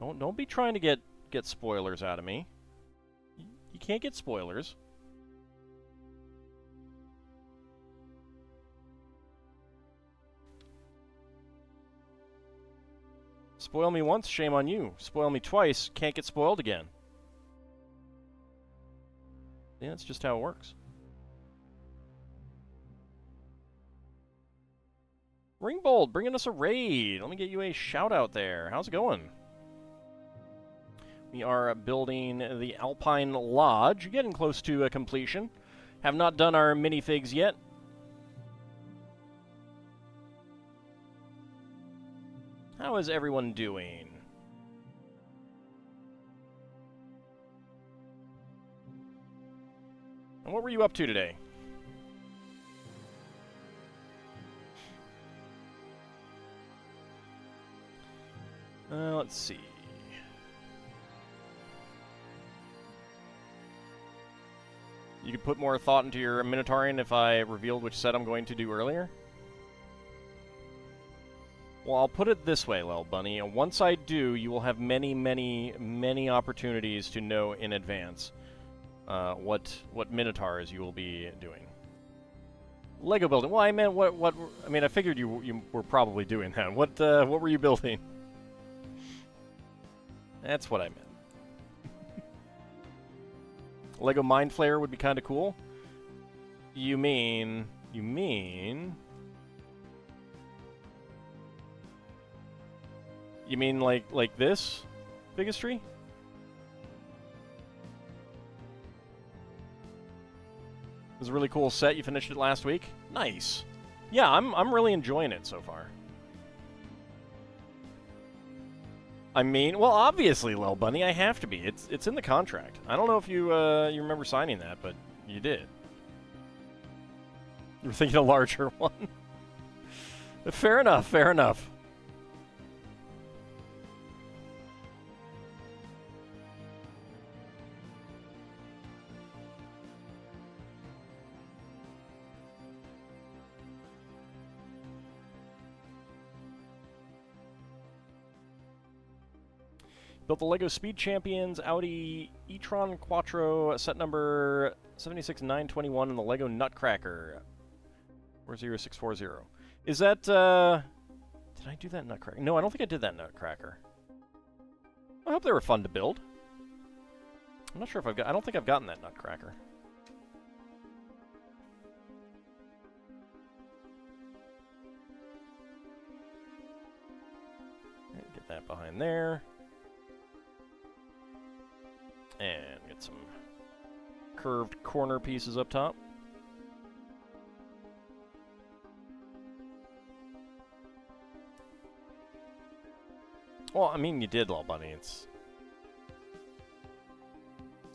Don't be trying to get spoilers out of me. You can't get spoilers. Spoil me once, shame on you. Spoil me twice, can't get spoiled again. Yeah, that's just how it works. Ringbold, bringing us a raid. Let me get you a shout out there. How's it going? We are building the Alpine Lodge, getting close to completion. Have not done our minifigs yet. How is everyone doing? And what were you up to today? Let's see. You could put more thought into your Minotaurian if I revealed which set I'm going to do earlier? Well, I'll put it this way, Lil Bunny. Once I do, you will have many, many, many opportunities to know in advance what Minotaurs you will be doing. Lego building. Well, I meant what I mean, I figured you were probably doing that. What were you building? That's what I meant. Lego Mind Flayer would be kind of cool. You mean like this bigastry? It was a really cool set. You finished it last week. Nice. Yeah, I'm really enjoying it so far. I mean, well, obviously, Lil Bunny, I have to be. It's in the contract. I don't know if you you remember signing that, but you did. You were thinking a larger one. Fair enough. Fair enough. Built the LEGO Speed Champions Audi e-tron Quattro set number 76921 and the LEGO Nutcracker 40640. Is that, did I do that Nutcracker? No, I don't think I did that Nutcracker. I hope they were fun to build. I'm not sure if I don't think I've gotten that Nutcracker. Get that behind there. And get some curved corner pieces up top. Well, I mean, you did, Lil Bunny. It's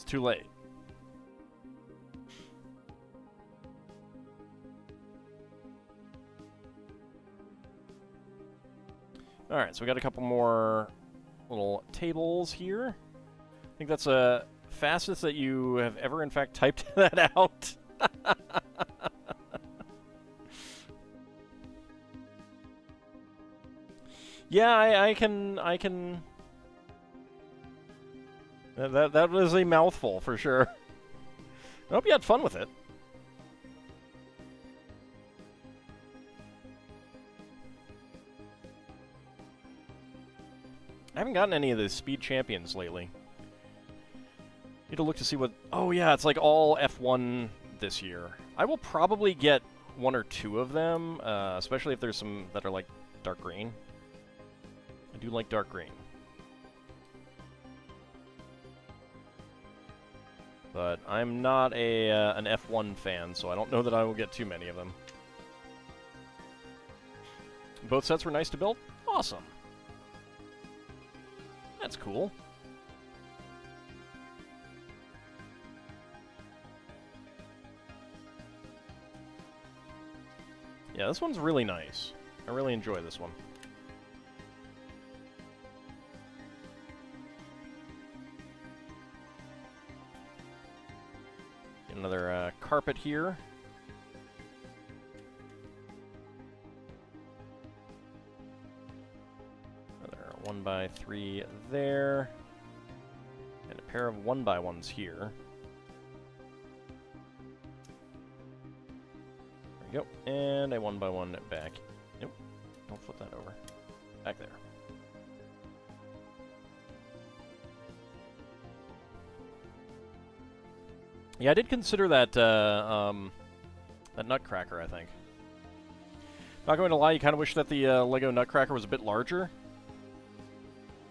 too late. Alright, so we got a couple more little tables here. I think that's the fastest that you have ever, in fact, typed that out. Yeah, I can. That was a mouthful for sure. I hope you had fun with it. I haven't gotten any of the Speed Champions lately. Need to look to see what... Oh yeah, it's like all F1 this year. I will probably get one or two of them, especially if there's some that are like dark green. I do like dark green. But I'm not an F1 fan, so I don't know that I will get too many of them. Both sets were nice to build? Awesome. That's cool. Yeah, this one's really nice. I really enjoy this one. Get another carpet here. Another 1x3 there. And a pair of 1x1s here. There we go. And a 1x1 back. Nope. Don't flip that over. Back there. Yeah, I did consider that that Nutcracker, I think. Not going to lie, you kind of wish that the Lego Nutcracker was a bit larger.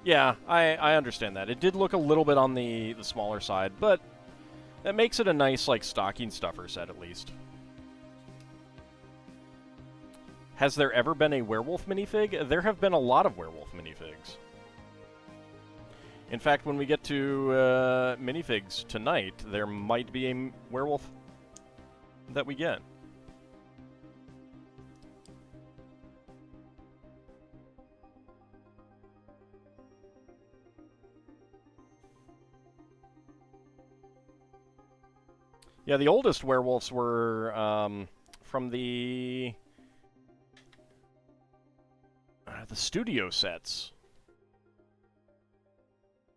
Yeah, I understand that. It did look a little bit on the smaller side, but that makes it a nice, like, stocking stuffer set, at least. Has there ever been a werewolf minifig? There have been a lot of werewolf minifigs. In fact, when we get to minifigs tonight, there might be a werewolf that we get. Yeah, the oldest werewolves were from the studio sets.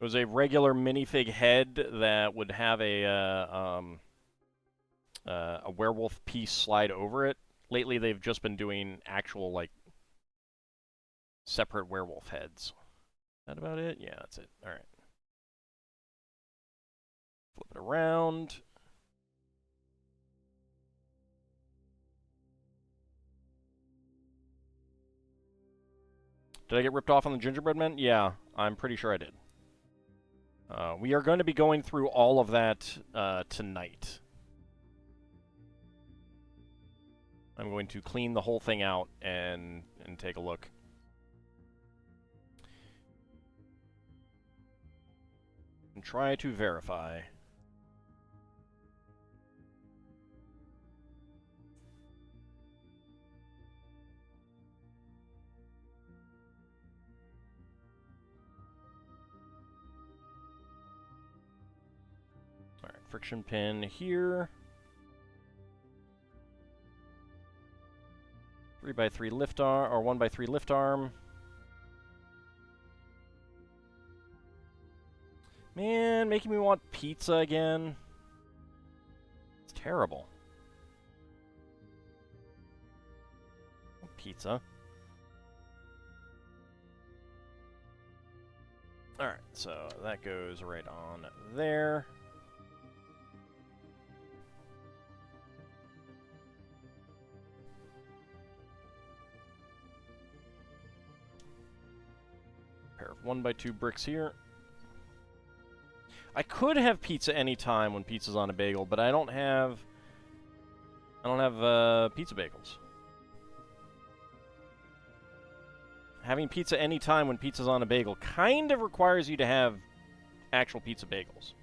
It was a regular minifig head that would have a werewolf piece slide over it. Lately, they've just been doing actual, like, separate werewolf heads. Is that about it? Yeah, that's it. All right. Flip it around. Did I get ripped off on the gingerbread men? Yeah, I'm pretty sure I did. We are going to be going through all of that tonight. I'm going to clean the whole thing out and take a look. And try to verify. Alright, friction pin here. 3x3 lift arm, or 1x3 lift arm. Man, making me want pizza again. It's terrible. Pizza. Alright, so that goes right on there. Pair of 1x2 bricks here. I could have pizza anytime when pizza's on a bagel, but I don't have pizza bagels. Having pizza anytime when pizza's on a bagel kind of requires you to have actual pizza bagels.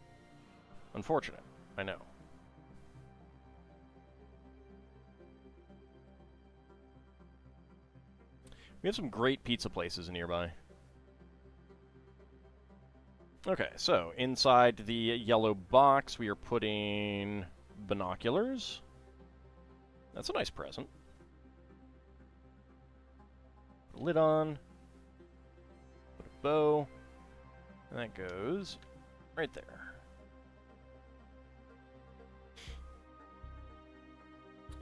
Unfortunate, I know. We have some great pizza places nearby. Okay, so inside the yellow box, we are putting binoculars. That's a nice present. Put a lid on. Put a bow. And that goes right there.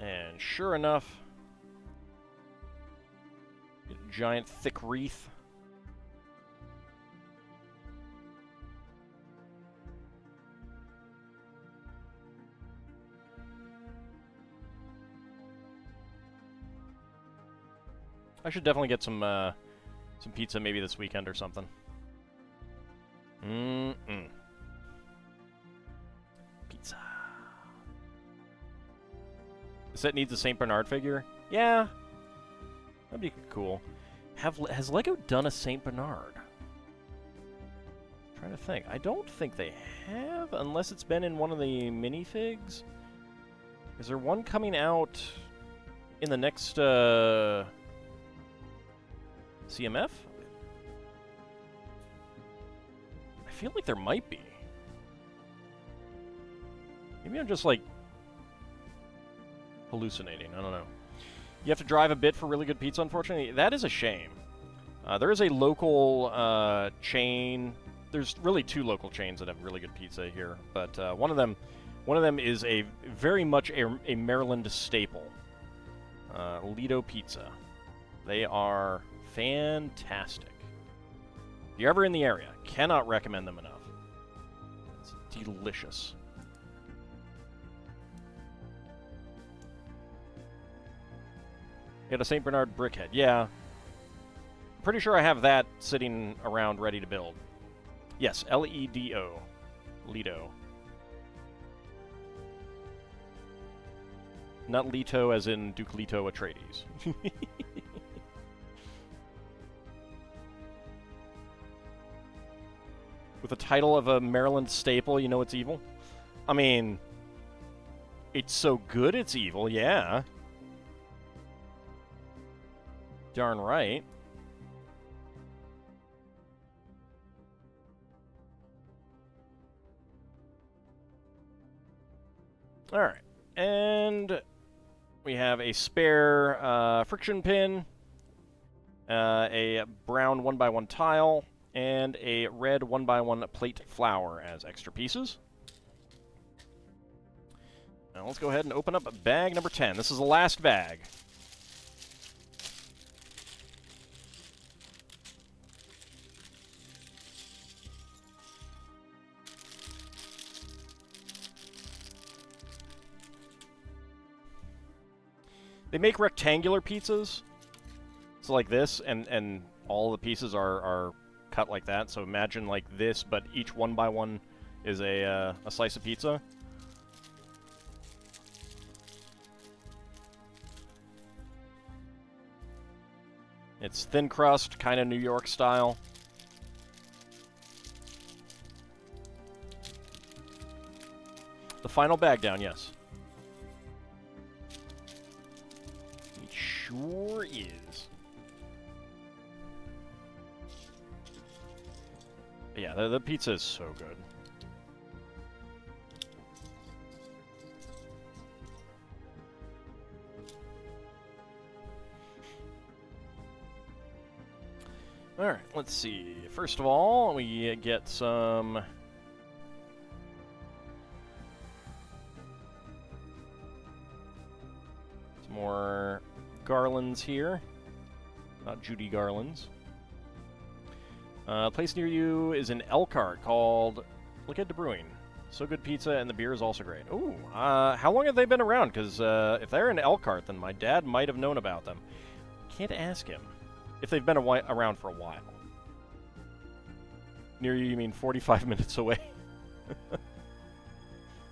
And sure enough, get a giant thick wreath. I should definitely get some pizza maybe this weekend or something. Pizza. The set needs a St. Bernard figure? Yeah. That'd be cool. Has LEGO done a St. Bernard? I'm trying to think. I don't think they have, unless it's been in one of the minifigs. Is there one coming out in the next CMF? I feel like there might be. Maybe I'm just, like, hallucinating. I don't know. You have to drive a bit for really good pizza, unfortunately. That is a shame. There is a local chain. There's really two local chains that have really good pizza here, but one of them is a very much a Maryland staple. Lido Pizza. They are fantastic. If you're ever in the area, cannot recommend them enough. It's delicious. Get a St. Bernard brickhead. Yeah. Pretty sure I have that sitting around ready to build. Yes, L-E-D-O. Lido. Not Leto as in Duke Leto Atreides. With the title of a Maryland staple, you know it's evil? I mean, it's so good it's evil, yeah. Darn right. Alright, and we have a spare friction pin, a brown 1x1 tile, and a red 1x1 plate flower as extra pieces. Now let's go ahead and open up bag number 10. This is the last bag. They make rectangular pizzas, so like this, and all the pieces are cut like that. So imagine like this, but each 1x1 is a slice of pizza. It's thin crust, kind of New York style. The final bag down, yes. Sure is. Yeah, the pizza is so good. Alright, let's see. First of all, we get some... more garlands here. Not Judy Garlands. A place near you is an Elkhart called Look at De Bruyne. So good pizza, and the beer is also great. Ooh, how long have they been around? Because if they're in Elkhart, then my dad might have known about them. Can't ask him if they've been around for a while. Near you mean 45 minutes away?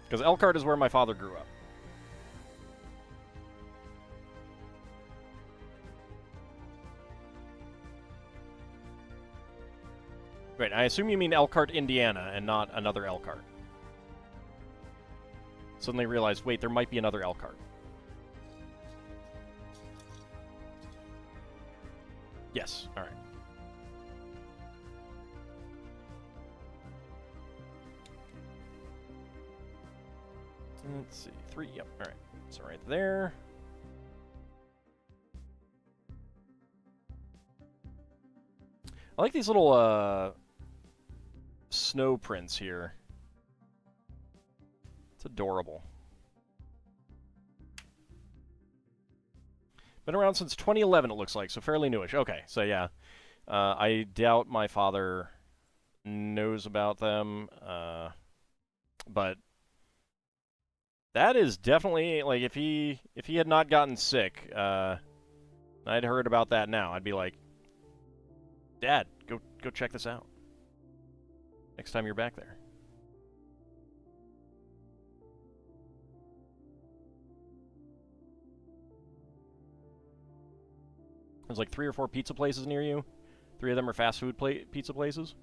Because Elkhart is where my father grew up. Right, I assume you mean Elkhart, Indiana, and not another Elkhart. Suddenly realized, wait, there might be another Elkhart. Yes, alright. Let's see, 3, yep, alright. So right there. I like these little, snow prints here. It's adorable. Been around since 2011, it looks like, so fairly newish. Okay, so yeah. I doubt my father knows about them, but that is definitely, like, if he had not gotten sick, I'd heard about that now, I'd be like, Dad, go check this out. Next time you're back there. There's like 3 or 4 pizza places near you. 3 of them are fast food pizza places.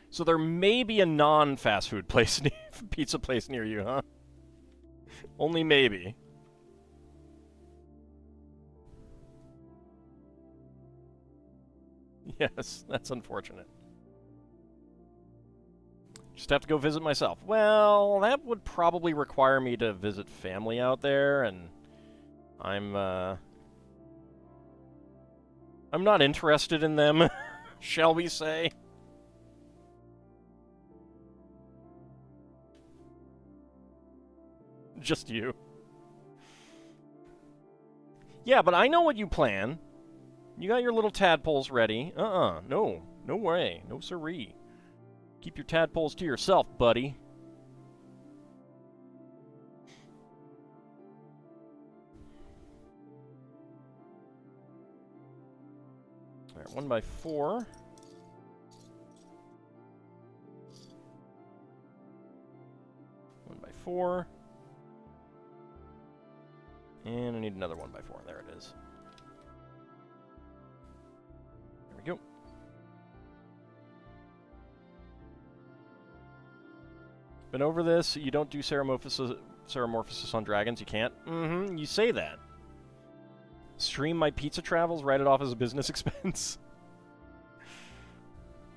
So there may be a non-fast food place pizza place near you, huh? Only maybe. Yes, that's unfortunate. Just have to go visit myself. Well, that would probably require me to visit family out there, and I'm not interested in them, shall we say. Just you. Yeah, but I know what you plan. You got your little tadpoles ready. No. No way. No siree. Keep your tadpoles to yourself, buddy. Alright, 1x4. One by 4. And I need another 1x4. There it is. Go. Been over this. You don't do ceramorphosis on dragons. You can't. You say that. Stream my pizza travels. Write it off as a business expense.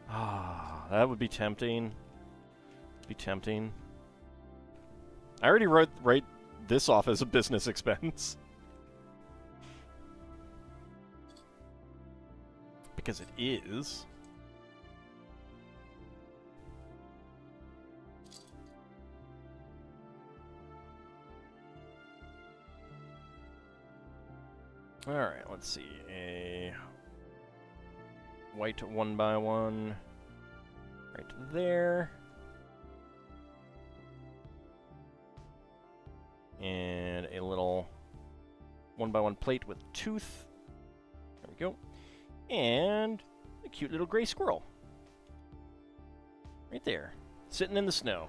Ah, that would be tempting. Be tempting. I already write this off as a business expense. Because it is. Alright, let's see. A white 1x1 right there. And a little 1x1 plate with tooth. There we go. And a cute little gray squirrel. Right there. Sitting in the snow.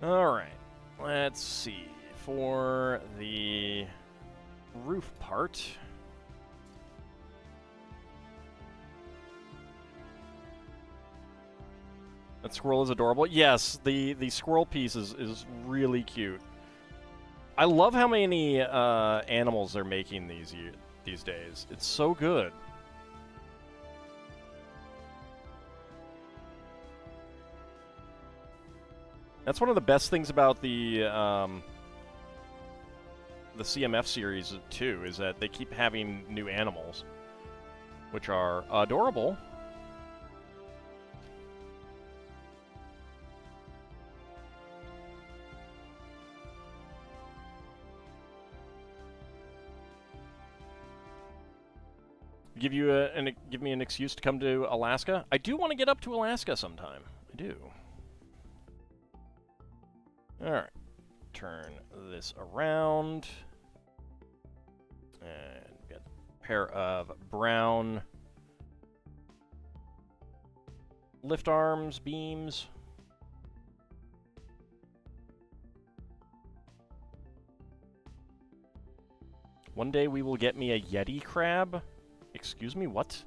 Alright. Let's see. For the roof part... That squirrel is adorable. Yes, the squirrel piece is really cute. I love how many animals they're making these days. It's so good. That's one of the best things about the CMF series too, is that they keep having new animals, which are adorable. Give me an excuse to come to Alaska. I do want to get up to Alaska sometime. I do. All right, turn this around, and get a pair of brown lift arms, beams. One day we will get me a Yeti crab. Excuse me, what?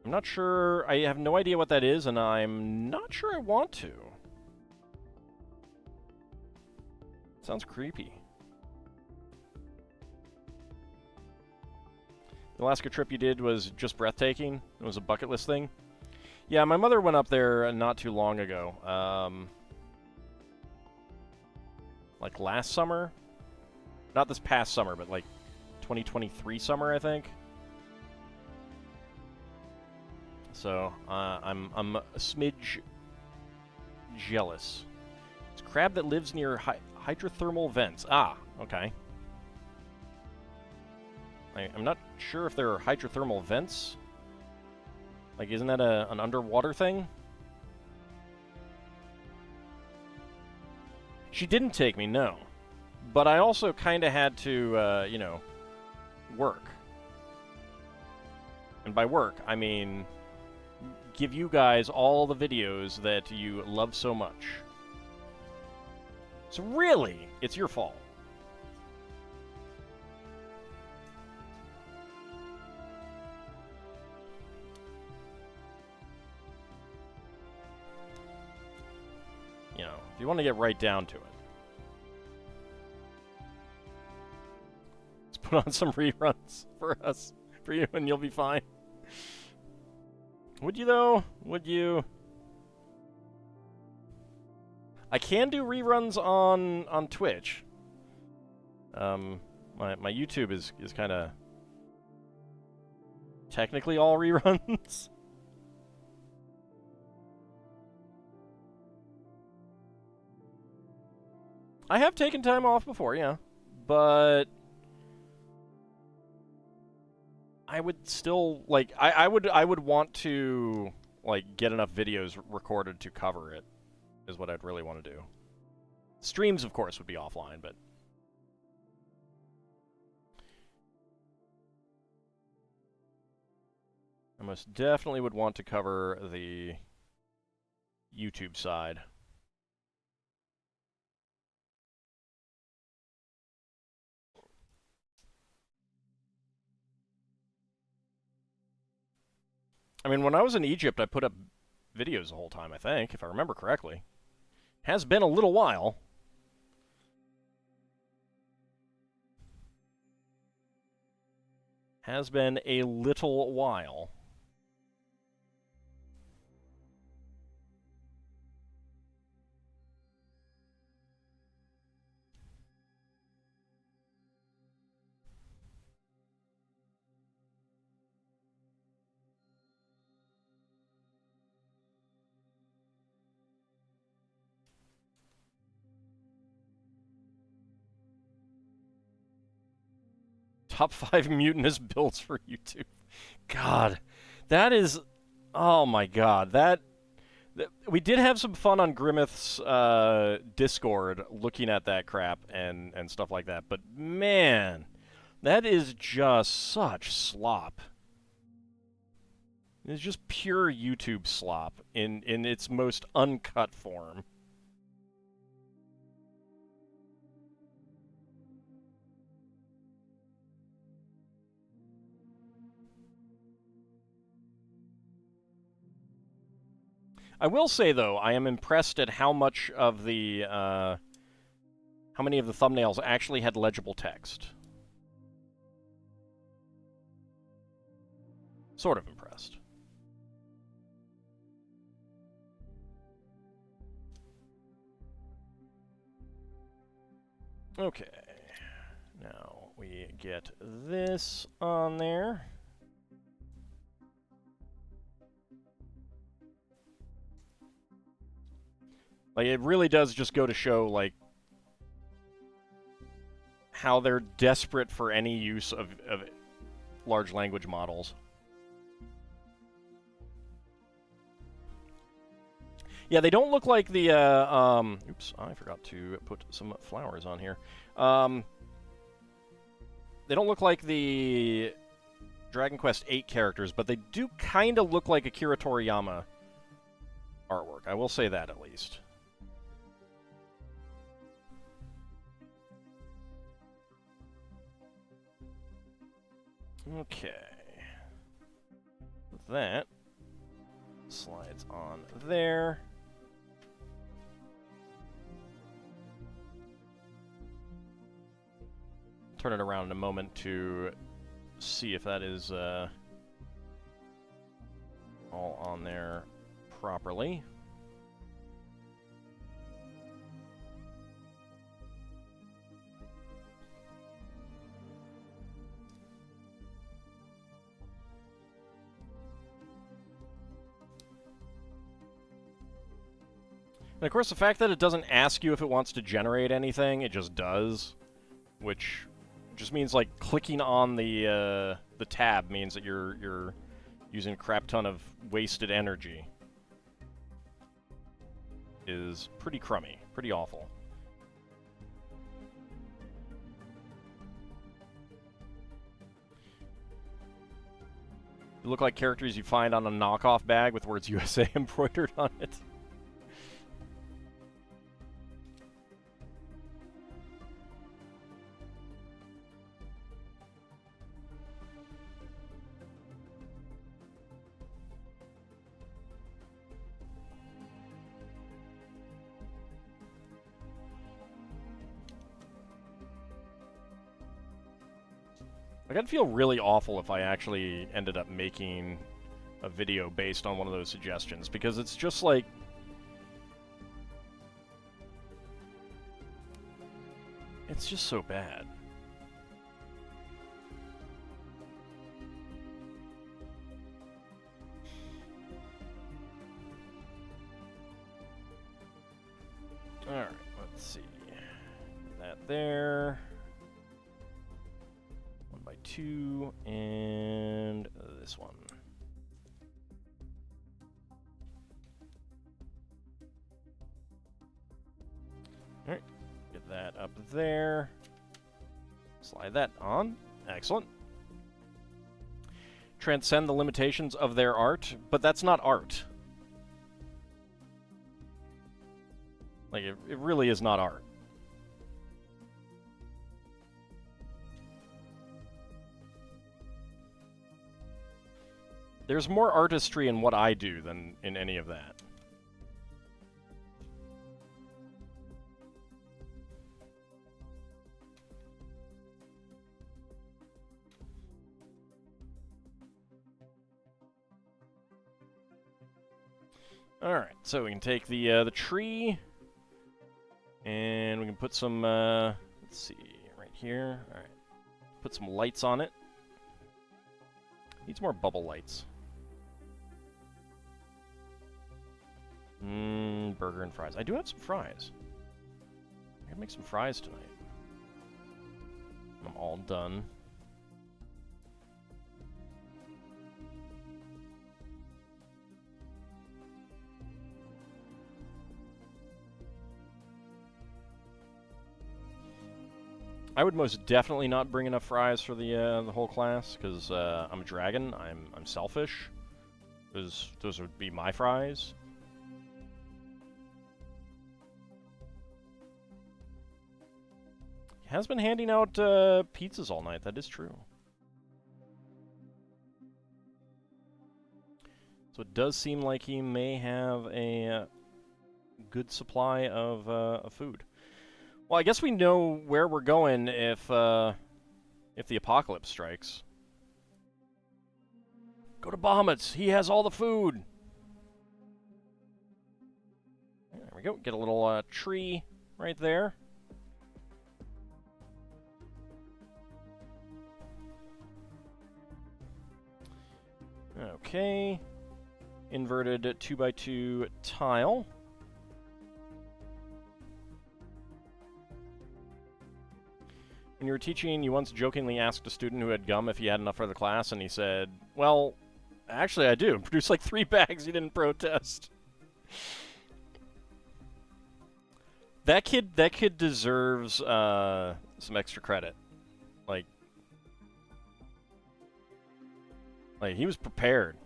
I'm not sure. I have no idea what that is, and I'm not sure I want to. Sounds creepy. The Alaska trip you did was just breathtaking. It was a bucket list thing. Yeah, my mother went up there not too long ago. Like last summer? Not this past summer, but like 2023 summer, I think. So, I'm a smidge jealous. It's a crab that lives near hydrothermal vents. Ah, okay. I'm not sure if there are hydrothermal vents. Like, isn't that an underwater thing? She didn't take me, no. But I also kind of had to, you know, work. And by work, I mean give you guys all the videos that you love so much. So really, it's your fault. You know, if you want to get right down to it. Let's put on some reruns for us, for you, and you'll be fine. Would you, though? Would you? I can do reruns on Twitch. My YouTube is kind of technically all reruns. I have taken time off before, yeah, but I would still like I would want to like get enough videos recorded to cover it. Is what I'd really want to do. Streams, of course, would be offline, but I most definitely would want to cover the YouTube side. I mean, when I was in Egypt, I put up videos the whole time, I think, if I remember correctly. Has been a little while. Has been a little while. Top 5 mutinous builds for YouTube. God, that is... Oh my god, we did have some fun on Grimmeth's Discord looking at that crap and stuff like that, but man, that is just such slop. It's just pure YouTube slop in its most uncut form. I will say, though, I am impressed at how much of the, how many of the thumbnails actually had legible text. Sort of impressed. Okay. Now we get this on there. Like, it really does just go to show, like, how they're desperate for any use of large language models. Yeah, they don't look like the, oops, I forgot to put some flowers on here. They don't look like the Dragon Quest VIII characters, but they do kind of look like Akira Toriyama artwork. I will say that, at least. Okay. That slides on there. Turn it around in a moment to see if that is all on there properly. And of course, the fact that it doesn't ask you if it wants to generate anything, it just does, which just means, like, clicking on the tab means that you're using a crap ton of wasted energy. Is pretty crummy, pretty awful. They look like characters you find on a knockoff bag with words USA embroidered on it. Like, I'd feel really awful if I actually ended up making a video based on one of those suggestions, because it's just like... It's just so bad. Alright, let's see. That there. 2, and this one. Alright, get that up there. Slide that on. Excellent. Transcend the limitations of their art, but that's not art. Like, it really is not art. There's more artistry in what I do than in any of that. Alright, so we can take the tree, and we can put some, let's see, right here. Alright, put some lights on it. Needs more bubble lights. Burger and fries. I do have some fries. I can make some fries tonight. I'm all done. I would most definitely not bring enough fries for the whole class, because I'm a dragon. I'm selfish. Those would be my fries. He has been handing out pizzas all night. That is true. So it does seem like he may have a good supply of food. Well, I guess we know where we're going if the apocalypse strikes. Go to Bahamut's. He has all the food. There we go. Get a little tree right there. Okay. Inverted 2x2 tile. When you were teaching, you once jokingly asked a student who had gum if he had enough for the class, and he said, well, actually I do. Produced like 3 bags, he didn't protest. That kid deserves some extra credit. Like, he was prepared.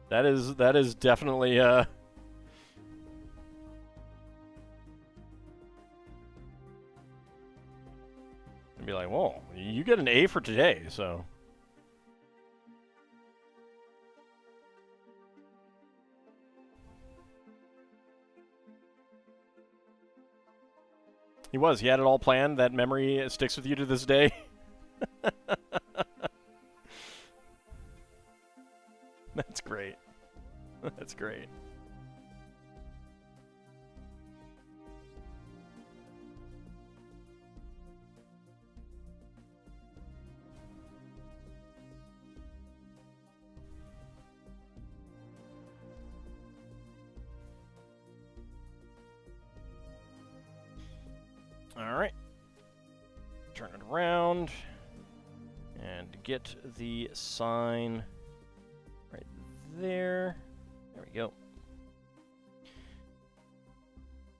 That is definitely I'd be like, whoa, you get an A for today, so. He was. He had it all planned. That memory sticks with you to this day. That's great. That's great. Alright. Turn it around. And get the sign right there. There we go.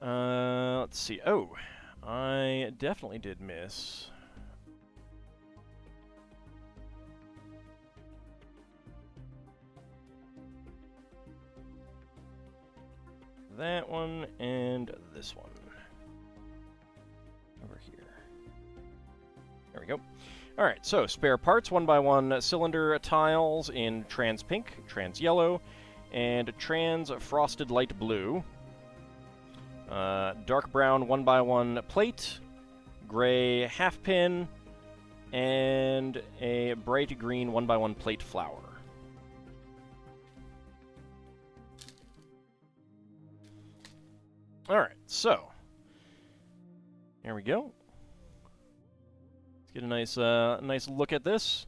Let's see. Oh, I definitely did miss. That one and this one. Over here. There we go. Alright, so spare parts, 1x1 cylinder tiles in trans pink, trans yellow, and trans frosted light blue. Dark brown 1x1 plate, gray half pin, and a bright green 1x1 plate flower. Alright, so here we go. Let's get a nice look at this.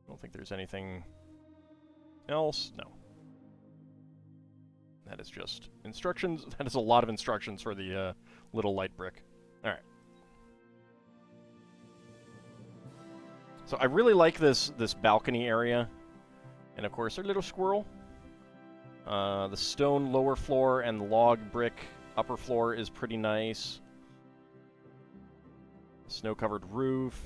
I don't think there's anything else. No. That is just instructions. That is a lot of instructions for the little light brick. Alright. So I really like this balcony area. And of course, our little squirrel. The stone lower floor and the log brick upper floor is pretty nice. Snow-covered roof.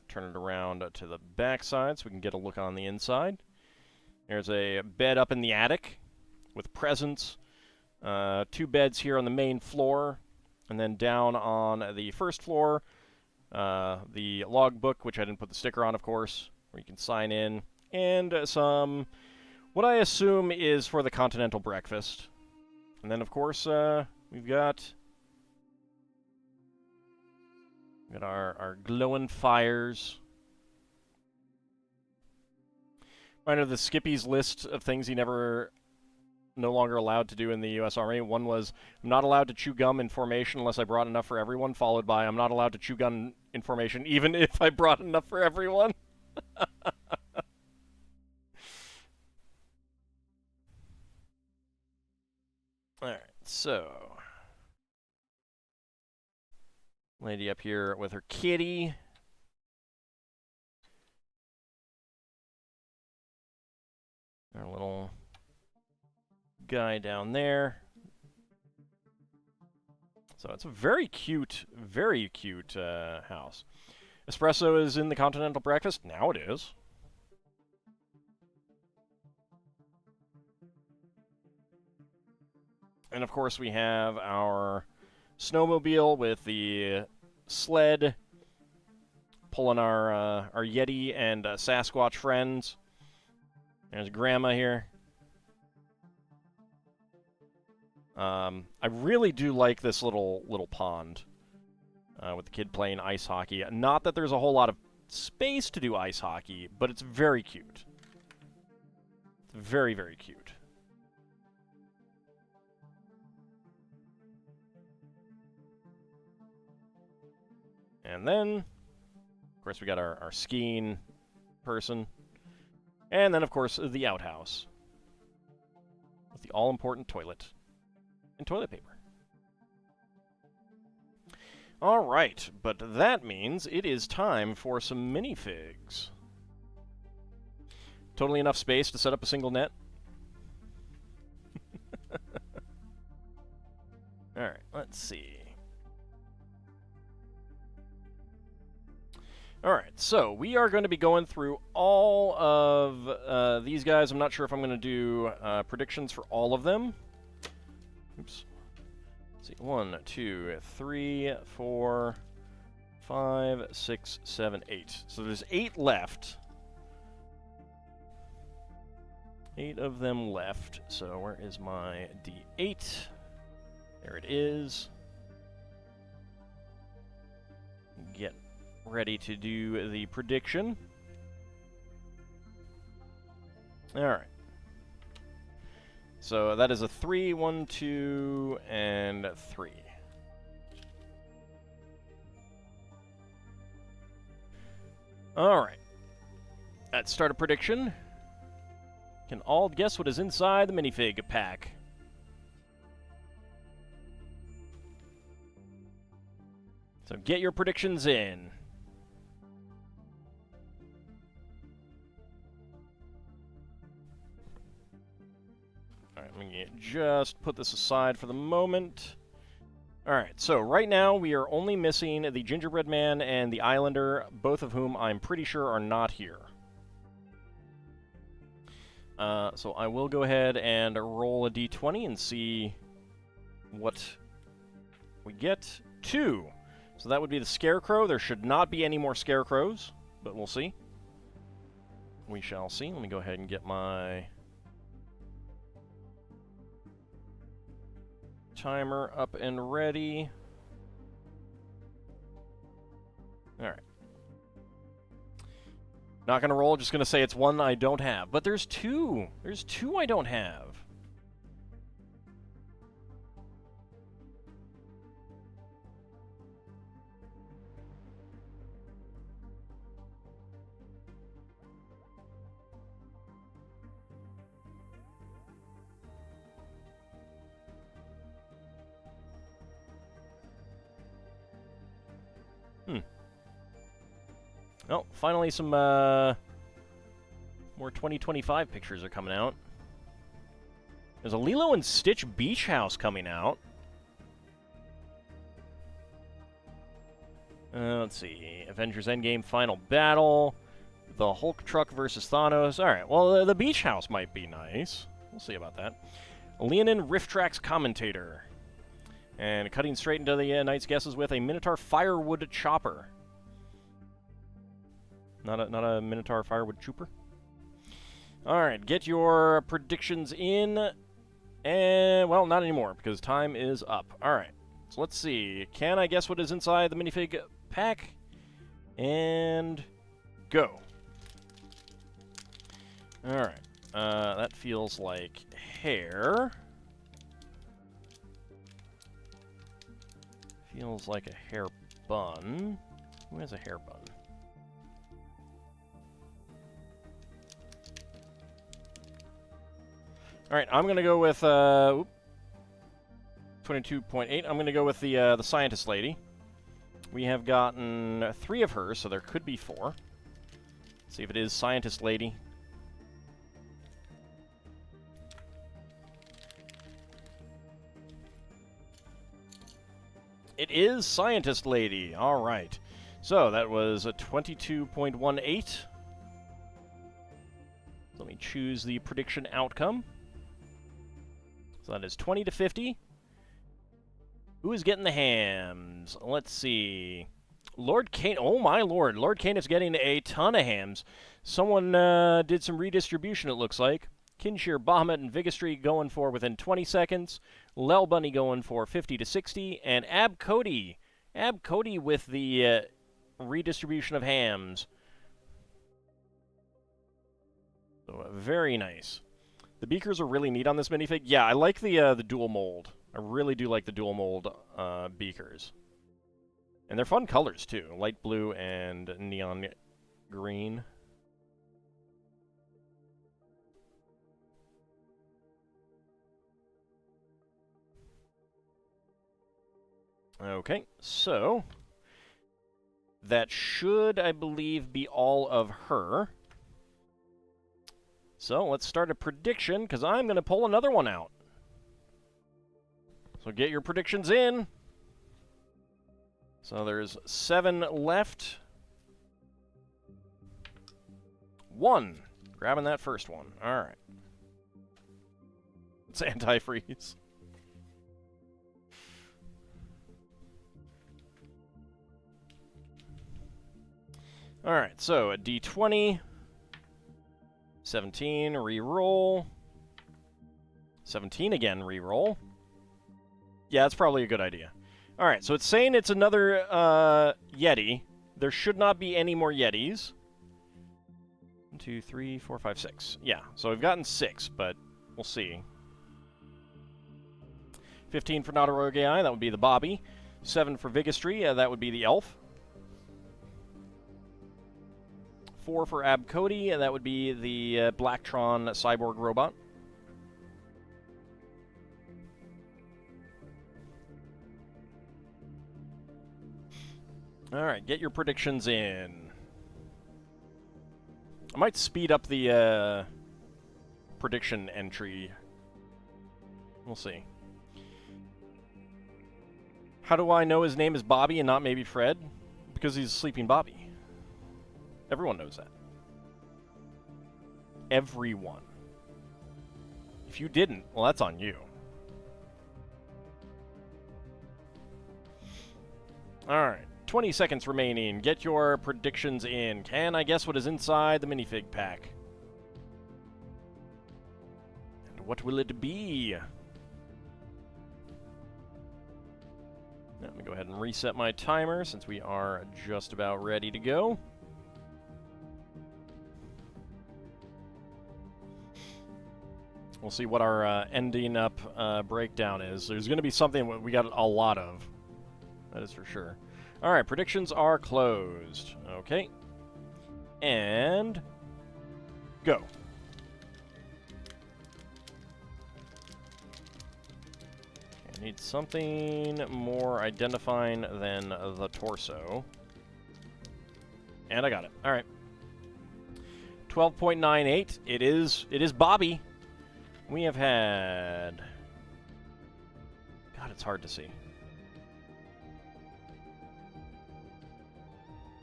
Turn it around to the back side so we can get a look on the inside. There's a bed up in the attic with presents. 2 beds here on the main floor. And then down on the first floor, the logbook, which I didn't put the sticker on, of course, where you can sign in. And some, what I assume is for the continental breakfast. And then, of course, we've got our glowing fires. Kind of the Skippy's list of things he no longer allowed to do in the U.S. Army. One was, I'm not allowed to chew gum in formation unless I brought enough for everyone, followed by, I'm not allowed to chew gum in formation even if I brought enough for everyone. Alright, so... Lady up here with her kitty. Our little guy down there. So it's a very cute house. Espresso is in the continental breakfast. Now it is. And of course we have our snowmobile with the sled pulling our Yeti and Sasquatch friends. There's Grandma here. I really do like this little pond with the kid playing ice hockey. Not that there's a whole lot of space to do ice hockey, but it's very cute. It's very, very cute. And then, of course, we got our skiing person. And then, of course, the outhouse. With the all-important toilet. And toilet paper. Alright, but that means it is time for some minifigs. Totally enough space to set up a single net? Alright, let's see. Alright, so we are going to be going through all of these guys. I'm not sure if I'm going to do predictions for all of them. Oops. Let's see. 1, 2, 3, 4, 5, 6, 7, 8. So there's 8 left. 8 of them left. So where is my D8? There it is. Get ready to do the prediction. Alright. So that is a 3, 1, 2, and 3. Alright. Let's start a prediction. Can all guess what is inside the minifig pack? So get your predictions in. Alright, let me just put this aside for the moment. Alright, so right now we are only missing the Gingerbread Man and the Islander, both of whom I'm pretty sure are not here. So I will go ahead and roll a d20 and see what we get. 2. So that would be the Scarecrow. There should not be any more Scarecrows, but we'll see. We shall see. Let me go ahead and get my timer up and ready. Alright. Not going to roll, just going to say it's one I don't have. But there's 2. There's 2 I don't have. Oh, finally some more 2025 pictures are coming out. There's a Lilo and Stitch beach house coming out. Let's see. Avengers Endgame Final Battle. The Hulk truck versus Thanos. Alright, well, the beach house might be nice. We'll see about that. Leonin Rift Tracks commentator. And cutting straight into the night's guesses with a Minotaur firewood chopper. Not a Minotaur firewood chooper. Alright, get your predictions in. And, well, not anymore, because time is up. Alright, so let's see. Can I guess what is inside the minifig pack? And go. Alright, that feels like hair. Feels like a hair bun. Who has a hair bun? Alright, I'm gonna go with, 22.8. I'm gonna go with the scientist lady. We have gotten 3 of her, so there could be 4. Let's see if it is scientist lady. It is scientist lady. All right. So that was a 22.18. Let me choose the prediction outcome. So that is 20 to 50. Who is getting the hams? Let's see. Lord Kane. Oh, my lord. Lord Kane is getting a ton of hams. Someone did some redistribution, it looks like. Kinshir, Bahamut, and Vigistry going for within 20 seconds. Lel Bunny going for 50 to 60. And Ab Cody. Ab Cody with the redistribution of hams. So, very nice. The beakers are really neat on this minifig. Yeah, I like the dual mold. I really do like the dual mold beakers. And they're fun colors, too. Light blue and neon green. Okay, so that should, I believe, be all of her. So let's start a prediction, because I'm going to pull another one out. So get your predictions in. So there's 7 left. 1. Grabbing that first one. All right. It's antifreeze. All right, so a D20. 17, re-roll. 17 again, re-roll. Yeah, that's probably a good idea. All right, so it's saying it's another Yeti. There should not be any more Yetis. 1, 2, 3, 4, 5, 6. Yeah, so we've gotten 6, but we'll see. 15 for Nadarogai, that would be the Bobby. 7 for Vigistry, that would be the Elf. 4 for Ab Cody, that would be the Blacktron cyborg robot. Alright, get your predictions in. I might speed up the prediction entry. We'll see. How do I know his name is Bobby and not maybe Fred? Because he's Sleeping Bobby. Everyone knows that. Everyone. If you didn't, well, that's on you. Alright, 20 seconds remaining. Get your predictions in. Can I guess what is inside the minifig pack? And what will it be? Let me go ahead and reset my timer since we are just about ready to go. We'll see what our ending up breakdown is. There's going to be something we got a lot of. That is for sure. All right, predictions are closed. Okay. And go. I need something more identifying than the torso. And I got it. All right. 12.98. It is Bobby. We have had... God, it's hard to see.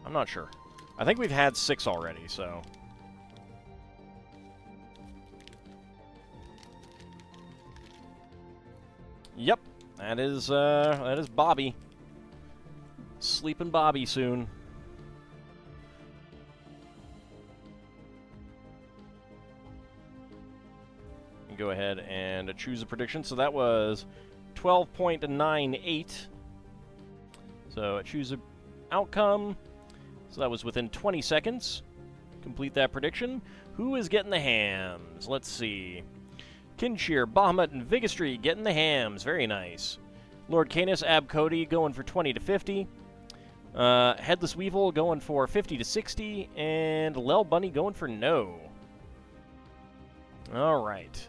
I'm not sure. I think we've had 6 already, so... Yep, that is Bobby. Sleeping Bobby soon. Go go ahead and choose a prediction. So that was 12.98. So choose an outcome. So that was within 20 seconds. Complete that prediction. Who is getting the hams? Let's see. Kinshir, Bahamut, and Vigistry getting the hams. Very nice. Lord Canis, Ab Cody going for 20 to 50. Headless Weevil going for 50 to 60. And Lel Bunny going for no. Alright.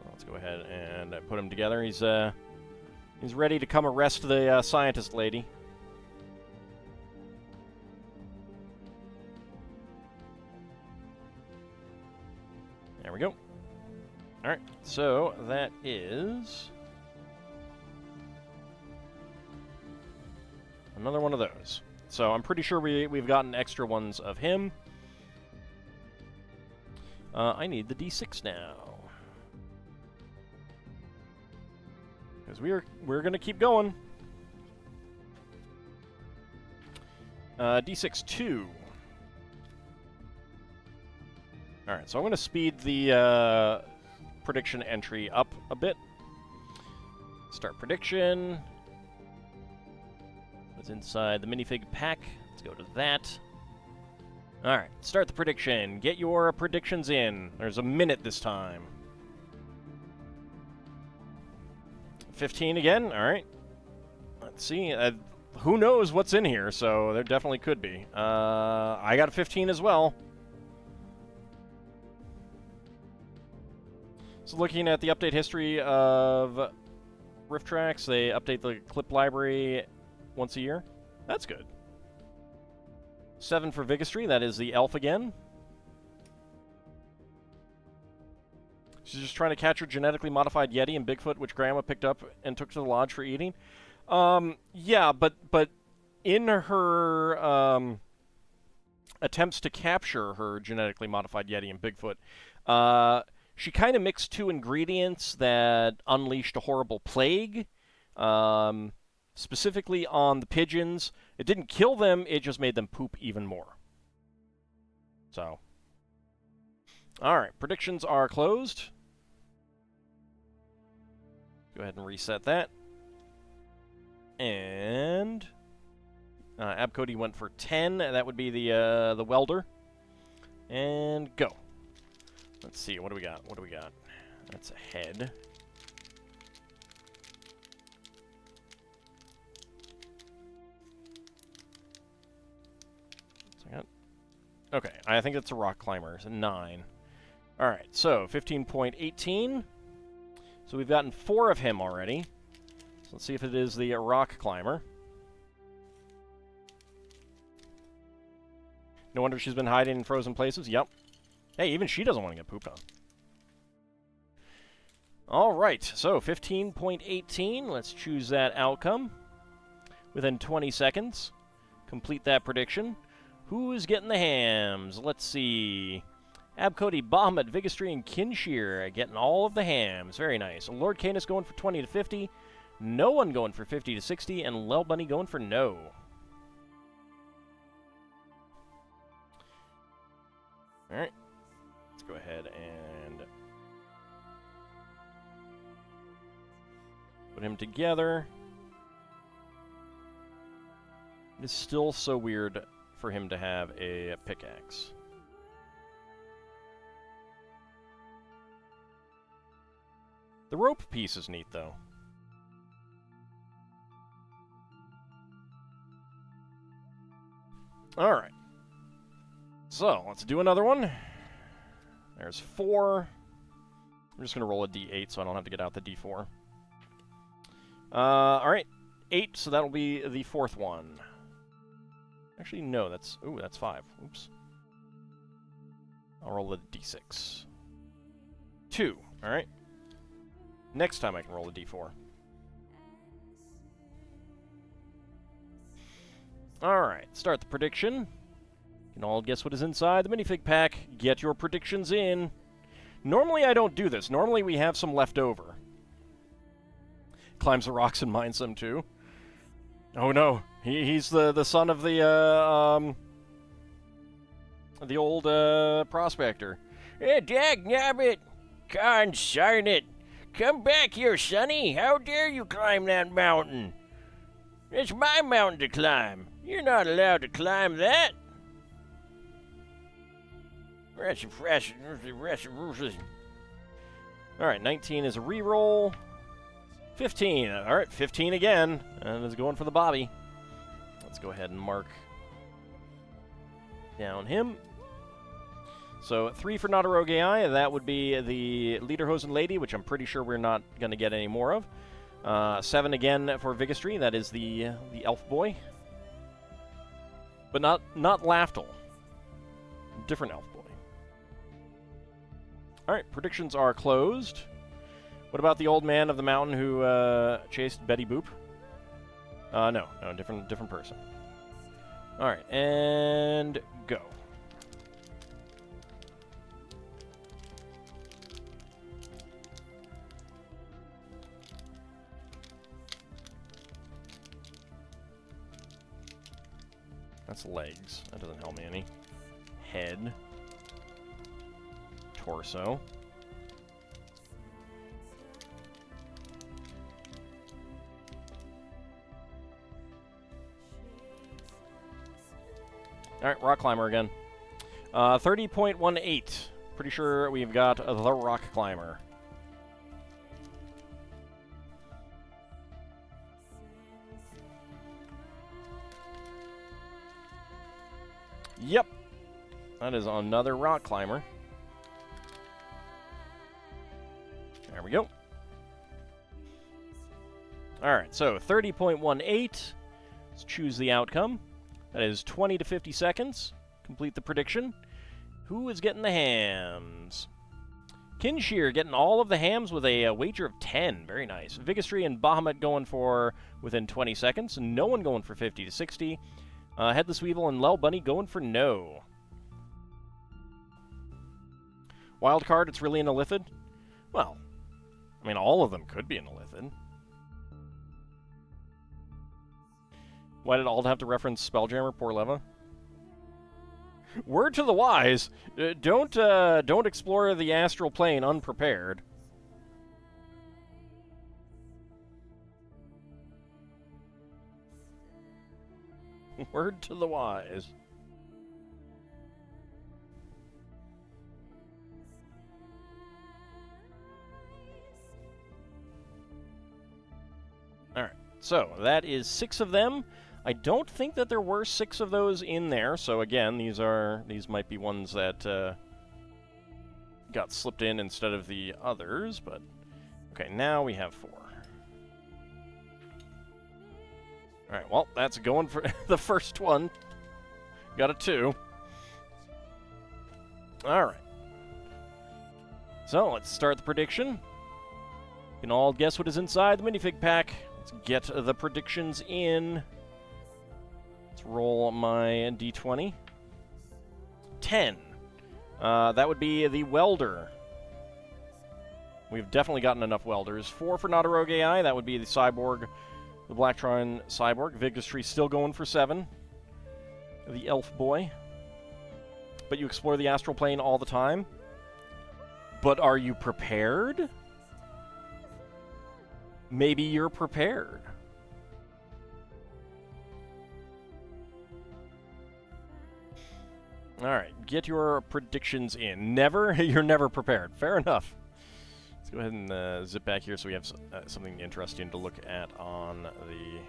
Let's go ahead and put him together. He's ready to come arrest the scientist lady. There we go. Alright, so that is another one of those. So I'm pretty sure we've gotten extra ones of him. I need the D6 now. Because we're going to keep going. D6 2. Alright, so I'm going to speed the prediction entry up a bit. Start prediction. What's inside the minifig pack? Let's go to that. Alright, start the prediction. Get your predictions in. There's a minute this time. 15 again? Alright. Let's see. Who knows what's in here, so there definitely could be. I got a 15 as well. So looking at the update history of Rift Tracks, they update the clip library once a year. That's good. 7 for Vigistry, that is the elf again. She's just trying to catch her genetically modified Yeti and Bigfoot, which Grandma picked up and took to the lodge for eating. Yeah, but in her attempts to capture her genetically modified Yeti and Bigfoot, she kind of mixed 2 ingredients that unleashed a horrible plague, specifically on the pigeons. It didn't kill them, it just made them poop even more. So, alright, predictions are closed. Go ahead and reset that. And Abcody went for 10. That would be the welder. And go. Let's see, what do we got? What do we got? That's a head. Okay, I think it's a rock climber. It's a 9. Alright, so 15.18. So we've gotten 4 of him already. So let's see if it is the rock climber. No wonder she's been hiding in frozen places. Yep. Hey, even she doesn't want to get pooped on. Alright, so 15.18. Let's choose that outcome. Within 20 seconds. Complete that prediction. Who's getting the hams? Let's see. Abcody, Bahamut, Vigistry, and Kinshir getting all of the hams. Very nice. Lord Canis going for 20 to 50. No one going for 50 to 60. And Lel Bunny going for no. Alright. Let's go ahead and put him together. It is still so weird for him to have a pickaxe. The rope piece is neat, though. Alright. So, let's do another one. There's 4. I'm just going to roll a d8 so I don't have to get out the d4. Alright. 8, so that'll be the 4th one. Actually, no, that's 5. Oops. I'll roll a d6. 2, alright. Next time I can roll a d4. Alright, start the prediction. You can all guess what is inside the minifig pack. Get your predictions in. Normally I don't do this. Normally we have some left over. Climbs the rocks and mines them too. Oh no, he's the son of the the old prospector. Hey, dagnabbit! Consarn it! Come back here, sonny! How dare you climb that mountain? It's my mountain to climb. You're not allowed to climb that. Alright, 19 is a reroll. 15. Alright, 15 again. And is going for the Bobby. Let's go ahead and mark down him. So 3 for Not a Rogue AI. That would be the Lederhosen Lady, which I'm pretty sure we're not going to get any more of. 7 again for Vigistry. That is the elf boy. But not Laftel. Different elf boy. Alright, predictions are closed. What about the old man of the mountain who chased Betty Boop? No, different person. Alright, and go. That's legs. That doesn't help me any. Head. Torso. Alright, rock climber again. 30.18. Pretty sure we've got the rock climber. Yep. That is another rock climber. There we go. Alright, so 30.18. Let's choose the outcome. That is 20 to 50 seconds. Complete the prediction. Who is getting the hams? Kinshear getting all of the hams with a wager of 10. Very nice. Vigistry and Bahamut going for within 20 seconds. No one going for 50 to 60. Headless Weevil and Lel Bunny going for no. Wild card, it's really an Illithid? Well, I mean, all of them could be an Illithid. Why did Ald have to reference Spelljammer? Poor Leva. Word to the wise: don't explore the astral plane unprepared. Word to the wise. Alright, so that is 6 of them. I don't think that there were 6 of those in there, so again, these might be ones that got slipped in instead of the others, but okay, now we have 4. Alright, well, that's going for the first one. Got a 2. Alright. So, let's start the prediction. You can all guess what is inside the minifig pack. Let's get the predictions in. Let's roll my d20. 10. That would be the welder. We've definitely gotten enough welders. 4 for Not a Rogue AI. That would be the cyborg. The Blacktron Cyborg. Vigistry still going for 7. The Elf Boy. But you explore the astral plane all the time. But are you prepared? Maybe you're prepared. Alright, get your predictions in. Never? You're never prepared. Fair enough. Let's go ahead and zip back here so we have something interesting to look at on the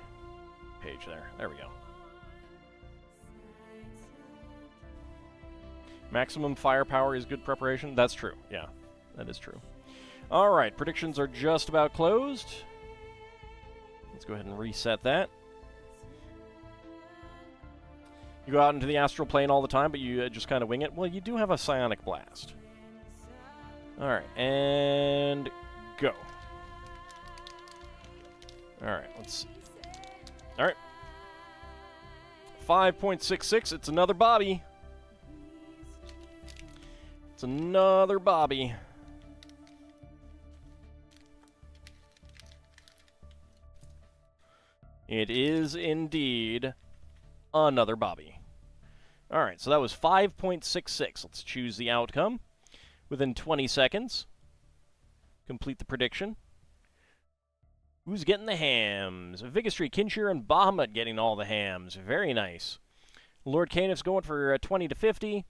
page there. There we go. Maximum firepower is good preparation. That's true. Yeah, that is true. Alright, predictions are just about closed. Let's go ahead and reset that. You go out into the astral plane all the time, but you just kind of wing it. Well, you do have a psionic blast. Alright, and go. Alright, let's... Alright. 5.66, it's another Bobby. It's another Bobby. It is indeed another Bobby. All right, so that was 5.66. Let's choose the outcome. Within 20 seconds, complete the prediction. Who's getting the hams? Vigistry, Kinshir, and Bahamut getting all the hams. Very nice. Lord Canis going for 20 to 50.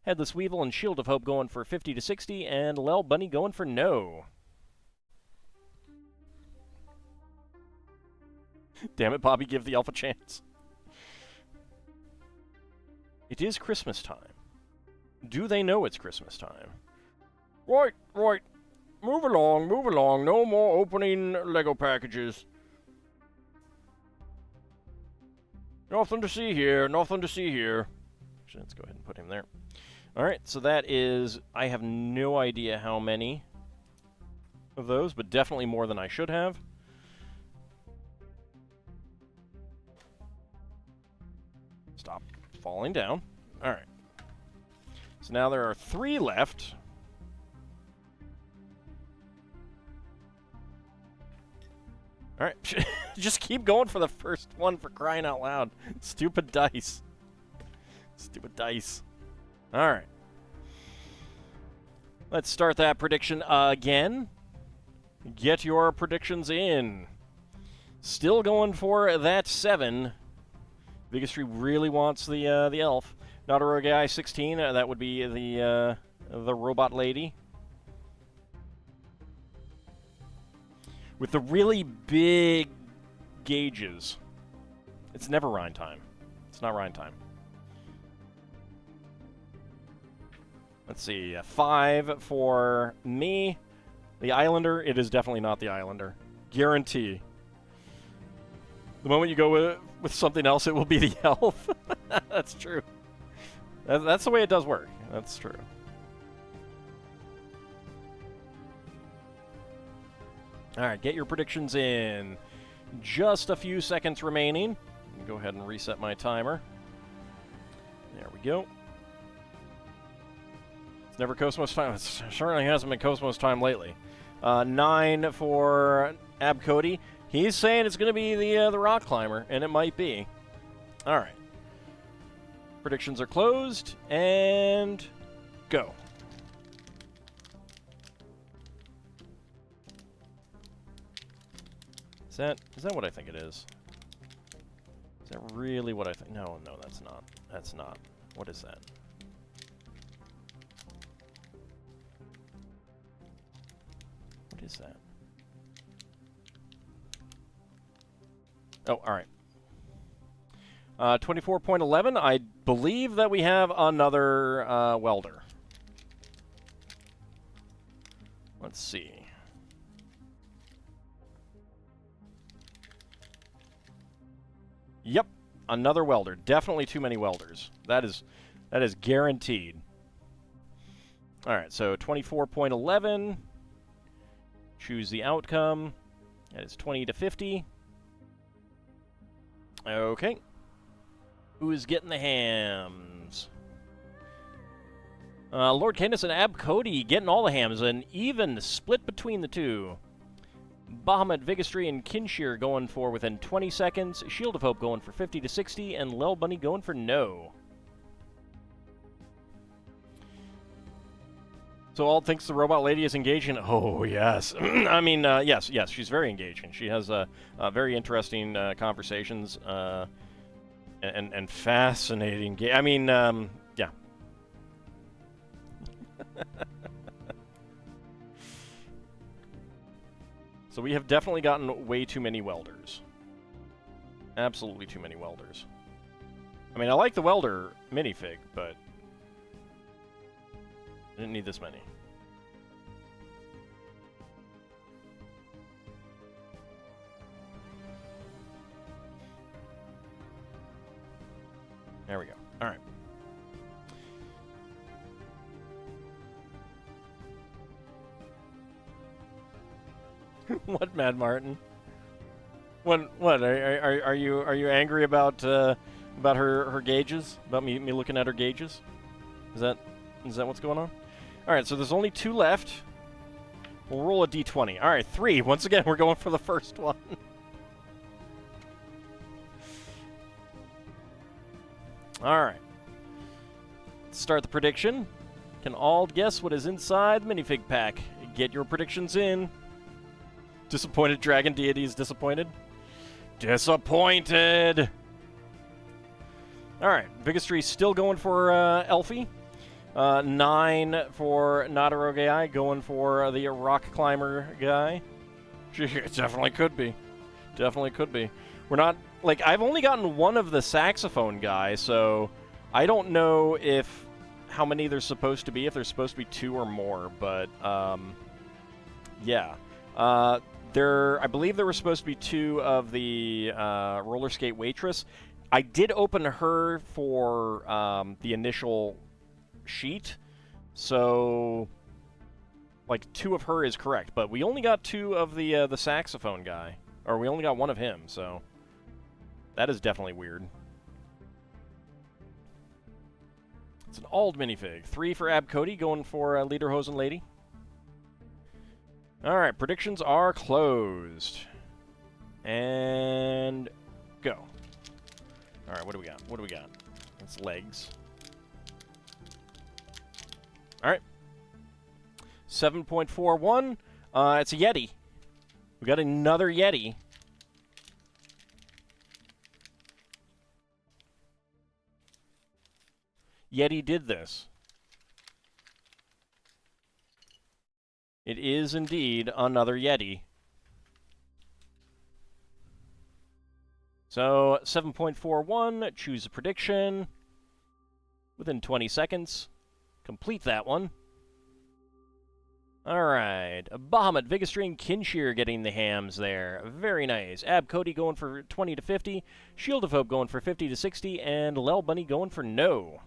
Headless Weevil and Shield of Hope going for 50 to 60. And Lel Bunny going for no. Damn it, Bobby, give the elf a chance. It is Christmas time. Do they know it's Christmas time? Right, right. Move along, move along. No more opening Lego packages. Nothing to see here, nothing to see here. Actually, let's go ahead and put him there. Alright, so that is... I have no idea how many of those, but definitely more than I should have. Stop falling down. Alright. So now there are 3 left. Alright, just keep going for the first one, for crying out loud. Stupid dice. Stupid dice. Alright. Let's start that prediction again. Get your predictions in. Still going for that 7. Vigistry really wants the elf. Not a rogue guy, 16. That would be the robot lady. With the really big gauges. It's never Rhine time. It's not Rhine time. Let's see. 5 for me. The Islander, it is definitely not the Islander. Guarantee. The moment you go with something else, it will be the elf. That's true. That's the way it does work. That's true. Alright, get your predictions in. Just a few seconds remaining. Go ahead and reset my timer. There we go. It's never Cosmos time. It certainly hasn't been Cosmos time lately. 9 for Abcody. He's saying it's going to be the rock climber, and it might be. Alright. Predictions are closed, and go. Is that what I think it is? Is that really what I think? No, that's not. That's not. What is that? What is that? Oh, all right. 24.11. I believe that we have another welder. Let's see. Yep, another welder. Definitely too many welders. That is guaranteed. All right, so 24.11. Choose the outcome. That is 20 to 50. Okay. Who is getting the hams? Lord Canis and Ab Cody getting all the hams. An even split between the two. Bahamut, Vigistry, and Kinshir going for within 20 seconds. Shield of Hope going for 50 to 60. And Lel Bunny going for no. So Ald thinks the robot lady is engaging. Oh, yes. I mean, yes, she's very engaging. She has very interesting conversations and fascinating... I mean, yeah. So we have definitely gotten way too many welders. Absolutely too many welders. I mean, I like the welder minifig, but I didn't need this many. There we go. All right. What, Mad Martin? What? Are you angry about her gauges? About me looking at her gauges? Is that what's going on? All right. So there's only 2 left. We'll roll a d20. All right, 3. Once again, we're going for the first one. All right. let's start the prediction. Can all guess what is inside the minifig pack? Get your predictions in. Disappointed dragon deity is disappointed. Disappointed! Alright, Bigastry still going for Elfie. 9 for Nadaro guy, going for the rock climber guy. It definitely could be. Definitely could be. We're not... Like, I've only gotten one of the saxophone guy, so I don't know if... how many there's supposed to be, if there's supposed to be 2 or more, but, yeah. I believe there were supposed to be 2 of the roller skate waitress. I did open her for the initial sheet, so like 2 of her is correct, but we only got 2 of the saxophone guy, or we only got 1 of him, so that is definitely weird. It's an Auld minifig. 3 for Ab Cody, going for Lederhosen Lady. Alright, predictions are closed. And go. Alright, what do we got? What do we got? It's legs. Alright. 7.41. It's a Yeti. We got another Yeti. Yeti did this. It is indeed another Yeti. So, 7.41, choose a prediction. Within 20 seconds. Complete that one. Alright. Bahamut, Vigastri, and Kinshir getting the hams there. Very nice. Ab Cody going for 20 to 50. Shield of Hope going for 50 to 60. And Lel Bunny going for no.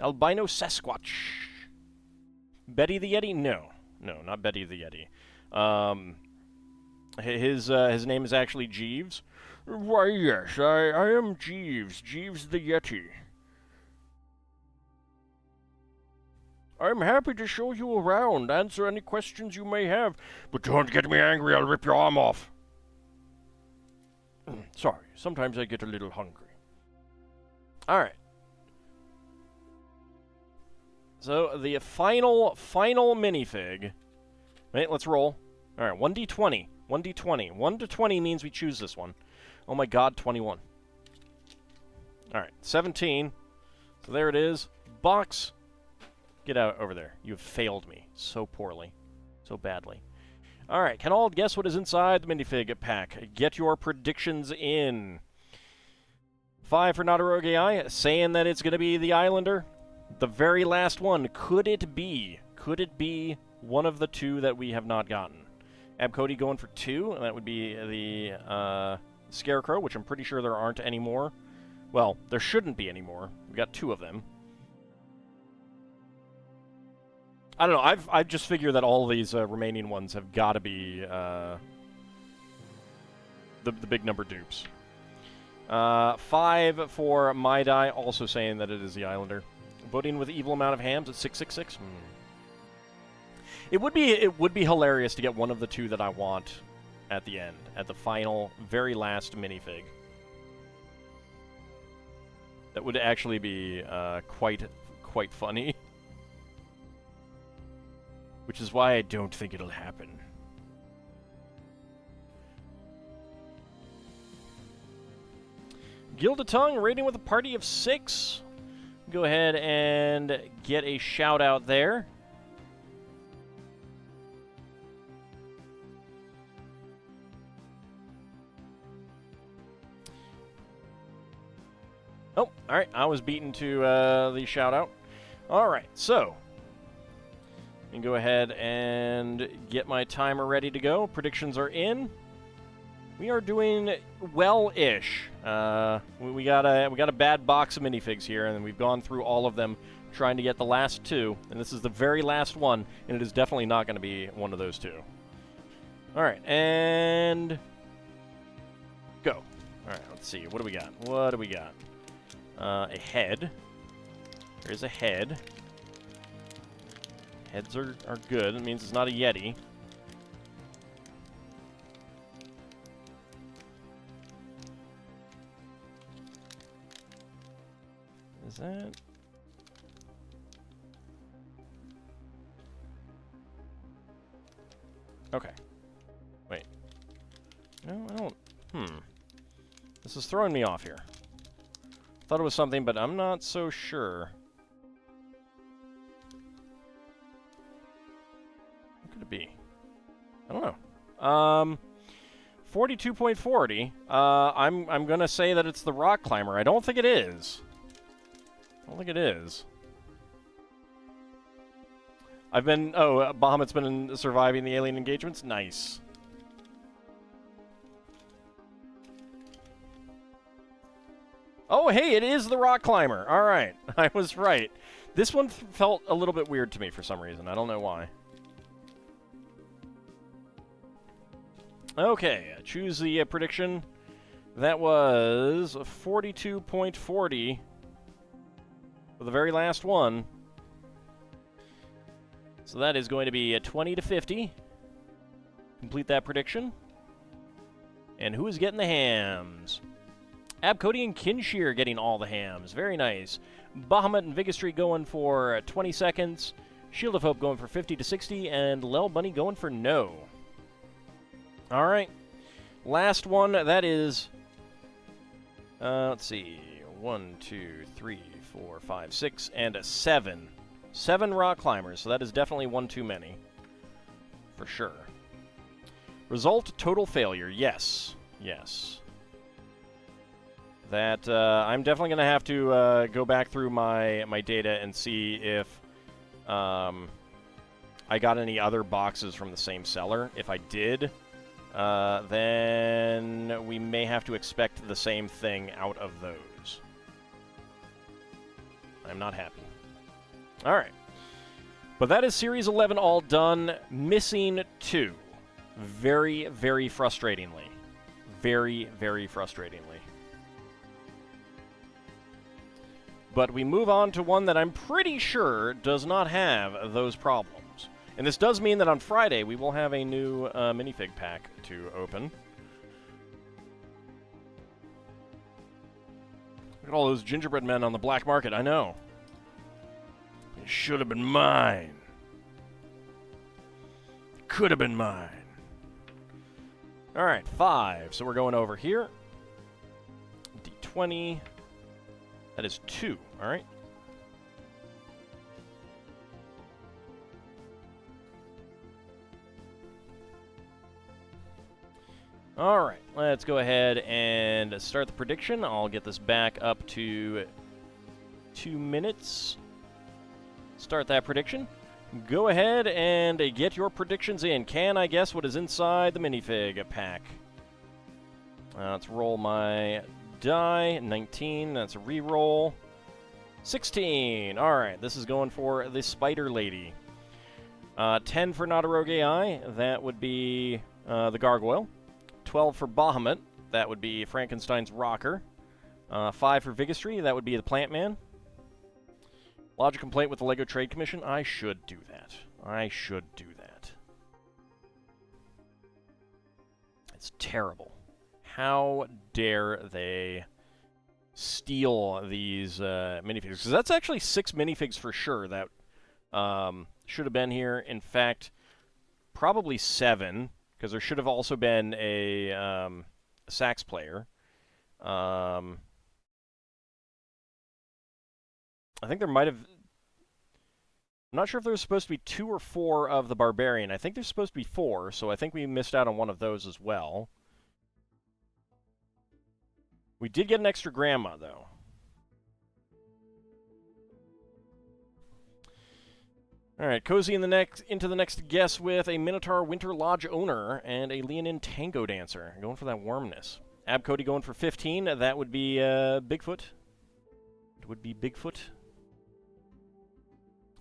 Albino Sasquatch. Betty the Yeti? No. No, not Betty the Yeti. His name is actually Jeeves. Why, yes, I am Jeeves. Jeeves the Yeti. I'm happy to show you around, answer any questions you may have, but don't get me angry, I'll rip your arm off. Sorry, sometimes I get a little hungry. Alright. So, the final minifig. Wait, let's roll. Alright, 1d20. 1d20. 1 to 20 means we choose this one. Oh my god, 21. Alright, 17. So there it is. Box. Get out over there. You have failed me so poorly. So badly. Alright, can all guess what is inside the minifig pack? Get your predictions in. 5 for Nadaroge, saying that it's going to be the Islander. The very last one. Could it be? Could it be one of the 2 that we have not gotten? Ab Cody going for 2, and that would be the Scarecrow, which I'm pretty sure there aren't any more. Well, there shouldn't be any more. We've got 2 of them. I don't know, I've just figured that all these remaining ones have got to be the big number dupes. 5 for My Die, also saying that it is the Islander. Voting with evil amount of hams at 666. It would be hilarious to get one of the 2 that I want at the end, at the final, very last minifig. That would actually be quite funny. Which is why I don't think it'll happen. Gilded Tongue rating with a party of 6. Go ahead and get a shout out there. Oh, alright, I was beaten to the shout out. Alright, so and go ahead and get my timer ready to go. Predictions are in. We are doing well-ish. We got a bad box of minifigs here, and we've gone through all of them trying to get the last 2, and this is the very last one, and it is definitely not going to be one of those 2. All right, and go. All right, let's see. What do we got? What do we got? A head. There's a head. Heads are good. It means it's not a Yeti. Is that? No, I don't... This is throwing me off here. Thought it was something, but I'm not so sure. What could it be? I don't know. 42.40. I'm gonna say that it's the rock climber. I don't think it is. I don't think it is. I've been... Oh, Bahamut's been surviving the alien engagements? Nice. Oh, hey, it is the rock climber. All right. I was right. This one felt a little bit weird to me for some reason. I don't know why. Okay, choose the prediction. That was 42.40 for the very last one. So that is going to be a 20 to 50. Complete that prediction. And who is getting the hams? Abcody and Kinshear getting all the hams. Very nice. Bahamut and Vigistry going for 20 seconds. Shield of Hope going for 50 to 60. And Lel Bunny going for no. All right. Last one. That is... let's see. 1, 2, 3, 4, 5, 6, and a 7. 7 rock climbers, so that is definitely one too many. For sure. Result, total failure. Yes. Yes. That, I'm definitely going to have to go back through my data and see if I got any other boxes from the same seller. If I did, then we may have to expect the same thing out of those. I'm not happy. All right. But that is Series 11 all done. Missing 2. Very, very frustratingly. Very, very frustratingly. But we move on to one that I'm pretty sure does not have those problems. And this does mean that on Friday we will have a new minifig pack to open. Look at all those gingerbread men on the black market, I know. It should have been mine. Could have been mine. All right, 5. So we're going over here. D20. That is 2, all right? All right, let's go ahead and start the prediction. I'll get this back up to 2 minutes. Start that prediction. Go ahead and get your predictions in. Can I guess what is inside the minifig pack? Let's roll my die. 19, that's a reroll. 16, all right, this is going for the Spider Lady. 10 for Not a Rogue AI, that would be the Gargoyle. 12 for Bahamut, that would be Frankenstein's Rocker. 5 for Vigistry, that would be the Plant Man. Lodge a complaint with the LEGO Trade Commission. I should do that. I should do that. It's terrible. How dare they steal these minifigs? Because that's actually 6 minifigs for sure that should have been here. In fact, probably 7, because there should have also been a sax player. I think there might have... I'm not sure if there was supposed to be 2 or 4 of the Barbarian. I think there's supposed to be 4, so I think we missed out on one of those as well. We did get an extra grandma, though. All right, cozy into the next guess with a Minotaur Winter Lodge owner and a Leonin Tango Dancer. Going for that warmness. Abcody going for 15. That would be Bigfoot. It would be Bigfoot.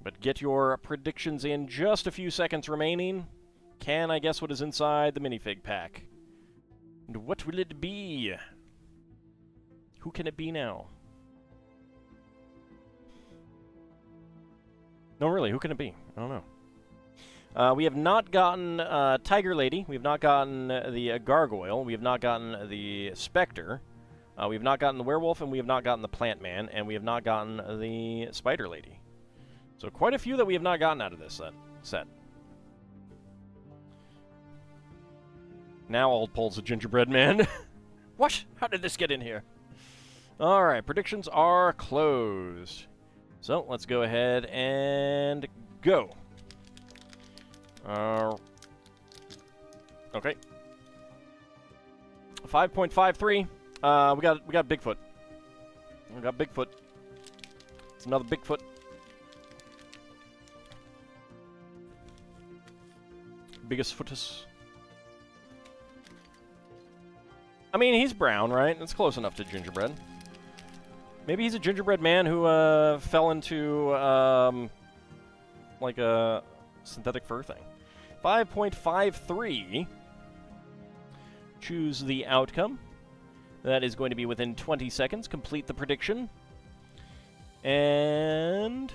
But get your predictions in. Just a few seconds remaining. Can I guess what is inside the minifig pack? And what will it be? Who can it be now? No, really, who can it be? I don't know. We have not gotten Tiger Lady. We have not gotten the Gargoyle. We have not gotten the Spectre. We have not gotten the Werewolf, and we have not gotten the Plant Man, and we have not gotten the Spider Lady. So quite a few that we have not gotten out of this set. Now Old Pole's a gingerbread man. What? How did this get in here? Alright, predictions are closed. So, let's go ahead and go. Okay. 5.53. We got Bigfoot. We got Bigfoot. It's another Bigfoot. Biggest footus. I mean, he's brown, right? That's close enough to gingerbread. Maybe he's a gingerbread man who fell into like a synthetic fur thing. 5.53. Choose the outcome. That is going to be within 20 seconds. Complete the prediction. And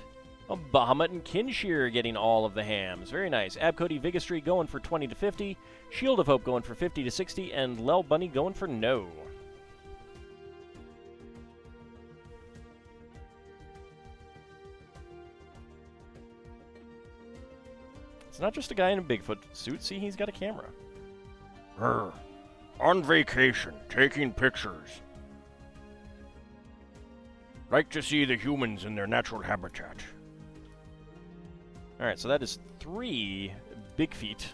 Bahamut and Kinshear getting all of the hams. Very nice. Abcody Vigistry going for 20 to 50. Shield of Hope going for 50 to 60. And Lel Bunny going for no. It's not just a guy in a Bigfoot suit. See, he's got a camera. On vacation, taking pictures. Like to see the humans in their natural habitat. Alright, so that is 3 big feet.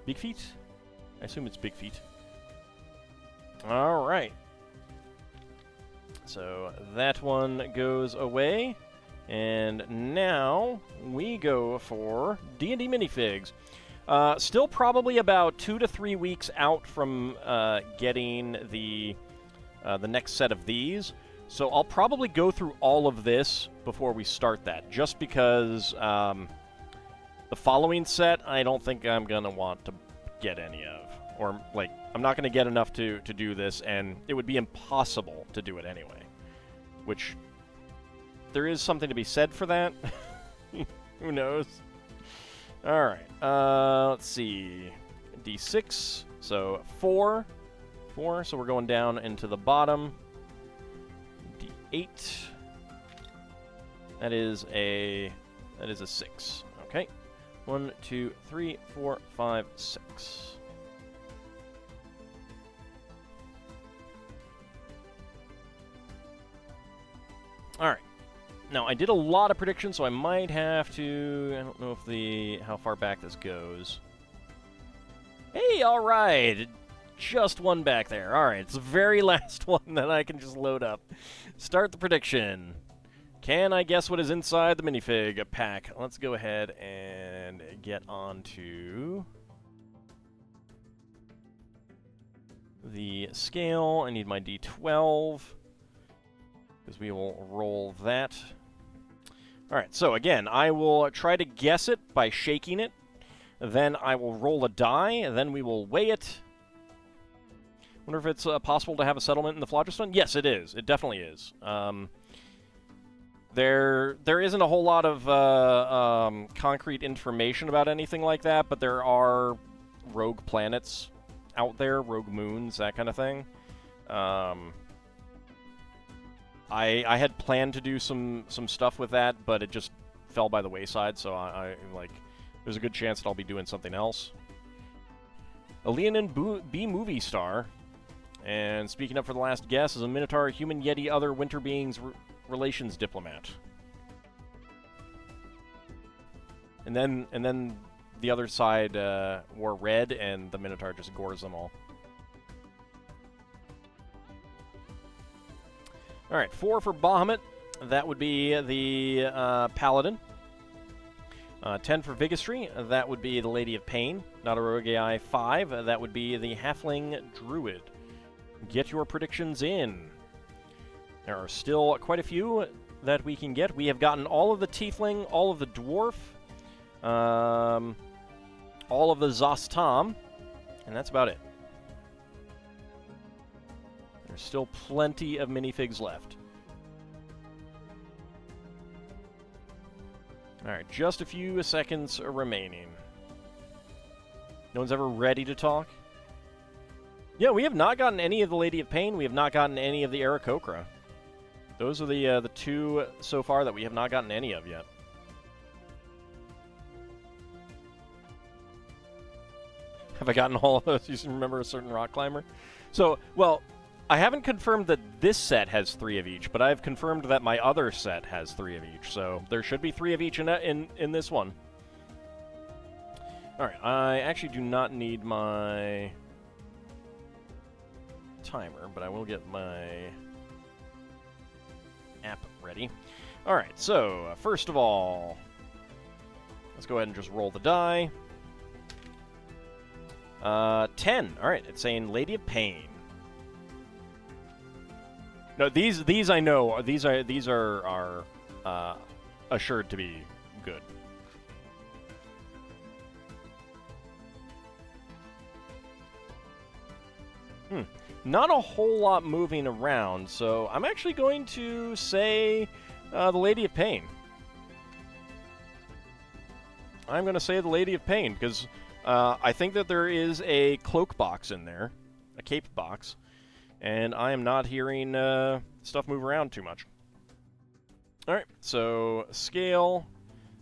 Big feet? I assume it's big feet. Alright. So that one goes away. And now we go for D&D minifigs. Still probably about 2 to 3 weeks out from getting the next set of these. So I'll probably go through all of this before we start that, just because the following set I don't think I'm going to want to get any of. Or, like, I'm not going to get enough to do this, and it would be impossible to do it anyway. Which, there is something to be said for that. Who knows? Alright, let's see. D6, so 4. 4, so we're going down into the bottom. D8. That is a 6. Okay. 1, 2, 3, 4, 5, 6. Alright. Now, I did a lot of predictions, so I might have to... I don't know if how far back this goes. Hey, alright! Just one back there. Alright, it's the very last one that I can just load up. Start the prediction. Can I guess what is inside the minifig pack? Let's go ahead and get on to the scale. I need my D12, because we will roll that. Alright, so again, I will try to guess it by shaking it. Then I will roll a die, and then we will weigh it. Wonder if it's possible to have a settlement in the phlogiston? Yes, it is. It definitely is. There isn't a whole lot of concrete information about anything like that, but there are rogue planets out there, rogue moons, that kind of thing. I had planned to do some stuff with that, but it just fell by the wayside, so I like, there's a good chance that I'll be doing something else. A Leonin B movie star, and speaking up for the last guess, is a Minotaur, human, Yeti, other winter beings, relations diplomat. And then the other side wore red, and the Minotaur just gores them all. Alright, 4 for Bahamut. That would be the Paladin. 10 for Vigistry. That would be the Lady of Pain. Not a rogue AI. 5. That would be the Halfling Druid. Get your predictions in. There are still quite a few that we can get. We have gotten all of the Tiefling, all of the Dwarf, all of the Zostam, and that's about it. There's still plenty of minifigs left. Alright, just a few seconds remaining. No one's ever ready to talk? Yeah, we have not gotten any of the Lady of Pain. We have not gotten any of the Aarakocra. Those are the 2 so far that we have not gotten any of yet. Have I gotten all of those? You remember a certain rock climber? So, well, I haven't confirmed that this set has 3 of each, but I've confirmed that my other set has 3 of each. So there should be 3 of each in this one. All right, I actually do not need my timer, but I will get my app ready. All right, so first of all, let's go ahead and just roll the die. 10. All right, it's saying Lady of Pain. No, these I know. These are assured to be good. Not a whole lot moving around, so I'm actually going to say the Lady of Pain. I'm going to say the Lady of Pain, because I think that there is a cloak box in there, a cape box, and I am not hearing stuff move around too much. Alright, so scale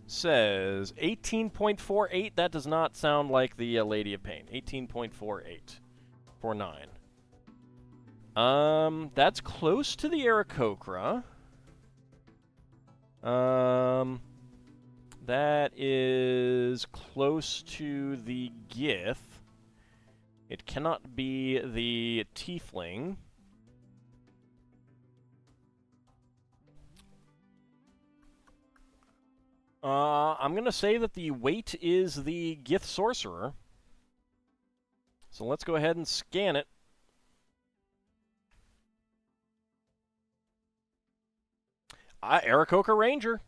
says 18.48. That does not sound like the Lady of Pain. 18.48. 49. That's close to the Aarakocra. That is close to the Gith. It cannot be the Tiefling. I'm gonna say that the weight is the Gith Sorcerer. So let's go ahead and scan it. Aarakocra Ranger.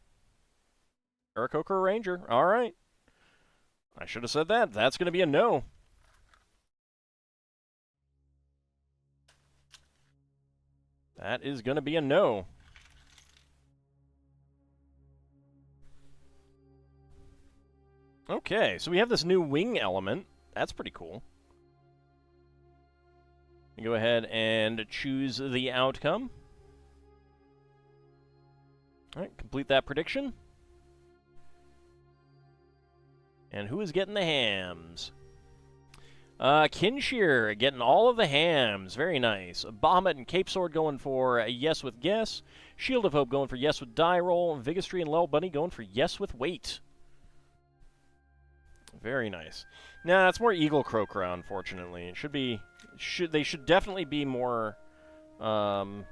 Aarakocra Ranger. All right. I should have said that. That's going to be a no. That is going to be a no. Okay, so we have this new wing element. That's pretty cool. Go ahead and choose the outcome. All right, complete that prediction. And who is getting the hams? Kinshear getting all of the hams. Very nice. Bahamut and Cape Sword going for yes with guess. Shield of Hope going for yes with die roll. Vigistry and Lel Bunny going for yes with weight. Very nice. Nah, it's more Eagle Crocra, unfortunately. It should be... They should definitely be more... the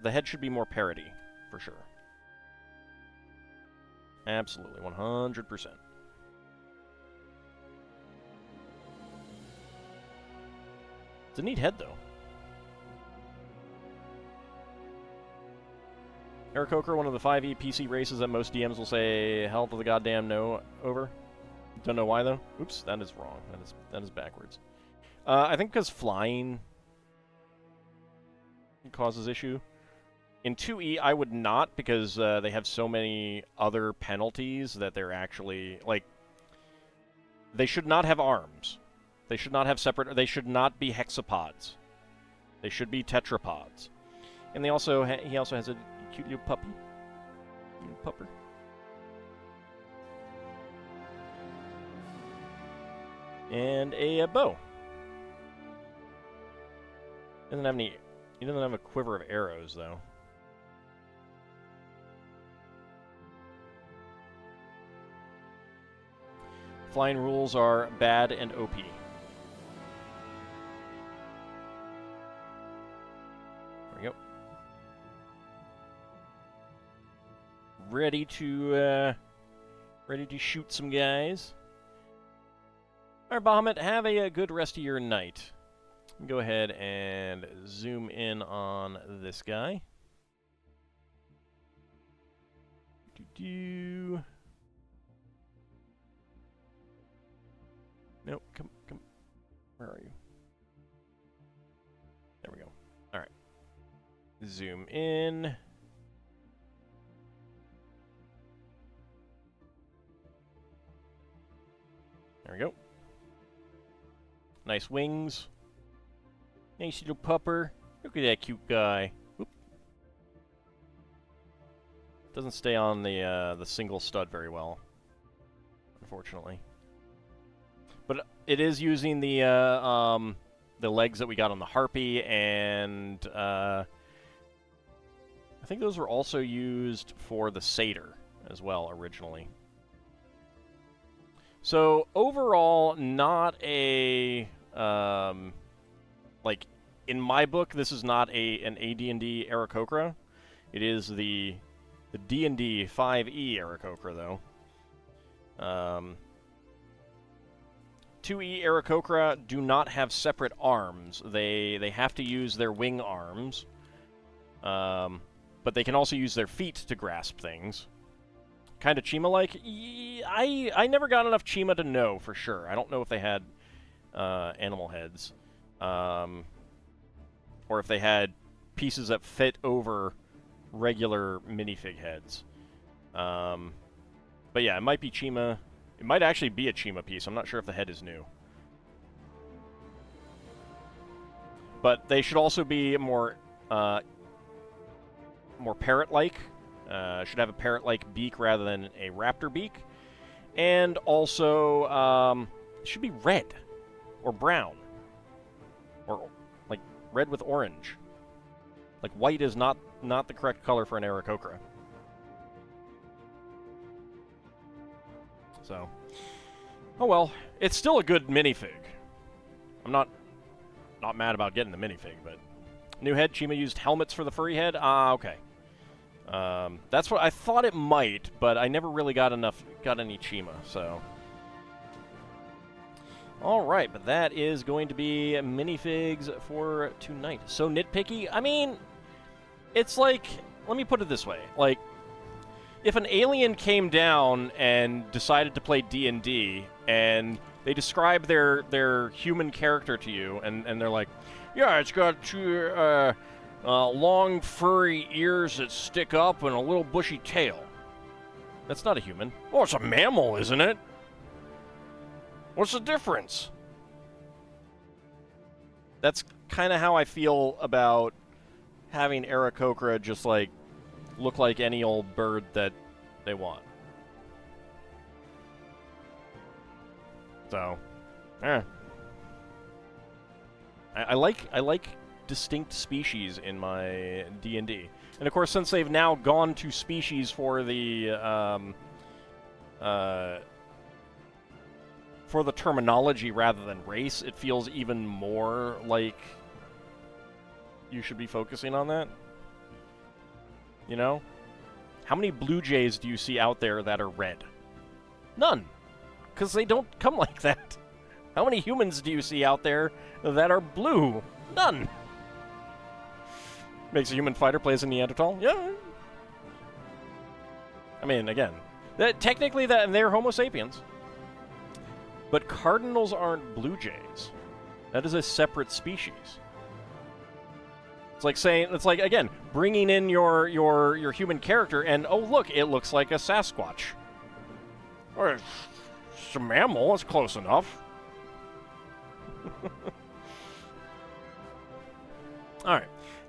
head should be more parity, for sure. Absolutely, 100%. It's a neat head, though. Aarakocra, one of the 5e PC races that most DMs will say, hell to the goddamn no over. Don't know why, though. Oops, that is wrong. That is backwards. I think because flying causes issue. In 2E, I would not, because they have so many other penalties that they're actually, like, they should not have arms. They should not have separate, they should not be hexapods. They should be tetrapods. And they also, he also has a cute little puppy. Little pupper. And a bow. Doesn't have any, he doesn't have a quiver of arrows, though. Flying rules are bad and OP. There we go. Ready to shoot some guys. All right, Bahamut, have a good rest of your night. Go ahead and zoom in on this guy. Nope, come. Where are you? There we go. All right. Zoom in. There we go. Nice wings. Nice little pupper. Look at that cute guy. Whoop. Doesn't stay on the single stud very well, unfortunately. But it is using the legs that we got on the Harpy, and I think those were also used for the Satyr as well originally. So overall, not a like in my book, this is not an AD&D Aarakocra. It is the D&D 5e Aarakocra though. 2e Aarakocra do not have separate arms. They have to use their wing arms, but they can also use their feet to grasp things. Kind of Chima-like. I never got enough Chima to know for sure. I don't know if they had animal heads, or if they had pieces that fit over regular minifig heads. But yeah, it might be Chima. It might actually be a Chima piece. I'm not sure if the head is new. But they should also be more parrot-like. Should have a parrot-like beak rather than a raptor beak. And also, it should be red or brown. Or, like, red with orange. Like, white is not the correct color for an Aarakocra. So, oh well. It's still a good minifig. I'm not mad about getting the minifig, but new head, Chima used helmets for the furry head? Ah, okay. That's what I thought it might, but I never really got any Chima, so. Alright, but that is going to be minifigs for tonight. So nitpicky? I mean, it's like, let me put it this way. Like, if an alien came down and decided to play D&D, and they describe their human character to you, and they're like, yeah, it's got two, long furry ears that stick up and a little bushy tail. That's not a human. Oh, it's a mammal, isn't it? What's the difference? That's kind of how I feel about having Aarakocra just, like, look like any old bird that they want. So, I like distinct species in my D&D. And of course, since they've now gone to species for the terminology rather than race, it feels even more like you should be focusing on that. You know? How many blue jays do you see out there that are red? None. Because they don't come like that. How many humans do you see out there that are blue? None. Makes a human fighter, plays a Neanderthal? Yeah. I mean, again, technically they're Homo sapiens. But cardinals aren't blue jays. That is a separate species. It's like saying, it's like, again, bringing in your human character and, oh, look, it looks like a Sasquatch. Or it's a mammal, it's close enough. Alright,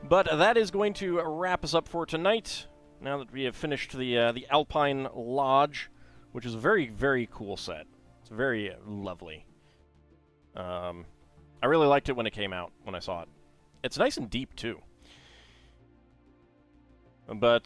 but that is going to wrap us up for tonight. Now that we have finished the Alpine Lodge, which is a very, very cool set. It's very lovely. I really liked it when it came out, when I saw it. It's nice and deep, too. But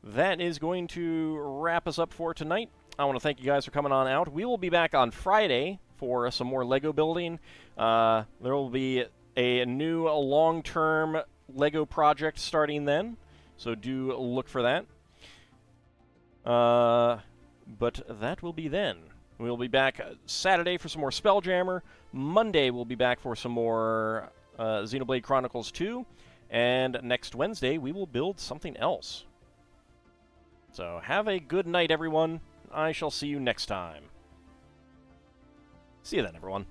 that is going to wrap us up for tonight. I want to thank you guys for coming on out. We will be back on Friday for some more Lego building. There will be a new long-term Lego project starting then, so do look for that. But that will be then. We'll be back Saturday for some more Spelljammer. Monday we'll be back for some more Xenoblade Chronicles 2. And next Wednesday we will build something else. So have a good night, everyone. I shall see you next time. See you then, everyone.